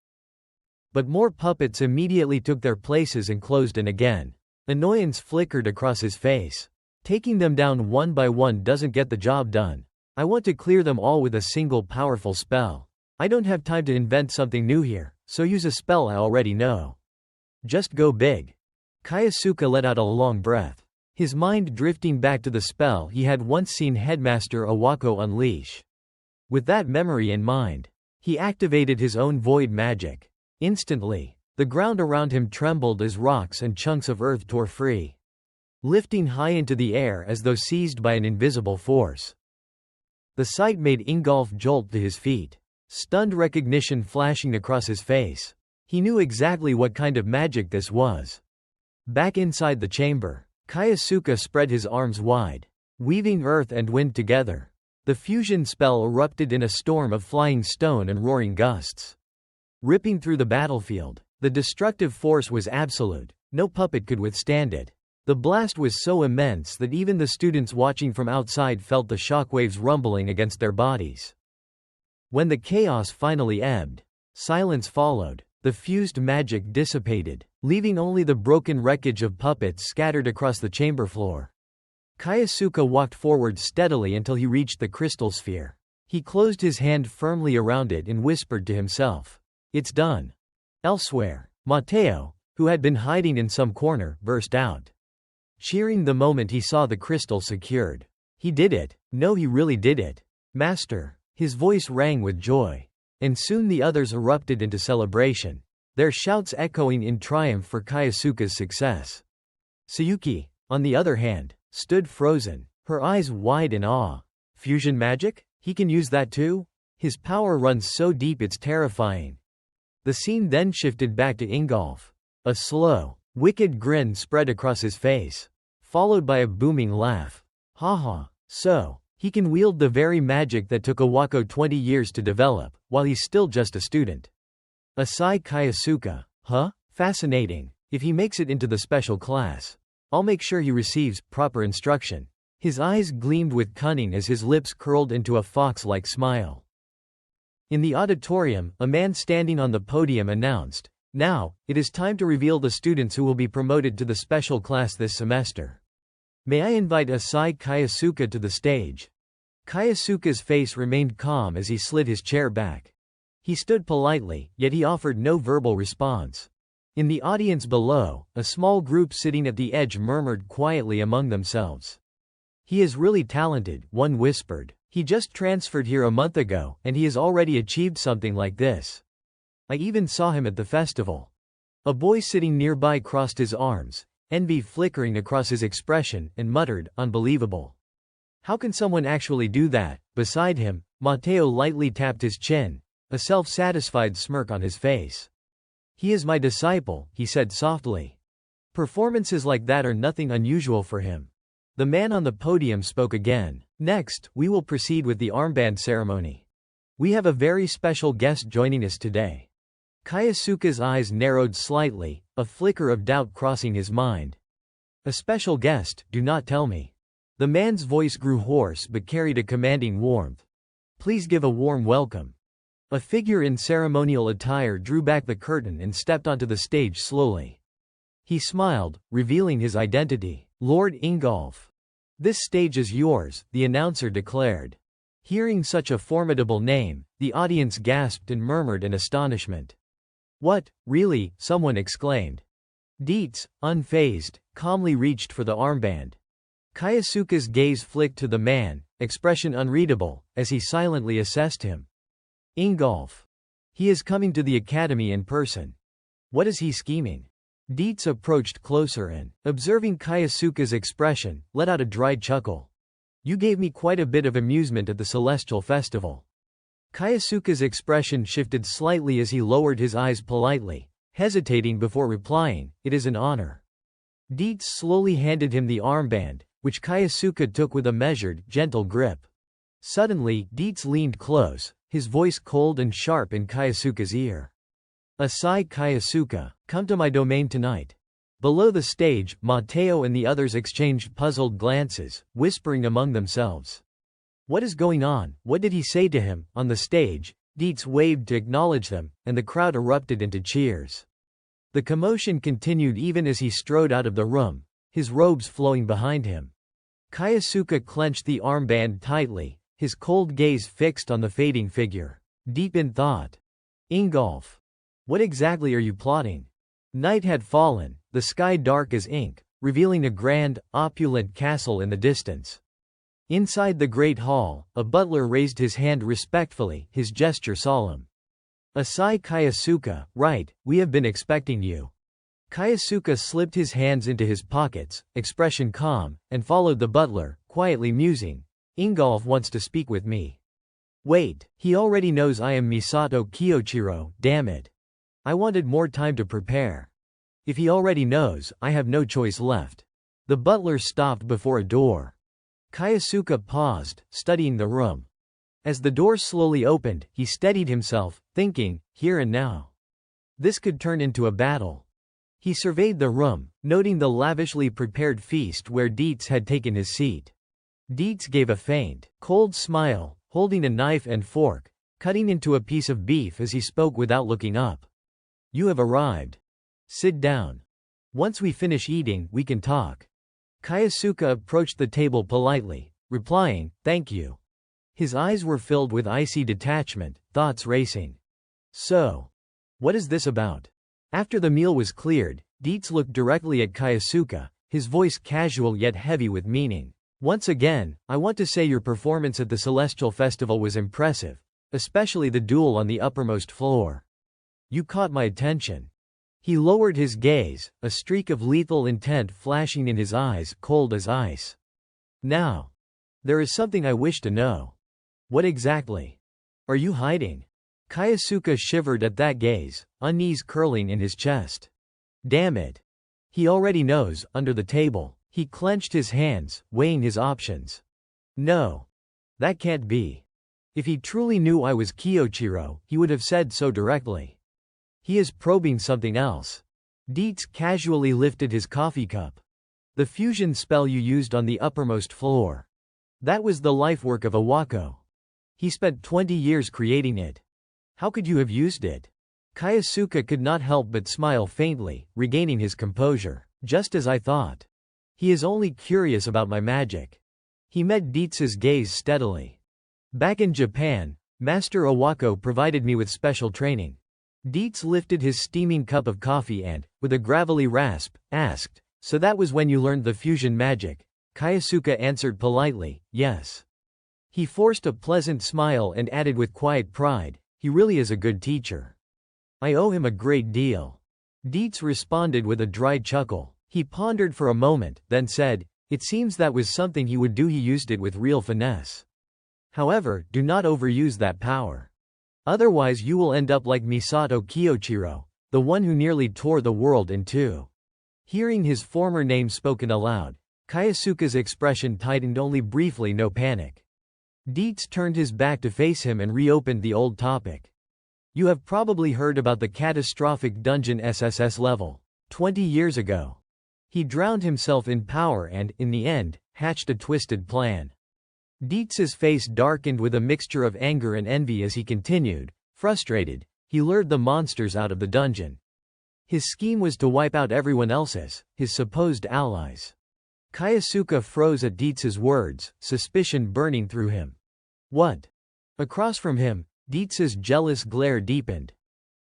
But more puppets immediately took their places and closed in again. Annoyance flickered across his face. Taking them down one by one doesn't get the job done. I want to clear them all with a single powerful spell. I don't have time to invent something new here, so use a spell I already know. Just go big. Kaisuke let out a long breath, his mind drifting back to the spell he had once seen Headmaster Awako unleash. With that memory in mind, he activated his own void magic. Instantly, the ground around him trembled as rocks and chunks of earth tore free, lifting high into the air as though seized by an invisible force. The sight made Ingolf jolt to his feet, stunned recognition flashing across his face. He knew exactly what kind of magic this was. Back inside the chamber, Kaisuke spread his arms wide, weaving earth and wind together. The fusion spell erupted in a storm of flying stone and roaring gusts, ripping through the battlefield. The destructive force was absolute. No puppet could withstand it. The blast was so immense that even the students watching from outside felt the shockwaves rumbling against their bodies. When the chaos finally ebbed, silence followed. The fused magic dissipated, leaving only the broken wreckage of puppets scattered across the chamber floor. Kaisuke walked forward steadily until he reached the crystal sphere. He closed his hand firmly around it and whispered to himself, "It's done." Elsewhere, Mateo, who had been hiding in some corner, burst out, cheering the moment he saw the crystal secured. "He did it! No, he really did it! Master!" His voice rang with joy. And soon the others erupted into celebration, their shouts echoing in triumph for Kaisuke's success. Sayuki, on the other hand, stood frozen, her eyes wide in awe. Fusion magic? He can use that too? His power runs so deep it's terrifying. The scene then shifted back to Ingolf. A slow, wicked grin spread across his face, followed by a booming laugh. Haha, so, he can wield the very magic that took Awako 20 years to develop, while he's still just a student. Asai Kaisuke, huh? Fascinating. If he makes it into the special class, I'll make sure he receives proper instruction. His eyes gleamed with cunning as his lips curled into a fox-like smile. In the auditorium, a man standing on the podium announced, "Now, it is time to reveal the students who will be promoted to the special class this semester. May I invite Asai Kaisuke to the stage?" Kaisuke's face remained calm as he slid his chair back. He stood politely, yet he offered no verbal response. In the audience below, a small group sitting at the edge murmured quietly among themselves. "He is really talented," one whispered. "He just transferred here a month ago, and he has already achieved something like this. I even saw him at the festival." A boy sitting nearby crossed his arms, envy flickering across his expression, and muttered, "Unbelievable. How can someone actually do that?" Beside him, Mateo lightly tapped his chin, a self-satisfied smirk on his face. "He is my disciple," he said softly. Performances like that are nothing unusual for him. The man on the podium spoke again. "Next, we will proceed with the armband ceremony. We have a very special guest joining us today." Kaisuke's eyes narrowed slightly, a flicker of doubt crossing his mind. "A special guest, do not tell me." The man's voice grew hoarse but carried a commanding warmth. "Please give a warm welcome." A figure in ceremonial attire drew back the curtain and stepped onto the stage slowly. He smiled, revealing his identity. "Lord Ingolf. This stage is yours," the announcer declared. Hearing such a formidable name, the audience gasped and murmured in astonishment. "What, really?" someone exclaimed. Dietz, unfazed, calmly reached for the armband. Kaisuke's gaze flicked to the man, expression unreadable, as he silently assessed him. Ingolf. He is coming to the academy in person. What is he scheming? Dietz approached closer and, observing Kaisuke's expression, let out a dry chuckle. "You gave me quite a bit of amusement at the Celestial Festival." Kaisuke's expression shifted slightly as he lowered his eyes politely, hesitating before replying, "It is an honor." Dietz slowly handed him the armband, which Kaisuke took with a measured, gentle grip. Suddenly, Dietz leaned close, his voice cold and sharp in Kaisuke's ear. "Asai Kaisuke, come to my domain tonight." Below the stage, Mateo and the others exchanged puzzled glances, whispering among themselves. "What is going on? What did he say to him?" On the stage, Dietz waved to acknowledge them, and the crowd erupted into cheers. The commotion continued even as he strode out of the room, his robes flowing behind him. Kaisuke clenched the armband tightly, his cold gaze fixed on the fading figure. Deep in thought. Ingolf. What exactly are you plotting? Night had fallen, the sky dark as ink, revealing a grand, opulent castle in the distance. Inside the great hall, a butler raised his hand respectfully, his gesture solemn. Asai Kaisuke, right, we have been expecting you. Kaisuke slipped his hands into his pockets, expression calm, and followed the butler, quietly musing. Ingolf wants to speak with me. Wait, he already knows I am Misato Kiyochiro, damn it. I wanted more time to prepare. If he already knows, I have no choice left. The butler stopped before a door. Kaisuke paused, studying the room. As the door slowly opened, he steadied himself, thinking, here and now. This could turn into a battle. He surveyed the room, noting the lavishly prepared feast where Dietz had taken his seat. Dietz gave a faint, cold smile, holding a knife and fork, cutting into a piece of beef as he spoke without looking up. You have arrived. Sit down. Once we finish eating, we can talk. Kaisuke approached the table politely, replying, thank you. His eyes were filled with icy detachment, thoughts racing. So, what is this about? After the meal was cleared, Dietz looked directly at Kaisuke, his voice casual yet heavy with meaning. Once again, I want to say your performance at the Celestial Festival was impressive, especially the duel on the uppermost floor. You caught my attention. He lowered his gaze, a streak of lethal intent flashing in his eyes, cold as ice. Now, there is something I wish to know. What exactly? Are you hiding? Kaisuke shivered at that gaze, unease curling in his chest. Damn it. He already knows, under the table. He clenched his hands, weighing his options. No. That can't be. If he truly knew I was Kiyochiro, he would have said so directly. He is probing something else. Dietz casually lifted his coffee cup. The fusion spell you used on the uppermost floor. That was the life work of Iwako. He spent 20 years creating it. How could you have used it? Kaisuke could not help but smile faintly, regaining his composure. Just as I thought. He is only curious about my magic. He met Dietz's gaze steadily. Back in Japan, Master Iwako provided me with special training. Dietz lifted his steaming cup of coffee and, with a gravelly rasp, asked, so that was when you learned the fusion magic? Kaisuke answered politely, yes. He forced a pleasant smile and added with quiet pride, he really is a good teacher. I owe him a great deal. Dietz responded with a dry chuckle. He pondered for a moment, then said, it seems that was something he would do. He used it with real finesse. However, do not overuse that power. Otherwise you will end up like Misato Kiyochiro, the one who nearly tore the world in two. Hearing his former name spoken aloud, Kaisuke's expression tightened only briefly, no panic. Dietz turned his back to face him and reopened the old topic. You have probably heard about the catastrophic dungeon SSS level. 20 years ago. He drowned himself in power and, in the end, hatched a twisted plan. Dietz's face darkened with a mixture of anger and envy as he continued. Frustrated, he lured the monsters out of the dungeon. His scheme was to wipe out everyone else's, his supposed allies. Kaisuke froze at Dietz's words, suspicion burning through him. What? Across from him, Dietz's jealous glare deepened.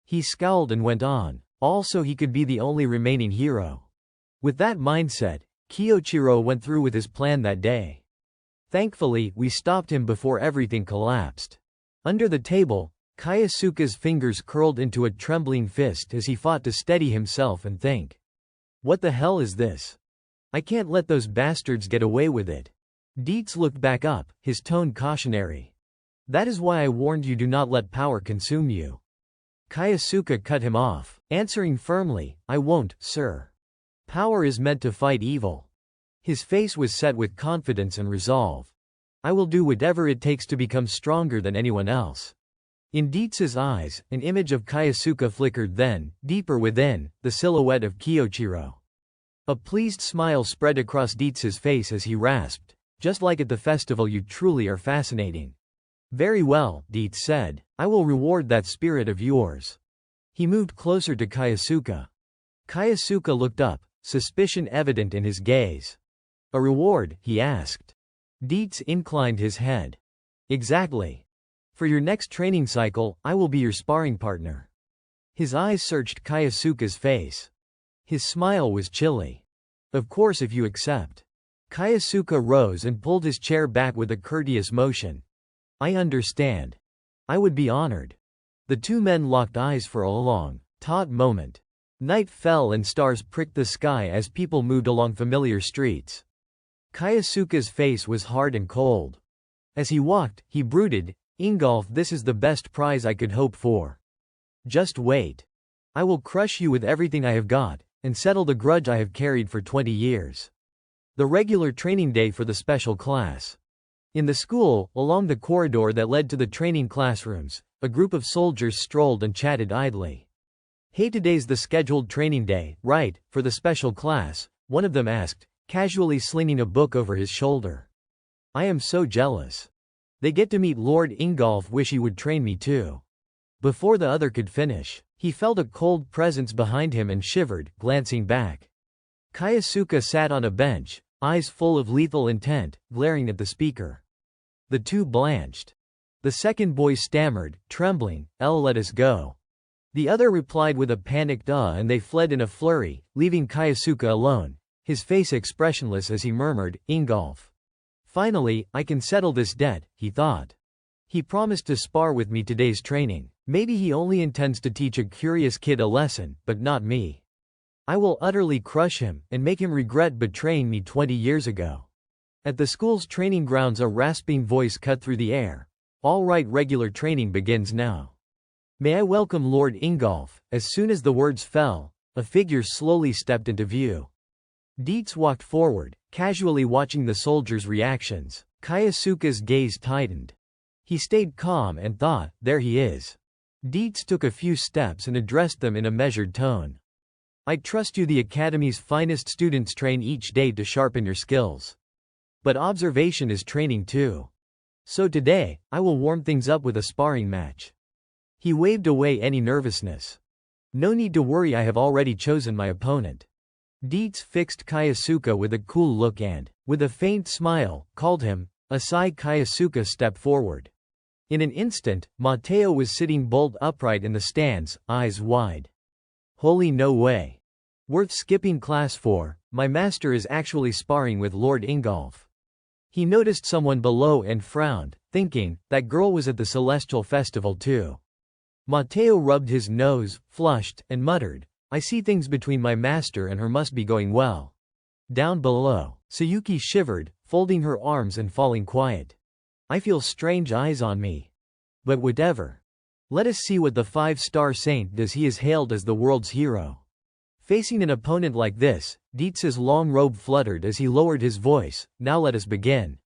He scowled and went on. Also, he could be the only remaining hero. With that mindset, Kiyochiro went through with his plan that day. Thankfully, we stopped him before everything collapsed. Under the table, Kaisuke's fingers curled into a trembling fist as he fought to steady himself and think. What the hell is this? I can't let those bastards get away with it. Dietz looked back up, his tone cautionary. That is why I warned you, do not let power consume you. Kaisuke cut him off, answering firmly, I won't, sir. Power is meant to fight evil. His face was set with confidence and resolve. I will do whatever it takes to become stronger than anyone else. In Dietz's eyes, an image of Kaisuke flickered, then, deeper within, the silhouette of Kiyochiro. A pleased smile spread across Dietz's face as he rasped, just like at the festival, you truly are fascinating. Very well, Dietz said. I will reward that spirit of yours. He moved closer to Kyosuke. Kyosuke looked up, suspicion evident in his gaze. A reward, he asked. Dietz inclined his head. Exactly. For your next training cycle, I will be your sparring partner. His eyes searched Kyosuke's face. His smile was chilly. Of course, if you accept. Kyosuke rose and pulled his chair back with a courteous motion. I understand. I would be honored. The two men locked eyes for a long, taut moment. Night fell and stars pricked the sky as people moved along familiar streets. Kyosuke's face was hard and cold. As he walked, he brooded, Ingolf, this is the best prize I could hope for. Just wait. I will crush you with everything I have got, and settle the grudge I have carried for 20 years. The regular training day for the special class. In the school, along the corridor that led to the training classrooms, a group of soldiers strolled and chatted idly. Hey, today's the scheduled training day, right, for the special class, one of them asked, casually slinging a book over his shoulder. I am so jealous. They get to meet Lord Ingolf, wish he would train me too. Before the other could finish, he felt a cold presence behind him and shivered, glancing back. Kyosuke sat on a bench, eyes full of lethal intent, glaring at the speaker. The two blanched. The second boy stammered, trembling, let us go. The other replied with a panicked and they fled in a flurry, leaving Kyosuke alone, his face expressionless as he murmured, Ingolf. Finally, I can settle this debt, he thought. He promised to spar with me today's training. Maybe he only intends to teach a curious kid a lesson, but not me. I will utterly crush him, and make him regret betraying me 20 years ago. At the school's training grounds, a rasping voice cut through the air. All right, regular training begins now. May I welcome Lord Ingolf. As soon as the words fell, a figure slowly stepped into view. Dietz walked forward, casually watching the soldiers' reactions. Kyosuke's gaze tightened. He stayed calm and thought, there he is. Dietz took a few steps and addressed them in a measured tone. I trust you, the Academy's finest students train each day to sharpen your skills. But observation is training too. So today, I will warm things up with a sparring match. He waved away any nervousness. No need to worry, I have already chosen my opponent. Dietz fixed Kyosuke with a cool look and, with a faint smile, called him. Aside, Kyosuke stepped forward. In an instant, Mateo was sitting bolt upright in the stands, eyes wide. Holy no way. Worth skipping class for, my master is actually sparring with Lord Ingolf. He noticed someone below and frowned, thinking, that girl was at the Celestial Festival too. Mateo rubbed his nose, flushed, and muttered, I see things between my master and her must be going well. Down below, Sayuki shivered, folding her arms and falling quiet. I feel strange eyes on me. But whatever. Let us see what the 5-star saint does. He is hailed as the world's hero. Facing an opponent like this, Dietz's long robe fluttered as he lowered his voice, now let us begin.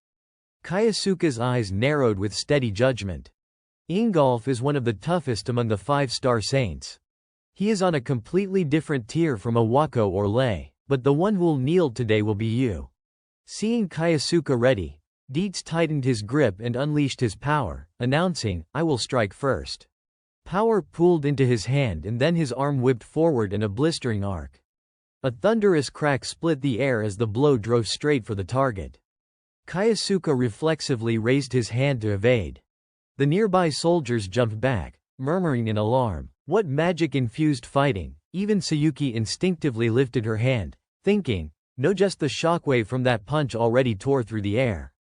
Kyosuke's eyes narrowed with steady judgment. Ingolf is one of the toughest among the 5-star saints. He is on a completely different tier from Owako or Lei, but the one who'll kneel today will be you. Seeing Kyosuke ready, Dietz tightened his grip and unleashed his power, announcing, I will strike first. Power pooled into his hand and then his arm whipped forward in a blistering arc. A thunderous crack split the air as the blow drove straight for the target. Kyosuke reflexively raised his hand to evade. The nearby soldiers jumped back, murmuring in alarm, what magic-infused fighting? Even Sayuki instinctively lifted her hand, thinking, no, just the shockwave from that punch already tore through the air.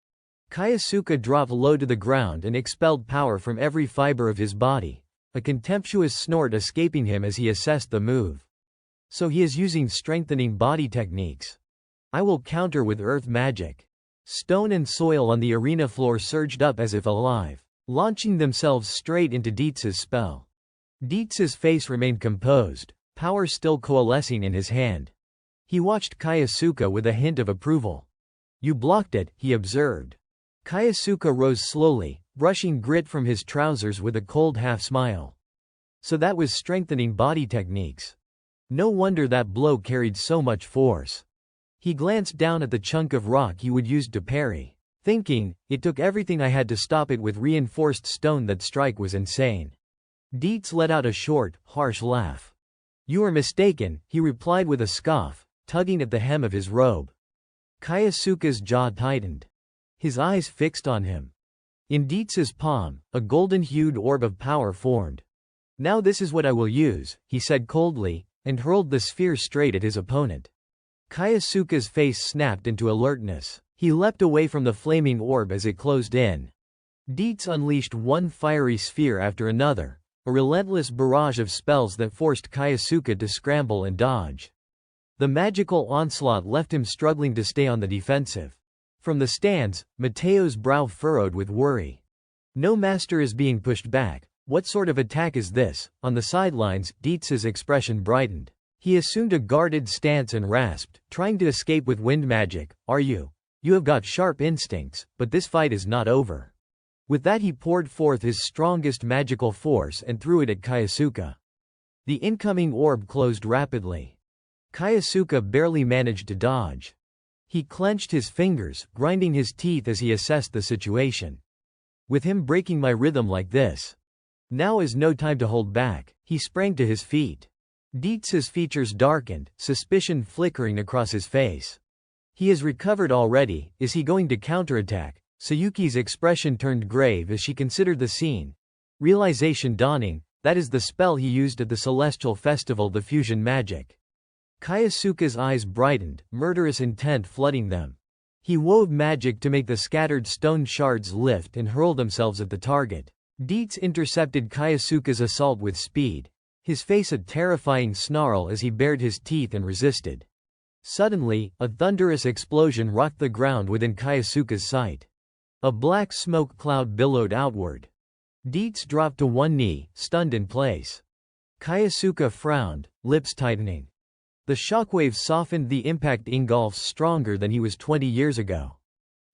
Kyosuke dropped low to the ground and expelled power from every fiber of his body, a contemptuous snort escaping him as he assessed the move. So he is using strengthening body techniques. I will counter with earth magic. Stone and soil on the arena floor surged up as if alive, launching themselves straight into Dietz's spell. Dietz's face remained composed, power still coalescing in his hand. He watched Kyosuke with a hint of approval. You blocked it, he observed. Kyosuke rose slowly, brushing grit from his trousers with a cold half-smile. So that was strengthening body techniques. No wonder that blow carried so much force. He glanced down at the chunk of rock he would use to parry. Thinking, it took everything I had to stop it with reinforced stone. That strike was insane. Dietz let out a short, harsh laugh. You are mistaken, he replied with a scoff, tugging at the hem of his robe. Kayasuke's jaw tightened. His eyes fixed on him. In Dietz's palm, a golden-hued orb of power formed. Now this is what I will use, he said coldly, and hurled the sphere straight at his opponent. Kayasuke's face snapped into alertness. He leapt away from the flaming orb as it closed in. Dietz unleashed one fiery sphere after another, a relentless barrage of spells that forced Kayasuke to scramble and dodge. The magical onslaught left him struggling to stay on the defensive. From the stands, Mateo's brow furrowed with worry. No master is being pushed back. What sort of attack is this? On the sidelines, Dietz's expression brightened. He assumed a guarded stance and rasped, trying to escape with wind magic. Are you? You have got sharp instincts, but this fight is not over. With that he poured forth his strongest magical force and threw it at Kayasuke. The incoming orb closed rapidly. Kayasuke barely managed to dodge. He clenched his fingers, grinding his teeth as he assessed the situation. With him breaking my rhythm like this, now is no time to hold back. He sprang to his feet. Dietz's features darkened, suspicion flickering across his face. He has recovered already, is he going to counterattack? Sayuki's expression turned grave as she considered the scene. Realization dawning, that is the spell he used at the Celestial Festival, the fusion magic. Kayasuke's eyes brightened, murderous intent flooding them. He wove magic to make the scattered stone shards lift and hurl themselves at the target. Dietz intercepted Kayasuke's assault with speed, his face a terrifying snarl as he bared his teeth and resisted. Suddenly, a thunderous explosion rocked the ground within Kayasuke's sight. A black smoke cloud billowed outward. Dietz dropped to one knee, stunned in place. Kayasuke frowned, lips tightening. The shockwave softened the impact engulfs stronger than he was 20 years ago.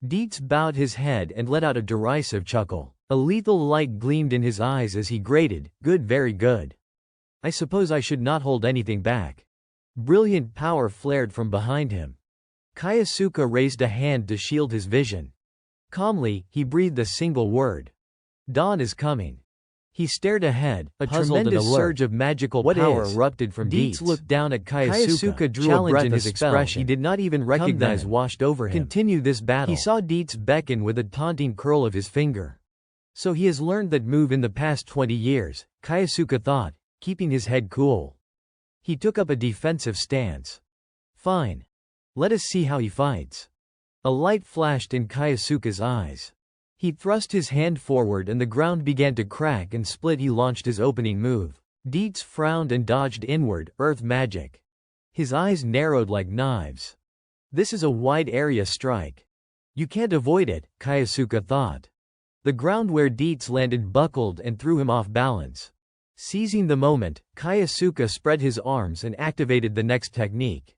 Dietz bowed his head and let out a derisive chuckle. A lethal light gleamed in his eyes as he grated, good, very good. I suppose I should not hold anything back. Brilliant power flared from behind him. Kayasuke raised a hand to shield his vision. Calmly, he breathed a single word. Dawn is coming. He stared ahead, a tremendous surge of magical power erupted from Dietz. Dietz looked down at Kayasuke, drew a breath in his expression he did not even recognize washed over him. Continue this battle. He saw Dietz beckon with a taunting curl of his finger. So he has learned that move in the past 20 years, Kayasuke thought, keeping his head cool. He took up a defensive stance. Fine. Let us see how he fights. A light flashed in Kayasuke's eyes. He thrust his hand forward and the ground began to crack and split. He launched his opening move. Dietz frowned and dodged inward, earth magic. His eyes narrowed like knives. This is a wide area strike. You can't avoid it, Kayasuke thought. The ground where Dietz landed buckled and threw him off balance. Seizing the moment, Kayasuke spread his arms and activated the next technique.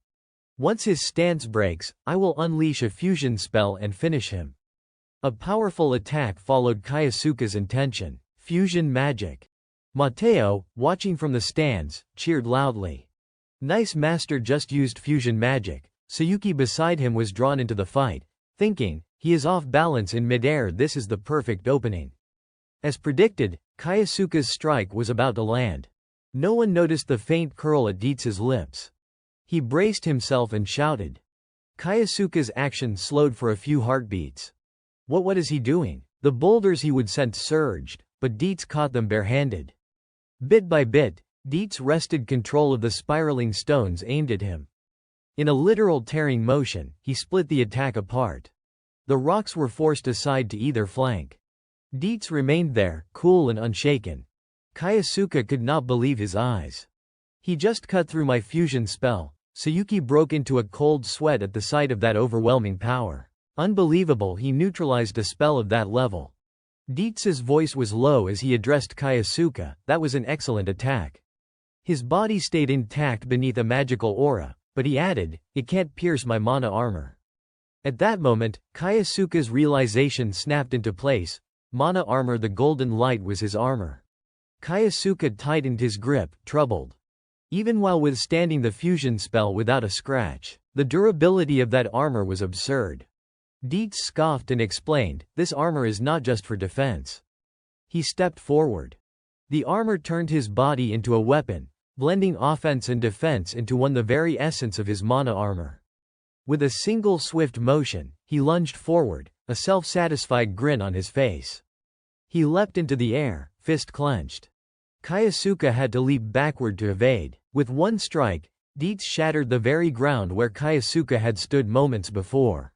Once his stance breaks, I will unleash a fusion spell and finish him. A powerful attack followed Kayasuke's intention. Fusion magic. Mateo, watching from the stands, cheered loudly. Nice master just used fusion magic. Sayuki beside him was drawn into the fight, thinking, he is off balance in midair, this is the perfect opening. As predicted, Kayasuke's strike was about to land. No one noticed the faint curl at Dietz's lips. He braced himself and shouted. Kayasuke's action slowed for a few heartbeats. What is he doing? The boulders he would send surged, but Dietz caught them barehanded. Bit by bit, Dietz wrested control of the spiraling stones aimed at him. In a literal tearing motion, he split the attack apart. The rocks were forced aside to either flank. Dietz remained there, cool and unshaken. Kayasuke could not believe his eyes. He just cut through my fusion spell. Sayuki broke into a cold sweat at the sight of that overwhelming power. Unbelievable, he neutralized a spell of that level. Dietz's voice was low as he addressed Kayasuke, that was an excellent attack. His body stayed intact beneath a magical aura, but he added, it can't pierce my mana armor. At that moment, Kayasuke's realization snapped into place. Mana armor, the golden light was his armor. Kayasuke tightened his grip, troubled. Even while withstanding the fusion spell without a scratch, the durability of that armor was absurd. Dietz scoffed and explained, "This armor is not just for defense." He stepped forward. The armor turned his body into a weapon, blending offense and defense into one, the very essence of his mana armor. With a single swift motion, he lunged forward, a self-satisfied grin on his face. He leapt into the air, fist clenched. Kyosuke had to leap backward to evade. With one strike, Dietz shattered the very ground where Kyosuke had stood moments before.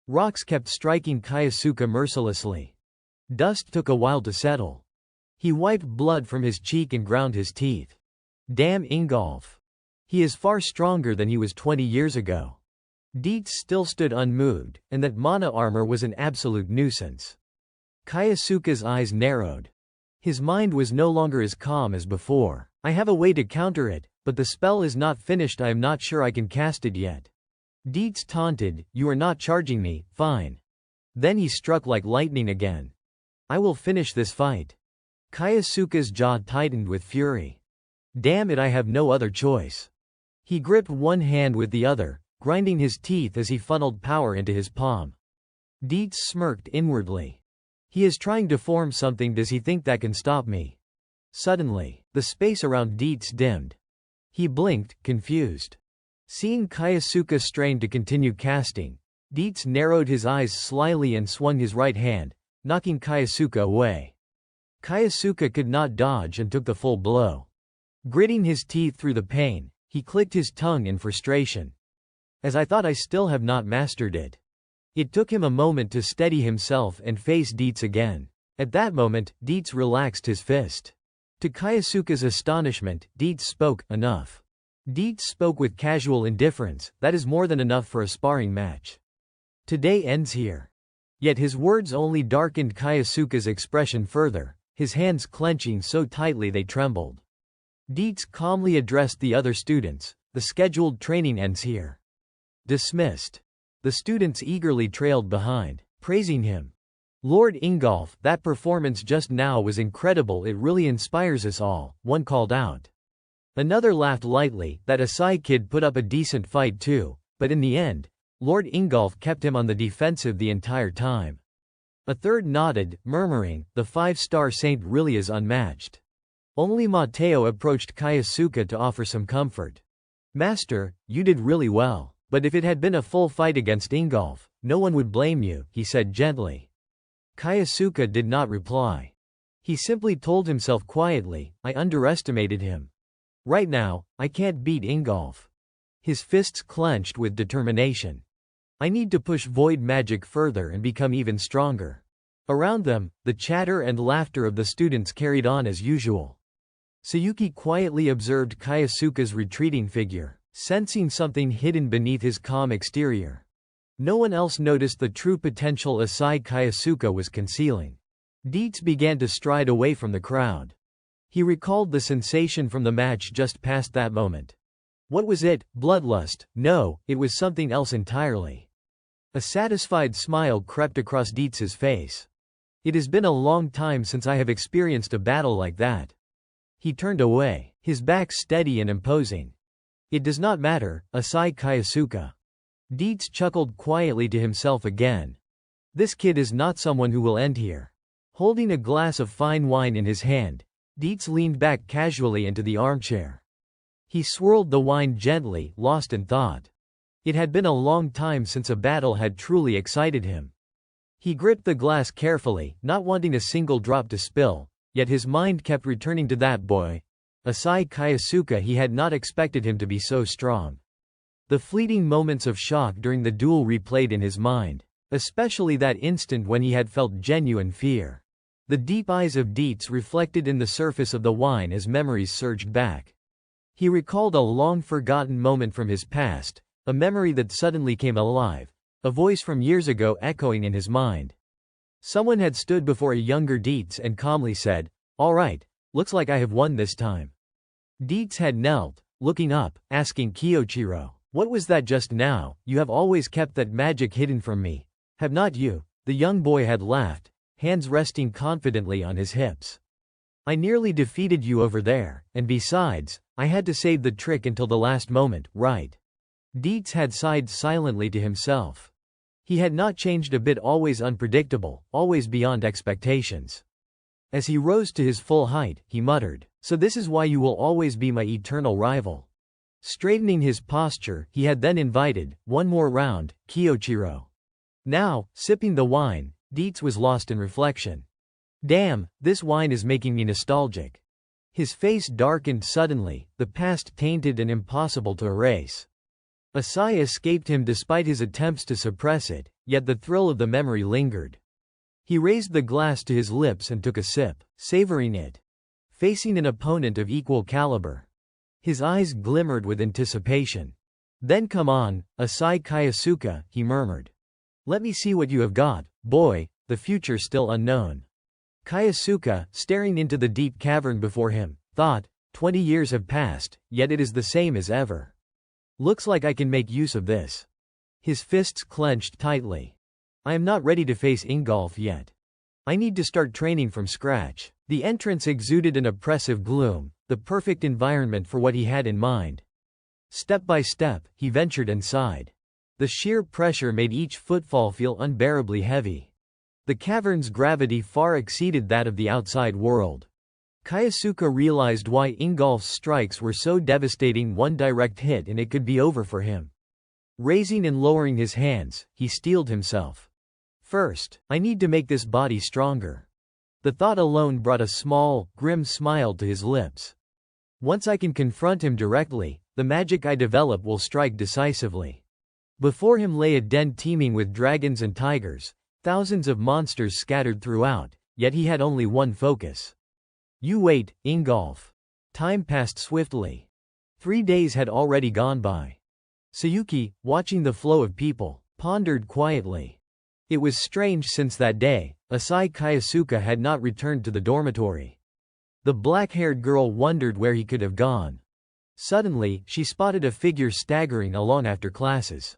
Rocks kept striking Kyosuke mercilessly. Dust took a while to settle. He wiped blood from his cheek and ground his teeth. Damn Ingolf. He is far stronger than he was 20 years ago. Dietz still stood unmoved, and that mana armor was an absolute nuisance. Kyosuke's eyes narrowed. His mind was no longer as calm as before. I have a way to counter it, but the spell is not finished. I am not sure I can cast it yet. Dietz taunted, "You are not charging me, fine." Then he struck like lightning again. "I will finish this fight." Kyosuke's jaw tightened with fury. "Damn it, I have no other choice." He gripped one hand with the other, grinding his teeth as he funneled power into his palm. Dietz smirked inwardly. He is trying to form something. Does he think that can stop me? Suddenly, the space around Dietz dimmed. He blinked, confused. Seeing Kyosuke strain to continue casting, Dietz narrowed his eyes slyly and swung his right hand, knocking Kyosuke away. Kyosuke could not dodge and took the full blow. Gritting his teeth through the pain, he clicked his tongue in frustration. "As I thought, I still have not mastered it." It took him a moment to steady himself and face Dietz again. At that moment, Dietz relaxed his fist. To Kyosuke's astonishment, Dietz spoke, "Enough." Dietz spoke with casual indifference, "That is more than enough for a sparring match. Today ends here." Yet his words only darkened Kyosuke's expression further, his hands clenching so tightly they trembled. Dietz calmly addressed the other students, "The scheduled training ends here." Dismissed. The students eagerly trailed behind, praising him. "Lord Ingolf, that performance just now was incredible. It really inspires us all," one called out. Another laughed lightly, "That Asai kid put up a decent fight too, but in the end, Lord Ingolf kept him on the defensive the entire time." A third nodded, murmuring, "The 5-star saint really is unmatched." Only Mateo approached Kyosuke to offer some comfort. "Master, you did really well. But if it had been a full fight against Ingolf, no one would blame you," he said gently. Kyosuke did not reply. He simply told himself quietly, "I underestimated him. Right now, I can't beat Ingolf." His fists clenched with determination. "I need to push void magic further and become even stronger." Around them, the chatter and laughter of the students carried on as usual. Sayuki quietly observed Kyosuke's retreating figure, sensing something hidden beneath his calm exterior. No one else noticed the true potential Asai Kyosuke was concealing. Dietz began to stride away from the crowd. He recalled the sensation from the match just past that moment. What was it? Bloodlust? No, it was something else entirely. A satisfied smile crept across Dietz's face. "It has been a long time since I have experienced a battle like that." He turned away, his back steady and imposing. "It does not matter, Asai Kyosuke." Dietz chuckled quietly to himself again. "This kid is not someone who will end here." Holding a glass of fine wine in his hand, Dietz leaned back casually into the armchair. He swirled the wine gently, lost in thought. It had been a long time since a battle had truly excited him. He gripped the glass carefully, not wanting a single drop to spill, yet his mind kept returning to that boy, Asai Kyosuke. He had not expected him to be so strong. The fleeting moments of shock during the duel replayed in his mind, especially that instant when he had felt genuine fear. The deep eyes of Dietz reflected in the surface of the wine as memories surged back. He recalled a long-forgotten moment from his past, a memory that suddenly came alive, a voice from years ago echoing in his mind. Someone had stood before a younger Dietz and calmly said, "All right, looks like I have won this time." Dietz had knelt, looking up, asking Kyoichiro, "What was that just now? You have always kept that magic hidden from me, have not you?" The young boy had laughed, hands resting confidently on his hips. "I nearly defeated you over there, and besides, I had to save the trick until the last moment, right?" Dietz had sighed silently to himself. He had not changed a bit, always unpredictable, always beyond expectations. As he rose to his full height, he muttered, "So this is why you will always be my eternal rival." Straightening his posture, he had then invited, "One more round, Kyoichiro." Now, sipping the wine, Dietz was lost in reflection. "Damn, this wine is making me nostalgic." His face darkened suddenly, the past tainted and impossible to erase. A sigh escaped him despite his attempts to suppress it, yet the thrill of the memory lingered. He raised the glass to his lips and took a sip, savoring it. Facing an opponent of equal caliber. His eyes glimmered with anticipation. "Then come on, Asai Kyosuke," he murmured. "Let me see what you have got, boy, the future still unknown." Kyosuke, staring into the deep cavern before him, thought, 20 years have passed, yet it is the same as ever. Looks like I can make use of this. His fists clenched tightly. I am not ready to face Ingolf yet. I need to start training from scratch. The entrance exuded an oppressive gloom, the perfect environment for what he had in mind. Step by step, he ventured and sighed. The sheer pressure made each footfall feel unbearably heavy. The cavern's gravity far exceeded that of the outside world. Kyosuke realized why Ingolf's strikes were so devastating. One direct hit and it could be over for him. Raising and lowering his hands, he steeled himself. First, I need to make this body stronger. The thought alone brought a small, grim smile to his lips. Once I can confront him directly, the magic I develop will strike decisively. Before him lay a den teeming with dragons and tigers, thousands of monsters scattered throughout, yet he had only one focus. You wait, Ingolf. Time passed swiftly. 3 days had already gone by. Sayuki, watching the flow of people, pondered quietly. It was strange since that day, Asai Kyosuke had not returned to the dormitory. The black-haired girl wondered where he could have gone. Suddenly, she spotted a figure staggering along after classes.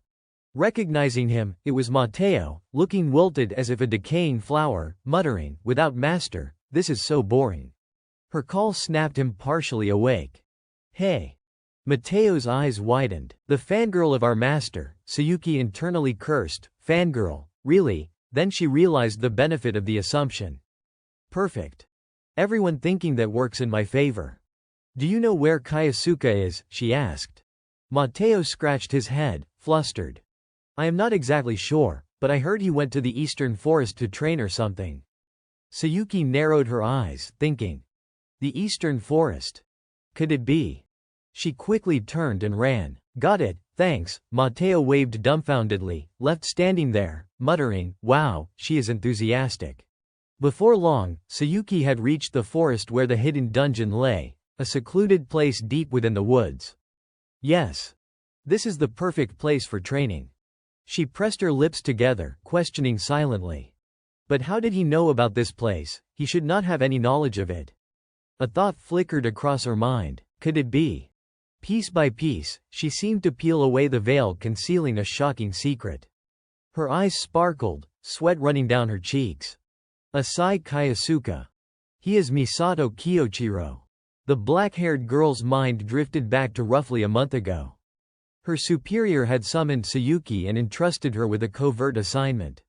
Recognizing him, it was Mateo, looking wilted as if a decaying flower, muttering, "Without master, this is so boring." Her call snapped him partially awake. "Hey." Mateo's eyes widened. "The fangirl of our master," Sayuki internally cursed. "Fangirl, really?" Then she realized the benefit of the assumption. "Perfect. Everyone thinking that works in my favor." "Do you know where Kyosuke is?" she asked. Mateo scratched his head, flustered. "I am not exactly sure, but I heard he went to the eastern forest to train or something." Sayuki narrowed her eyes, thinking. The eastern forest. Could it be? She quickly turned and ran. "Got it, thanks." Mateo waved dumbfoundedly, left standing there, muttering, "Wow, she is enthusiastic." Before long, Sayuki had reached the forest where the hidden dungeon lay, a secluded place deep within the woods. Yes. This is the perfect place for training. She pressed her lips together, questioning silently. But how did he know about this place? He should not have any knowledge of it. A thought flickered across her mind. Could it be? Piece by piece, she seemed to peel away the veil concealing a shocking secret. Her eyes sparkled, sweat running down her cheeks. Asai Kyosuke. He is Misato Kyoichiro. The black-haired girl's mind drifted back to roughly a month ago. Her superior had summoned Sayuki and entrusted her with a covert assignment.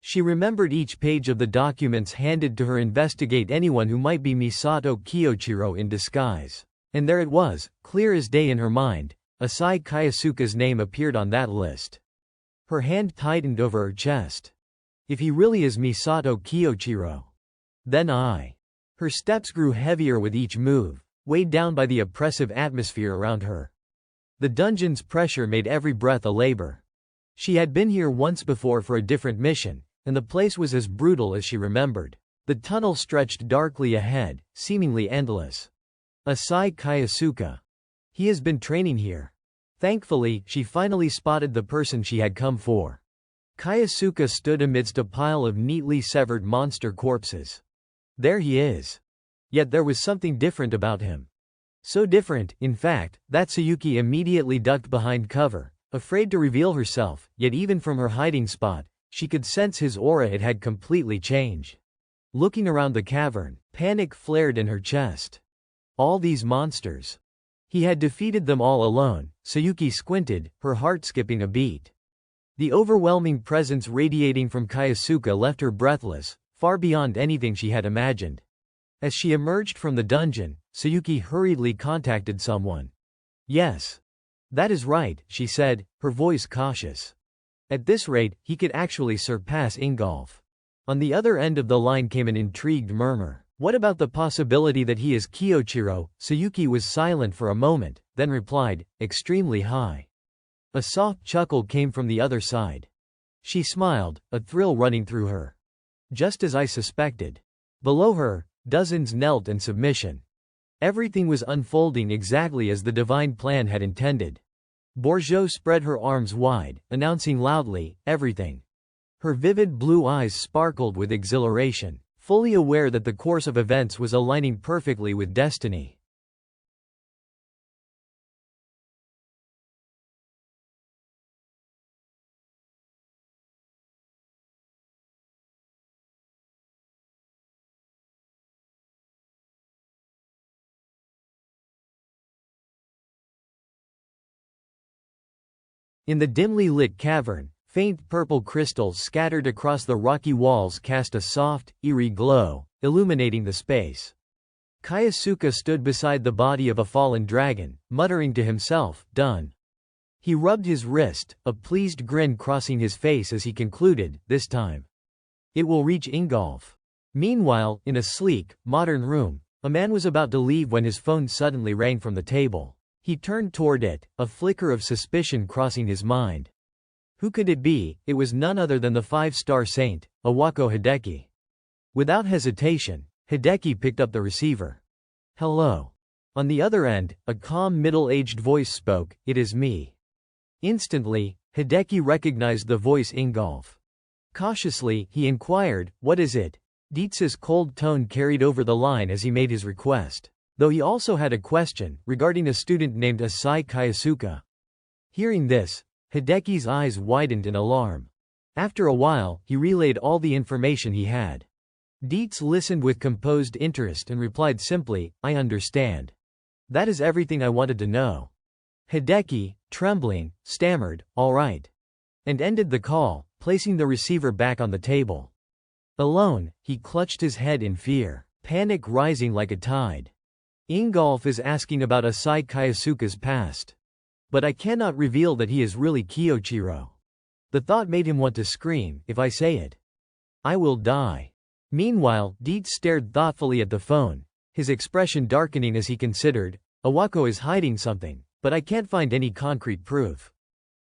She remembered each page of the documents handed to her: investigate anyone who might be Misato Kyoichiro in disguise. And there it was, clear as day in her mind. Asai Kyosuke's name appeared on that list. Her hand tightened over her chest. If he really is Misato Kyoichiro, then I. Her steps grew heavier with each move, weighed down by the oppressive atmosphere around her. The dungeon's pressure made every breath a labor. She had been here once before for a different mission, and the place was as brutal as she remembered. The tunnel stretched darkly ahead, seemingly endless. Asai Kyosuke. He has been training here. Thankfully, she finally spotted the person she had come for. Kyosuke stood amidst a pile of neatly severed monster corpses. There he is. Yet there was something different about him. So different, in fact, that Sayuki immediately ducked behind cover, afraid to reveal herself, yet even from her hiding spot, she could sense his aura. It had completely changed. Looking around the cavern, panic flared in her chest. All these monsters. He had defeated them all alone. Sayuki squinted, her heart skipping a beat. The overwhelming presence radiating from Kyosuke left her breathless, far beyond anything she had imagined. As she emerged from the dungeon, Sayuki hurriedly contacted someone. Yes. That is right, she said, her voice cautious. At this rate, he could actually surpass Ingolf. On the other end of the line came an intrigued murmur. What about the possibility that he is Kyoichiro? Sayuki was silent for a moment, then replied, extremely high. A soft chuckle came from the other side. She smiled, a thrill running through her. Just as I suspected. Below her, dozens knelt in submission. Everything was unfolding exactly as the divine plan had intended. Bourgeot spread her arms wide, announcing loudly, everything. Her vivid blue eyes sparkled with exhilaration, fully aware that the course of events was aligning perfectly with destiny. In the dimly lit cavern, faint purple crystals scattered across the rocky walls cast a soft, eerie glow, illuminating the space. Kyosuke stood beside the body of a fallen dragon, muttering to himself, done. He rubbed his wrist, a pleased grin crossing his face as he concluded, this time. It will reach Ingolf. Meanwhile, in a sleek, modern room, a man was about to leave when his phone suddenly rang from the table. He turned toward it, a flicker of suspicion crossing his mind. Who could it be? It was none other than the five-star saint, Iwako Hideki. Without hesitation, Hideki picked up the receiver. Hello. On the other end, a calm middle-aged voice spoke, it is me. Instantly, Hideki recognized the voice Ingolf. Cautiously, he inquired, what is it? Dietz's cold tone carried over the line as he made his request. Though he also had a question, regarding a student named Asai Kyosuke. Hearing this, Hideki's eyes widened in alarm. After a while, he relayed all the information he had. Dietz listened with composed interest and replied simply, I understand. That is everything I wanted to know. Hideki, trembling, stammered, all right. And ended the call, placing the receiver back on the table. Alone, he clutched his head in fear, panic rising like a tide. Ingolf is asking about Asai Kyosuke's past. But I cannot reveal that he is really Kyoichiro. The thought made him want to scream, if I say it. I will die. Meanwhile, Dietz stared thoughtfully at the phone, his expression darkening as he considered, Iwako is hiding something, but I can't find any concrete proof.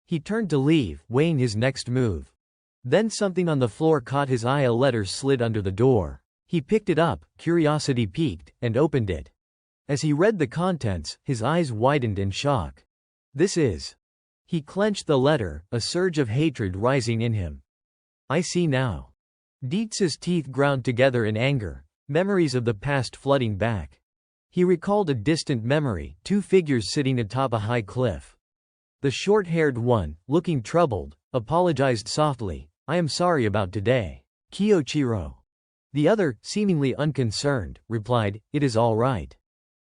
He turned to leave, weighing his next move. Then something on the floor caught his eye. A letter slid under the door. He picked it up, curiosity piqued, and opened it. As he read the contents, his eyes widened in shock. This is. He clenched the letter, a surge of hatred rising in him. I see now. Dietz's teeth ground together in anger, memories of the past flooding back. He recalled a distant memory, two figures sitting atop a high cliff. The short-haired one, looking troubled, apologized softly, I am sorry about today. Kyoichiro. The other, seemingly unconcerned, replied, it is all right.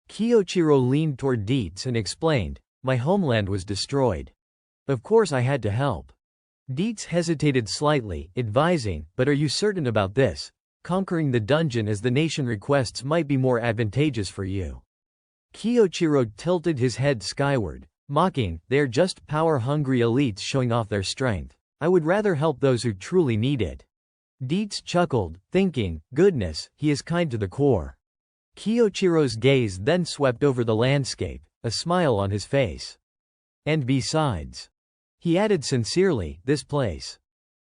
Kyoichiro leaned toward Dietz and explained, my homeland was destroyed. Of course I had to help. Dietz hesitated slightly, advising, but are you certain about this? Conquering the dungeon as the nation requests might be more advantageous for you. Kyoichiro tilted his head skyward, mocking, they are just power-hungry elites showing off their strength. I would rather help those who truly need it. Dietz chuckled, thinking, goodness, he is kind to the core. Kyoichiro's gaze then swept over the landscape, a smile on his face. And besides, he added sincerely, this place.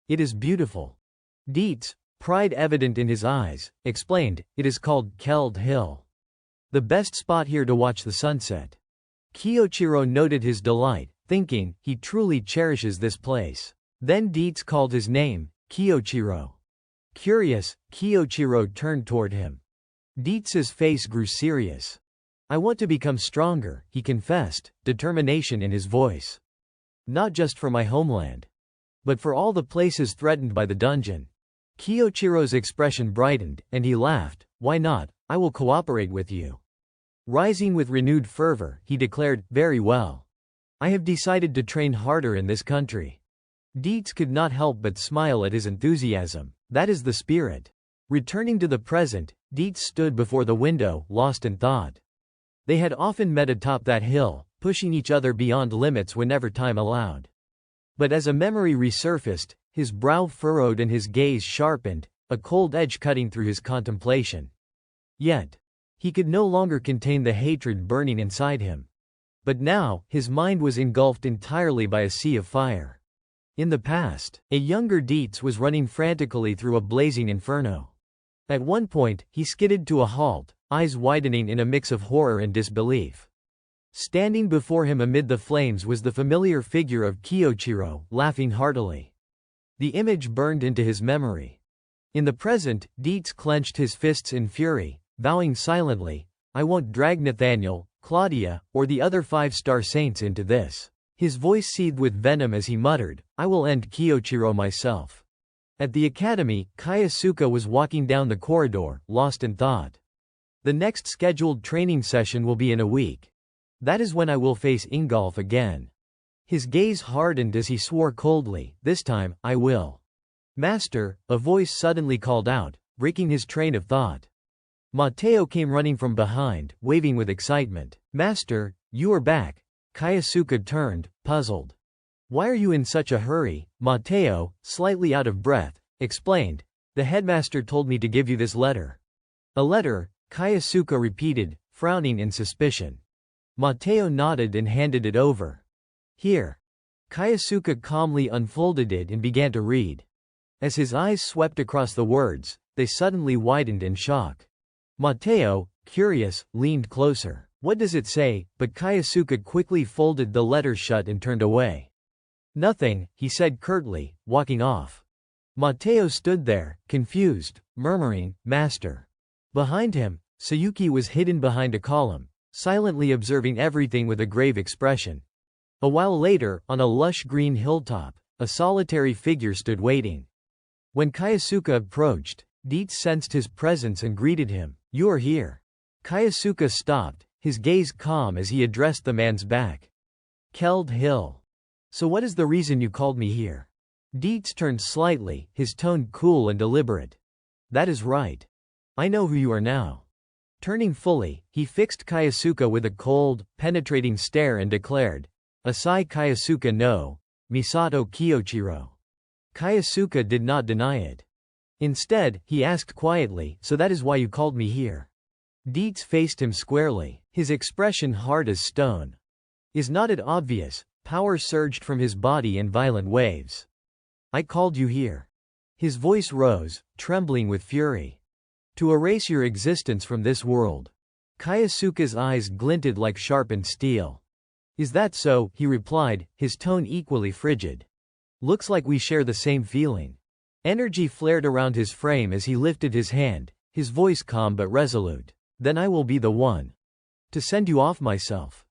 It is beautiful. Dietz, pride evident in his eyes, explained, it is called Keld Hill. The best spot here to watch the sunset. Kyoichiro noted his delight, thinking, he truly cherishes this place. Then Dietz called his name, Kyoichiro. Curious, Kyoichiro turned toward him. Dietz's face grew serious. I want to become stronger, he confessed, determination in his voice. Not just for my homeland, but for all the places threatened by the dungeon. Kyoichiro's expression brightened, and he laughed, why not, I will cooperate with you. Rising with renewed fervor, he declared, very well. I have decided to train harder in this country. Dietz could not help but smile at his enthusiasm. That is the spirit. Returning to the present, Dietz stood before the window, lost in thought. They had often met atop that hill, pushing each other beyond limits whenever time allowed. But as a memory resurfaced, his brow furrowed and his gaze sharpened, a cold edge cutting through his contemplation. Yet, he could no longer contain the hatred burning inside him. But now, his mind was engulfed entirely by a sea of fire. In the past, a younger Dietz was running frantically through a blazing inferno. At one point, he skidded to a halt, eyes widening in a mix of horror and disbelief. Standing before him amid the flames was the familiar figure of Kiyochiro, laughing heartily. The image burned into his memory. In the present, Dietz clenched his fists in fury, vowing silently, "I won't drag Nathaniel, Claudia, or the other five-star saints into this." His voice seethed with venom as he muttered, "I will end Kiyochiro myself." At the academy, Kayasuka was walking down the corridor, lost in thought. The next scheduled training session will be in a week. That is when I will face Ingolf again. His gaze hardened as he swore coldly, "This time, I will." "Master," a voice suddenly called out, breaking his train of thought. Mateo came running from behind, waving with excitement. "Master, you are back." Kayasuka turned, puzzled. "Why are you in such a hurry?" Mateo, slightly out of breath, explained. "The headmaster told me to give you this letter." "A letter?" Kayasuka repeated, frowning in suspicion. Mateo nodded and handed it over. "Here." Kayasuka calmly unfolded it and began to read. As his eyes swept across the words, they suddenly widened in shock. Mateo, curious, leaned closer. "What does it say?" But Kayasuka quickly folded the letter shut and turned away. "Nothing," he said curtly, walking off. Mateo stood there, confused, murmuring, "Master." Behind him, Sayuki was hidden behind a column, silently observing everything with a grave expression. A while later, on a lush green hilltop, a solitary figure stood waiting. When Kayasuka approached, Dietz sensed his presence and greeted him. "You are here." Kayasuka stopped, his gaze calm as he addressed the man's back. "Keld Hill. So what is the reason you called me here?" Dietz turned slightly, his tone cool and deliberate. "That is right. I know who you are now." Turning fully, he fixed Kayasuka with a cold, penetrating stare and declared, "Asai Kayasuka no, Misato Kiyochiro." Kayasuka did not deny it. Instead, he asked quietly, "So that is why you called me here?" Dietz faced him squarely, his expression hard as stone. "Is not it obvious?" Power surged from his body in violent waves. "I called you here." His voice rose, trembling with fury. "To erase your existence from this world." Kayasuka's eyes glinted like sharpened steel. "Is that so?" he replied, his tone equally frigid. "Looks like we share the same feeling." Energy flared around his frame as he lifted his hand, his voice calm but resolute. "Then I will be the one to send you off myself."